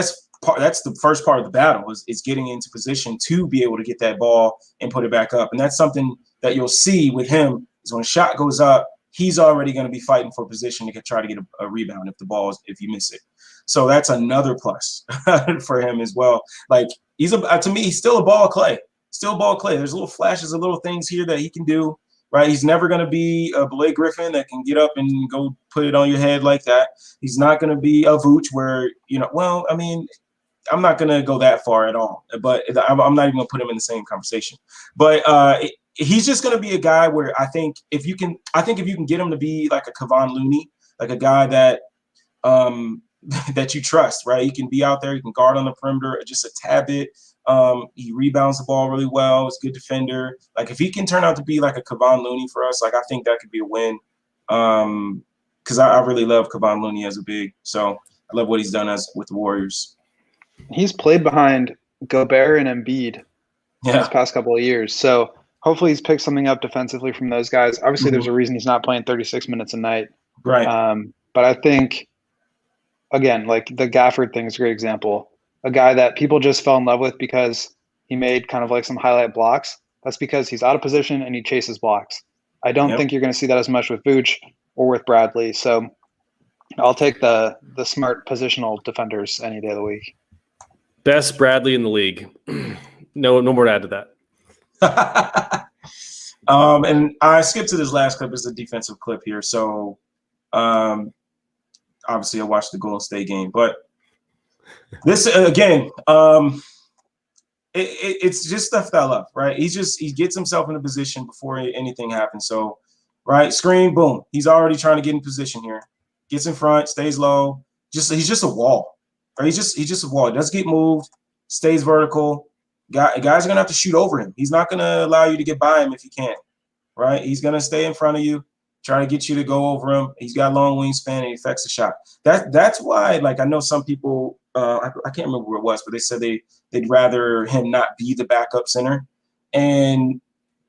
the first part of the battle is getting into position to be able to get that ball and put it back up. And that's something that you'll see with him is when a shot goes up, he's already going to be fighting for position to try to get a rebound if you miss it. So that's another plus for him as well. Like to me, he's still a ball of clay. There's little flashes of little things here that he can do, right? He's never going to be a Blake Griffin that can get up and go put it on your head like that. He's not going to be a Vooch where, I'm not going to go that far at all, but I'm not even going to put him in the same conversation. But he's just going to be a guy where I think if you can get him to be like a Kevon Looney, like a guy that that you trust, right? He can be out there, he can guard on the perimeter just a tad bit. He rebounds the ball really well. He's a good defender. Like if he can turn out to be like a Kevon Looney for us, like I think that could be a win. Because I really love Kevon Looney as a big. So I love what he's done with the Warriors. He's played behind Gobert and Embiid these past couple of years. So hopefully he's picked something up defensively from those guys. Obviously, there's a reason he's not playing 36 minutes a night. Right. But I think, again, like the Gafford thing is a great example. A guy that people just fell in love with because he made kind of like some highlight blocks. That's because he's out of position and he chases blocks. I don't think you're going to see that as much with Vooch or with Bradley. So I'll take the smart positional defenders any day of the week. Best Bradley in the league. No more to add to that. And I skipped to this last clip. It's a defensive clip here. So obviously I watched the Golden State game. But this, again, it's just stuff that I love, right? He gets himself in a position before anything happens. So, right, screen, boom. He's already trying to get in position here. Gets in front, stays low. He's just a wall. Right? He's just a wall. He doesn't get moved, stays vertical. Guys are gonna have to shoot over him. He's not gonna allow you to get by him if you can. Right? He's gonna stay in front of you, try to get you to go over him. He's got long wingspan and he affects the shot. That's why, like, I know some people, I can't remember where it was, but they said they'd rather him not be the backup center. And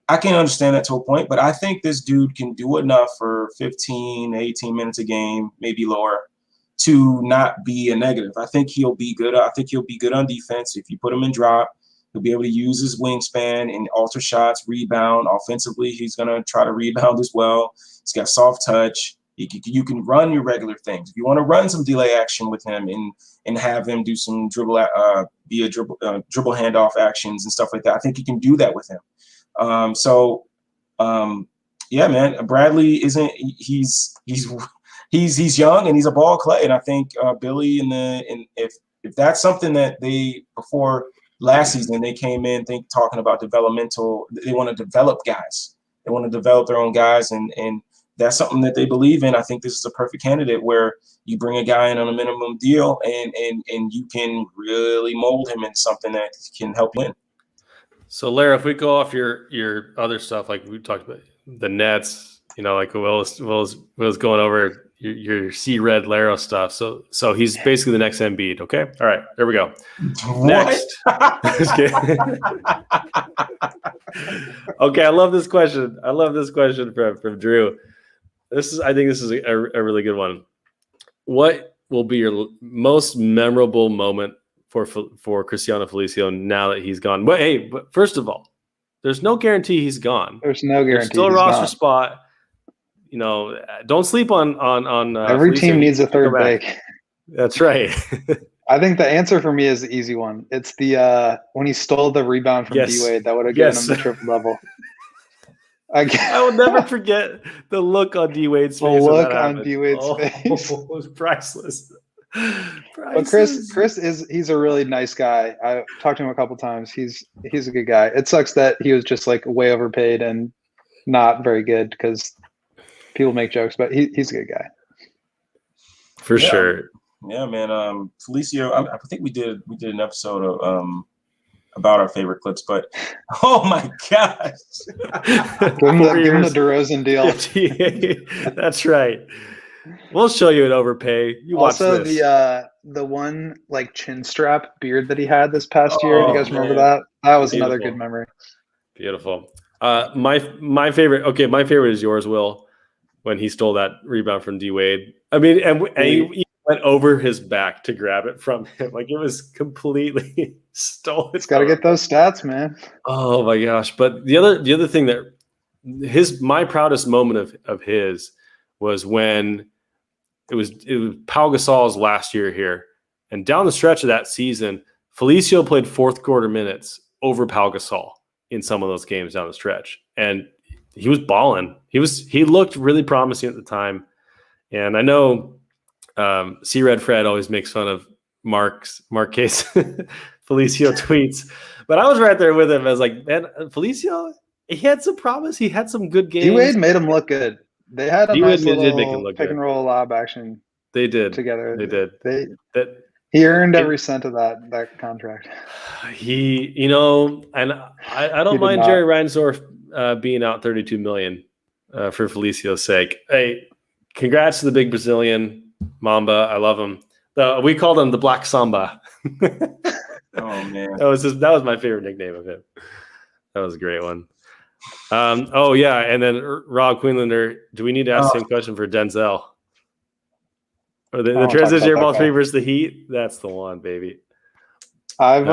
I can understand that to a point, but I think this dude can do enough for 15, 18 minutes a game, maybe lower, to not be a negative. I think he'll be good. I think he'll be good on defense. If you put him in drop, he'll be able to use his wingspan and alter shots, rebound. Offensively, he's going to try to rebound as well. He's got soft touch. You can run your regular things. If you want to run some delay action with him and have him do some dribble handoff actions and stuff like that, I think you can do that with him. Yeah, man. Bradley isn't. He's young and he's a ball clay, and I think Billy and if that's something that they before last season they came in talking about developmental. They want to develop guys. They want to develop their own guys, and that's something that they believe in. I think this is a perfect candidate where you bring a guy in on a minimum deal and you can really mold him into something that can help win. So, Larry, if we go off your other stuff, like we talked about the Nets, like Will was going over your C-Red Larro stuff. So he's basically the next Embiid. Okay, all right, there we go. Next. Just kidding. Okay, I love this question. From Drew. I think this is a really good one. What will be your most memorable moment for Cristiano Felicio now that he's gone? But first of all, there's no guarantee he's gone. There's no guarantee. There's still a roster spot. Don't sleep on. Every Felicio. team needs a third big. That's right. I think the answer for me is the easy one. It's the when he stole the rebound from D-Wade that would have given him the triple double. I will never forget the look on D-Wade's face. The look on D-Wade's face. It was priceless. But Kris he's a really nice guy. I talked to him a couple times. He's a good guy. It sucks that he was just like way overpaid and not very good because people make jokes, but he's a good guy. For sure. Yeah, man. Felicio, I think we did an episode of about our favorite clips, but oh my gosh. give him the DeRozan deal. That's right. We'll show you an overpay. You watch also this. the one like chin strap beard that he had this past year. Do you guys remember that? That was another good memory. Beautiful. My favorite. Okay, my favorite is yours, Will, when he stole that rebound from D-Wade. I mean, and he went over his back to grab it from him. Like it was completely stolen. It's got to get those stats, man. Oh my gosh! But the other thing that my proudest moment of his was when it was Pau Gasol's last year here, and down the stretch of that season, Felicio played fourth quarter minutes over Pau Gasol in some of those games down the stretch, and he was balling. He looked really promising at the time, and I know C-Red Fred always makes fun of Mark's Felicio tweets, but I was right there with him. I was like, man, Felicio, he had some promise. He had some good games. D-Wade made him look good. They had a nice did make him look pick good. and roll lob action. They did together. They did. He earned every cent of that contract. And I don't mind Jerry Reinsdorf being out $32 million for Felicio's sake. Hey, congrats to the big Brazilian Mamba. I love him. We called him the Black Samba. Oh man, that was my favorite nickname of him. That was a great one. And then Rob Queenlander. Do we need to ask the same question for Denzel? Or the transition airball 3 versus the Heat? That's the one, baby. I'm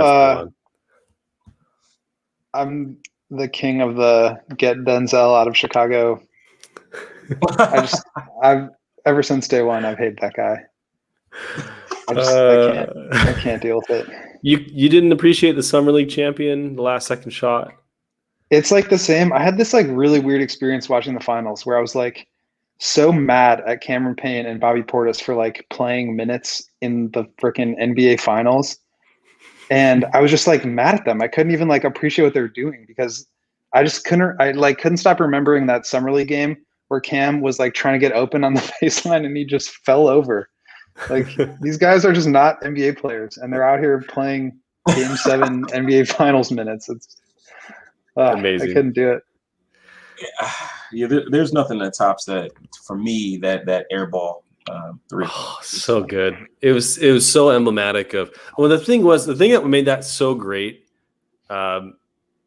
the king of the get Denzel out of Chicago. I've ever since day one, I've hated that guy. I can't deal with it. You didn't appreciate the Summer League champion, the last second shot? It's like the same. I had this like really weird experience watching the finals where I was like so mad at Cameron Payne and Bobby Portis for like playing minutes in the freaking NBA finals. And I was just like mad at them. I couldn't even like appreciate what they were doing because I just couldn't stop remembering that summer league game where Cam was like trying to get open on the baseline and he just fell over. Like these guys are just not NBA players and they're out here playing Game 7 NBA Finals minutes. It's amazing. I couldn't do it. Yeah, there's nothing that tops that for me. That air ball 3. Oh, so good. It was so emblematic of. Well, the thing that made that so great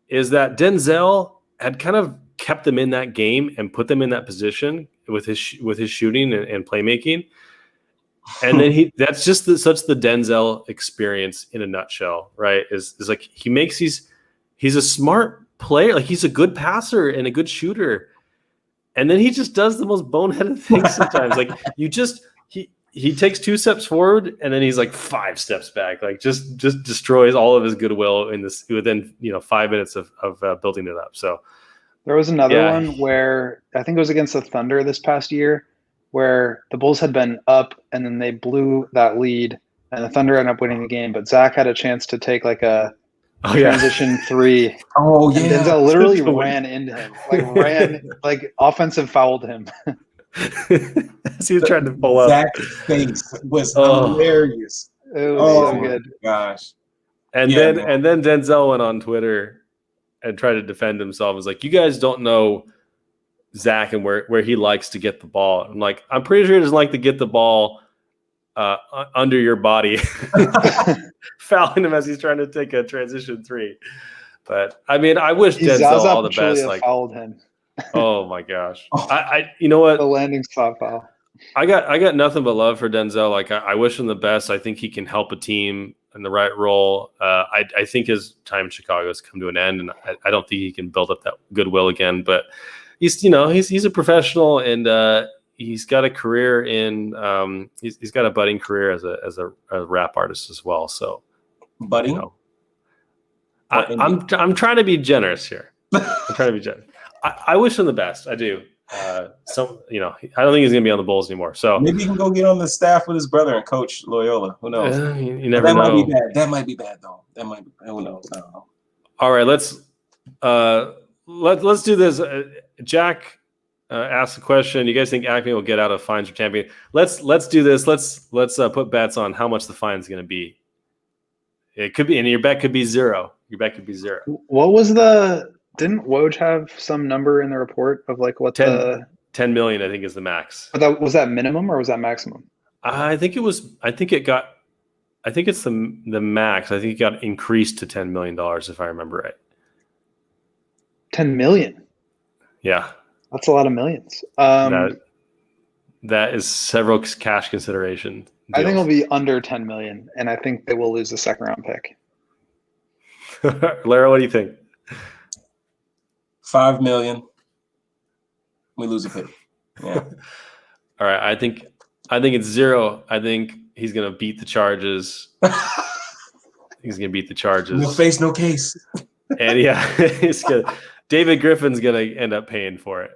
is that Denzel had kind of kept them in that game and put them in that position with his shooting and playmaking. And then that's just such the Denzel experience in a nutshell, right? Is like he's a smart player, like he's a good passer and a good shooter. And then he just does the most boneheaded things sometimes. Like he takes 2 steps forward and then he's like 5 steps back, like just destroys all of his goodwill within 5 minutes of building it up. So there was another one where I think it was against the Thunder this past year, where the Bulls had been up and then they blew that lead and the Thunder ended up winning the game. But Zach had a chance to take like a transition 3. Oh, yeah. And Denzel literally ran into him, like offensive fouled him. As he was trying to pull up. Zach's face was hilarious. It was so good. Gosh. And then Denzel went on Twitter and tried to defend himself. It was like, you guys don't know Zach and where he likes to get the ball. I'm like, I'm pretty sure he doesn't like to get the ball under your body, fouling him as he's trying to take a transition 3. But I mean, I wish Denzel all the best. Like, fouled him. Oh my gosh! I you know what? The landing spot foul. I got nothing but love for Denzel. Like I wish him the best. I think he can help a team in the right role. I think his time in Chicago has come to an end, and I don't think he can build up that goodwill again. But he's a professional, and he's got a career in he's got a budding career as a rap artist as well. So budding. I'm trying to be generous here. I'm trying to be generous. I wish him the best. I do. I don't think he's gonna be on the Bulls anymore. So maybe he can go get on the staff with his brother and coach Loyola. Who knows? You never know. Might be bad. That might be bad though. That might be. Who knows? I don't know. All right, let's do this. Jack asked the question. You guys think Acme will get out of fines or tampering? Let's do this. Let's put bets on how much the fine is going to be. It could be, and your bet could be 0. Your bet could be 0. What was didn't Woj have some number in the report of like what 10 million, I think, is the max. But was that minimum or was that maximum? I think it's the max. I think it got increased to $10 million, if I remember right. 10 million. Yeah. That's a lot of millions. That is several cash consideration deals. I think it'll be under 10 million, and I think they will lose the second round pick. Larro, what do you think? 5 million. We lose a pick. Yeah. All right. I think it's 0. I think he's gonna beat the charges. He's gonna beat the charges. No face, no case. And David Griffin's gonna end up paying for it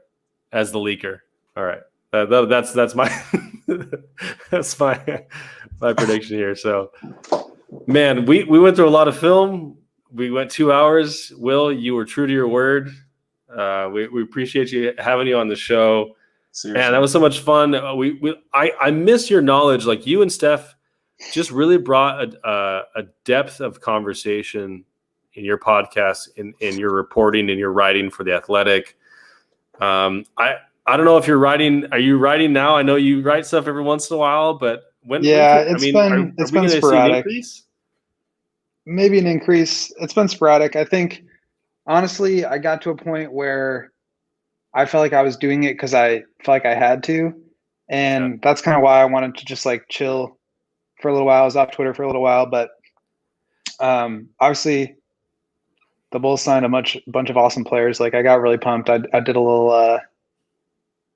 as the leaker. All right. That's my that's my prediction here. So, man, we went through a lot of film. We went 2 hours. Will, you were true to your word. We appreciate having you on the show. Seriously. Man, that was so much fun. I miss your knowledge. Like, you and Steph just really brought a depth of conversation in your podcast, in your reporting, in your writing for The Athletic. I don't know if you're writing. Are you writing now? I know you write stuff every once in a while, but it's been sporadic. Maybe an increase. It's been sporadic. I think, honestly, I got to a point where I felt like I was doing it because I felt like I had to. And that's kind of why I wanted to just like chill for a little while. I was off Twitter for a little while, but obviously the Bulls signed a bunch of awesome players. Like, I got really pumped. I did a little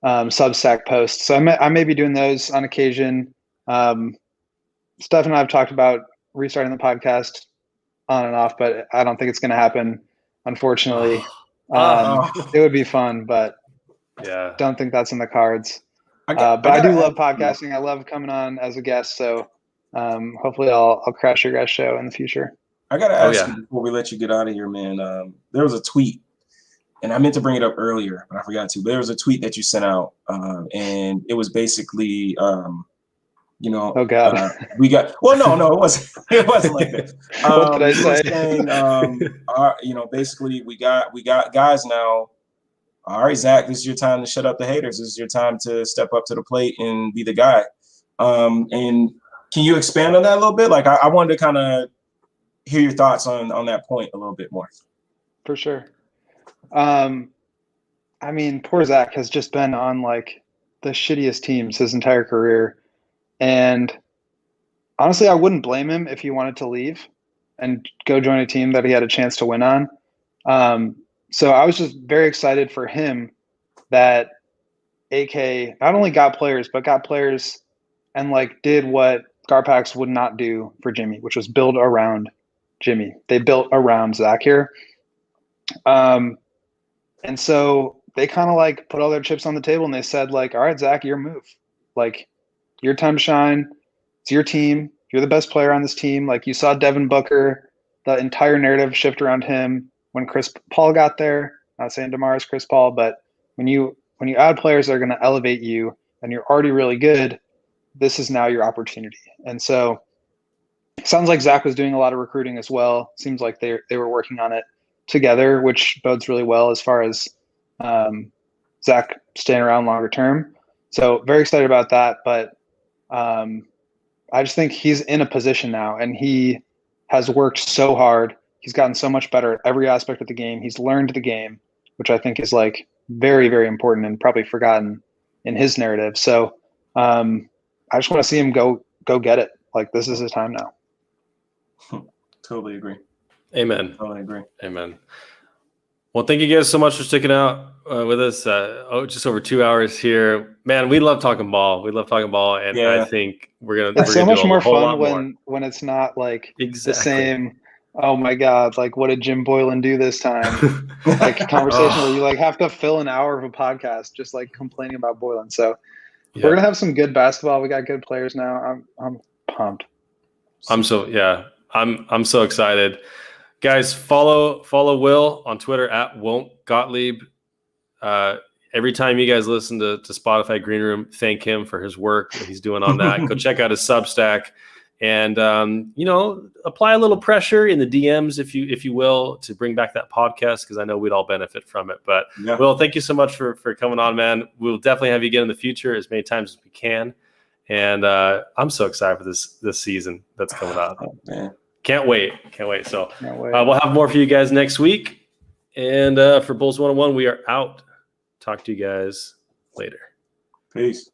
Substack post. So I may be doing those on occasion. Steph and I have talked about restarting the podcast on and off, but I don't think it's going to happen, unfortunately. It would be fun, but yeah, don't think that's in the cards. But I do love podcasting. I love coming on as a guest. So hopefully I'll crash your guys' show in the future. I gotta ask you before we let you get out of here, man. There was a tweet, and I meant to bring it up earlier, but I forgot to. But there was a tweet that you sent out, and it was basically, you know, Oh God. we got. Well, no, it wasn't. It wasn't like that. What did I You were say? saying, you know, basically, we got guys now. All right, Zach, this is your time to shut up the haters. This is your time to step up to the plate and be the guy. And can you expand on that a little bit? Like, I wanted to kind of hear your thoughts on that point a little bit more. For sure. I mean, poor Zach has just been on like the shittiest teams his entire career. And honestly, I wouldn't blame him if he wanted to leave and go join a team that he had a chance to win on. So I was just very excited for him that AK not only got players, but got players and like did what Garpax would not do for Jimmy, which was build around Jimmy. They built around Zach here. And so they kind of like put all their chips on the table and they said like, all right, Zach, your move. Like, your time to shine. It's your team. You're the best player on this team. Like, you saw Devin Booker, the entire narrative shift around him when Chris Paul got there. Not saying DeMar is Chris Paul, but when you add players that are going to elevate you and you're already really good, this is now your opportunity. And so it sounds like Zach was doing a lot of recruiting as well. Seems like they were working on it together, which bodes really well as far as Zach staying around longer term. So very excited about that. But I just think he's in a position now, and he has worked so hard. He's gotten so much better at every aspect of the game. He's learned the game, which I think is like very, very important and probably forgotten in his narrative. So I just want to see him go get it. Like, this is his time now. Totally agree. Amen. Totally agree. Amen. Well, thank you guys so much for sticking out with us. Just over 2 hours here, man. We love talking ball. And I think we're It's so much more fun more. when it's not like Exactly. the same. Oh my God! Like, what did Jim Boylan do this time? Like a conversation where you like have to fill an hour of a podcast just like complaining about Boylan. So we're gonna have some good basketball. We got good players now. I'm pumped. I'm so excited. Guys, follow Will on Twitter at @Won'tGottlieb. Every time you guys listen to Spotify Green Room, thank him for his work that he's doing on that. Go check out his Substack, and apply a little pressure in the DMs, if you will, to bring back that podcast, because I know we'd all benefit from it. But Will, thank you so much for coming on, man. We'll definitely have you again in the future as many times as we can. And I'm so excited for this season that's coming up. Oh, man. Can't wait. So we'll have more for you guys next week. And for Bulls 101, we are out. Talk to you guys later. Peace.